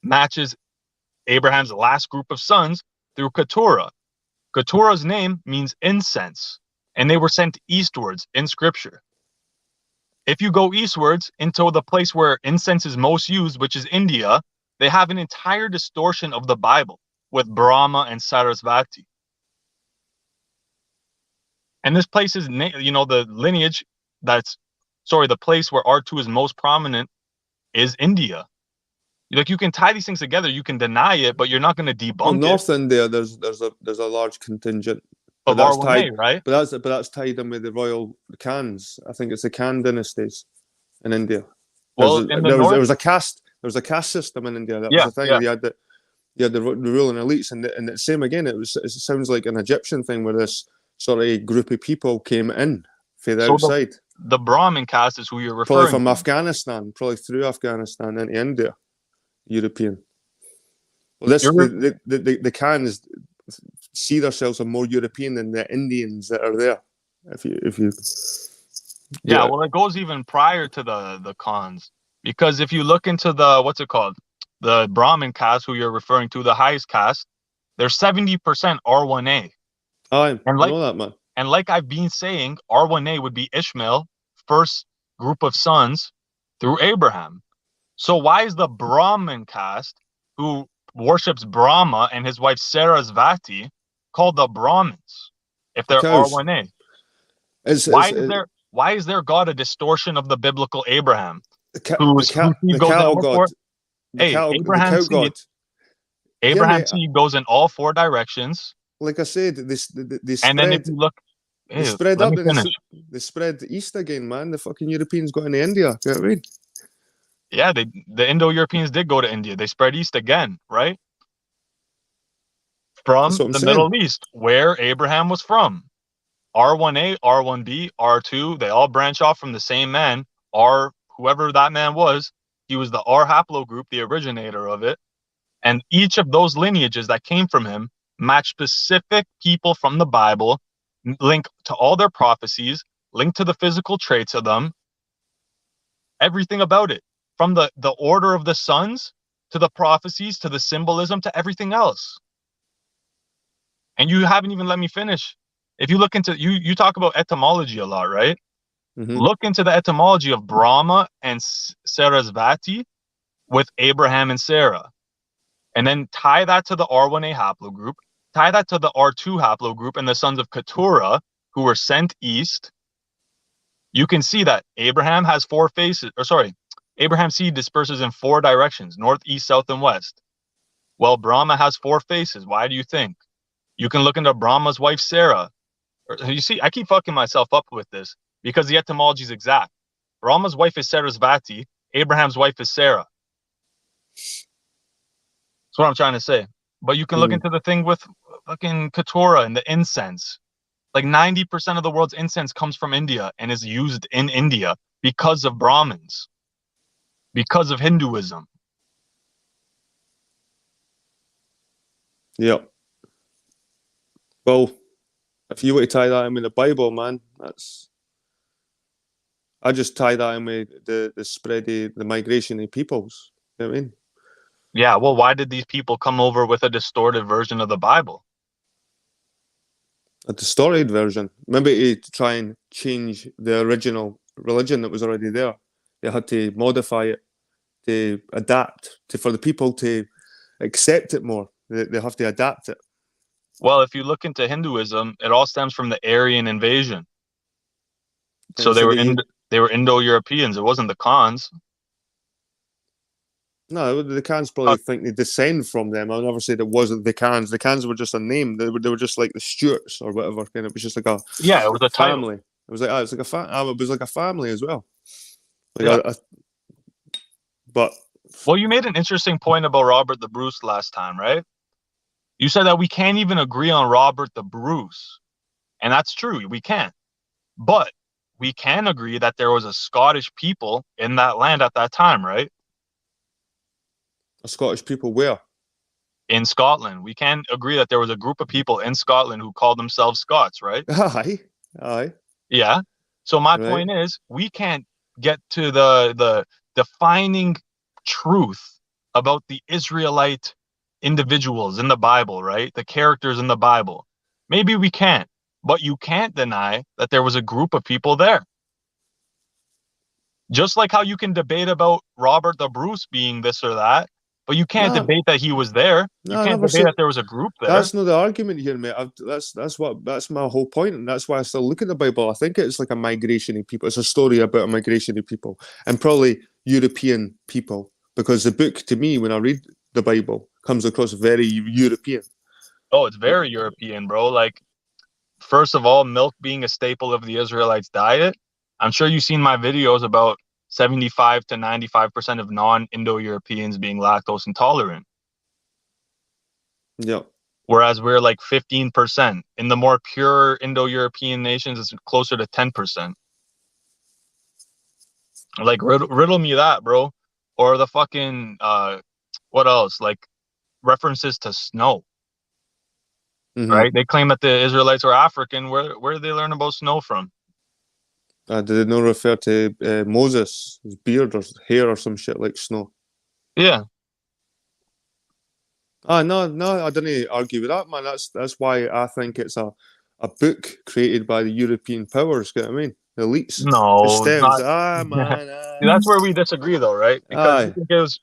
matches Abraham's last group of sons through Keturah. Keturah's name means incense, and they were sent eastwards in scripture. If you go eastwards into the place where incense is most used, which is India, they have an entire distortion of the Bible with Brahma and Sarasvati. And this place is, the lineage the place where R2 is most prominent is India. Like, you can tie these things together, you can deny it, but you're not going to Well, debunk it North India, there's a large contingent, but of that's R1A, tied, right? but that's tied in with the royal Khans. I think it's the Khan dynasties in India. Well, in the north, There was a caste system in India. That was yeah, the thing. yeah. You had the ruling elites, and the same again. It sounds like an Egyptian thing where this sort of group of people came in from the So outside, the Brahmin caste is who you're probably referring from to. Afghanistan, probably through Afghanistan into India, European. Well, this You're, the Khans see themselves as more European than the Indians that are there. If you yeah, well, it goes even prior to the Khans, because if you look into the what's it called, the Brahmin caste, who you're referring to, the highest caste, they're 70% R1A, I and know that, man. like I've been saying, R1A would be Ishmael, first group of sons through Abraham. So why is the Brahmin caste, who worships Brahma and his wife Sarasvati, called the Brahmins if they're Because R1A? it's Why is their God a distortion of the biblical Abraham, the whose seed goes in cattle all god, four? Hey, the cow god. Hear me. Abraham's seed goes in all four directions. Like I said, they And then if spread you look, they hey, spread let up me and finish. they spread east again, man. The fucking Europeans got into India. You know what I mean? Yeah, the Indo-Europeans did go to India. They spread east again, right? That's From what I'm the saying. Middle East, where Abraham was from. R1A, R1B, R2, they all branch off from the same man. Whoever that man was, he was the R haplogroup, the originator of it. And each of those lineages that came from him match specific people from the Bible, link to all their prophecies, link to the physical traits of them, everything about it, from the order of the sons to the prophecies to the symbolism to everything else. And you haven't even let me finish. If you look into you talk about etymology a lot, right? Mm-hmm. Look into the etymology of Brahma and Sarasvati with Abraham and Sarah, and then tie that to the R1A haplogroup, tie that to the R2 haplogroup and the sons of Keturah, who were sent east. You can see that Abraham has four faces, or sorry, Abraham's seed disperses in four directions: north, east, south, and west. Well, Brahma has four faces. Why do you think? You can look into Brahma's wife Sarah. You see, I keep fucking myself up with this because the etymology is exact. Brahma's wife is Sarasvati. Abraham's wife is Sarah. That's what I'm trying to say. But you can look into the thing with fucking Keturah and the incense. Like 90% of the world's incense comes from India and is used in India because of Brahmins, because of Hinduism. Yeah. Well, if you were to tie that in with the Bible, man, I just tie that in with the spread of the migration of peoples. You know what I mean? Yeah, well, why did these people come over with a distorted version of the Bible? A distorted version. Maybe to try and change the original religion that was already there. They had to modify it, to adapt, for the people to accept it more. They have to adapt it. Well, if you look into Hinduism, it all stems from the Aryan invasion. So And so they were Indo-Europeans. It wasn't the Khans. No, the Khans probably think they descend from them. I'll never say it wasn't the Khans. The Khans were just a name. They were just like the Stuarts or whatever. And it was just like a It was a family. title. It was like it was like a family as well. Yeah. But well, you made an interesting point about Robert the Bruce last time, right? You said that we can't even agree on Robert the Bruce, and that's true. We can't, but we can agree that there was a Scottish people in that land at that time, right? a Scottish people where? In Scotland, we can agree that there was a group of people in Scotland who called themselves Scots, right? Aye. Yeah. So my Right. point is, we can't get to the defining truth about the Israelite individuals in the Bible, right? The characters in the Bible. Maybe we can't, but you can't deny that there was a group of people there. Just like how you can debate about Robert the Bruce being this or that, but you can't Nah, debate that he was there. You nah, I can't never debate said that there was a group there. that's not the argument here, mate. That's my whole point, and that's why I still look at the Bible. I think it's like a migration of people. It's a story about a migration of people, and probably European people, because the book, to me, when I read the Bible, comes across very European. Oh, it's very European, bro. Like, first of all, milk being a staple of the Israelites' diet. I'm sure you've seen my videos about 75 to 95% of non-Indo-Europeans being lactose intolerant, Yeah. whereas we're like 15%. In the more pure Indo-European nations, it's closer to 10%. Like, riddle me that, bro. Or the fucking, what else? Like, references to snow, Mm-hmm. right? They claim that the Israelites were African. Where did they learn about snow from? Did it not refer to Moses, his beard or hair or some shit like snow? Yeah. No, I didn't argue with that, man. That's why I think it's a book created by the European powers. Get what I mean? The elites. It No, it's stems. not. Man. See, that's where we disagree, though, right? Because you Aye. think it was.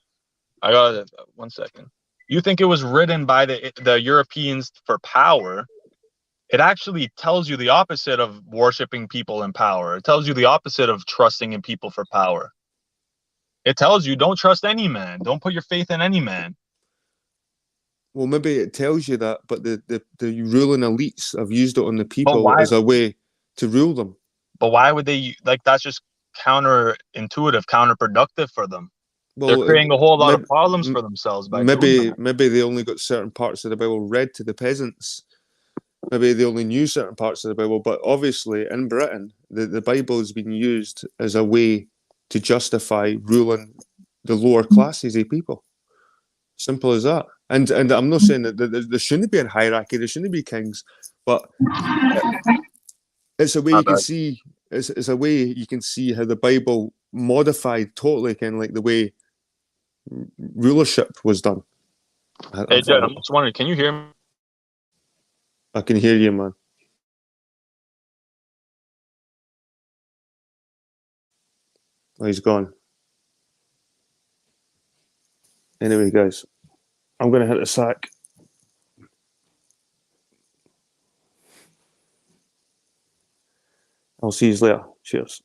I got it. 1 second. You think it was written by the Europeans for power? It actually tells you the opposite of worshiping people in power. It tells you the opposite of trusting in people for power. It tells you don't trust any man. Don't put your faith in any man. Well, maybe it tells you that, but the ruling elites have used it on the But people why? as a way to rule them. But why would they like? That's just counterintuitive, counterproductive for them. They're Well, creating a whole lot of maybe problems for themselves by doing maybe that. maybe they only got certain parts of the Bible read to the peasants. Maybe they only knew certain parts of the Bible, but obviously in Britain, the Bible has been used as a way to justify ruling the lower classes of people. Simple as that. And I'm not saying that there shouldn't be a hierarchy, there shouldn't be kings, but it's a way Not you can bad. see. It's a way you can see how the Bible modified totally, kind of like the way rulership was done. Hey, Jed, I'm just wondering, can you hear me? I can hear you, man. Oh, he's gone. Anyway, guys, I'm gonna hit a sack. I'll see you later. Cheers.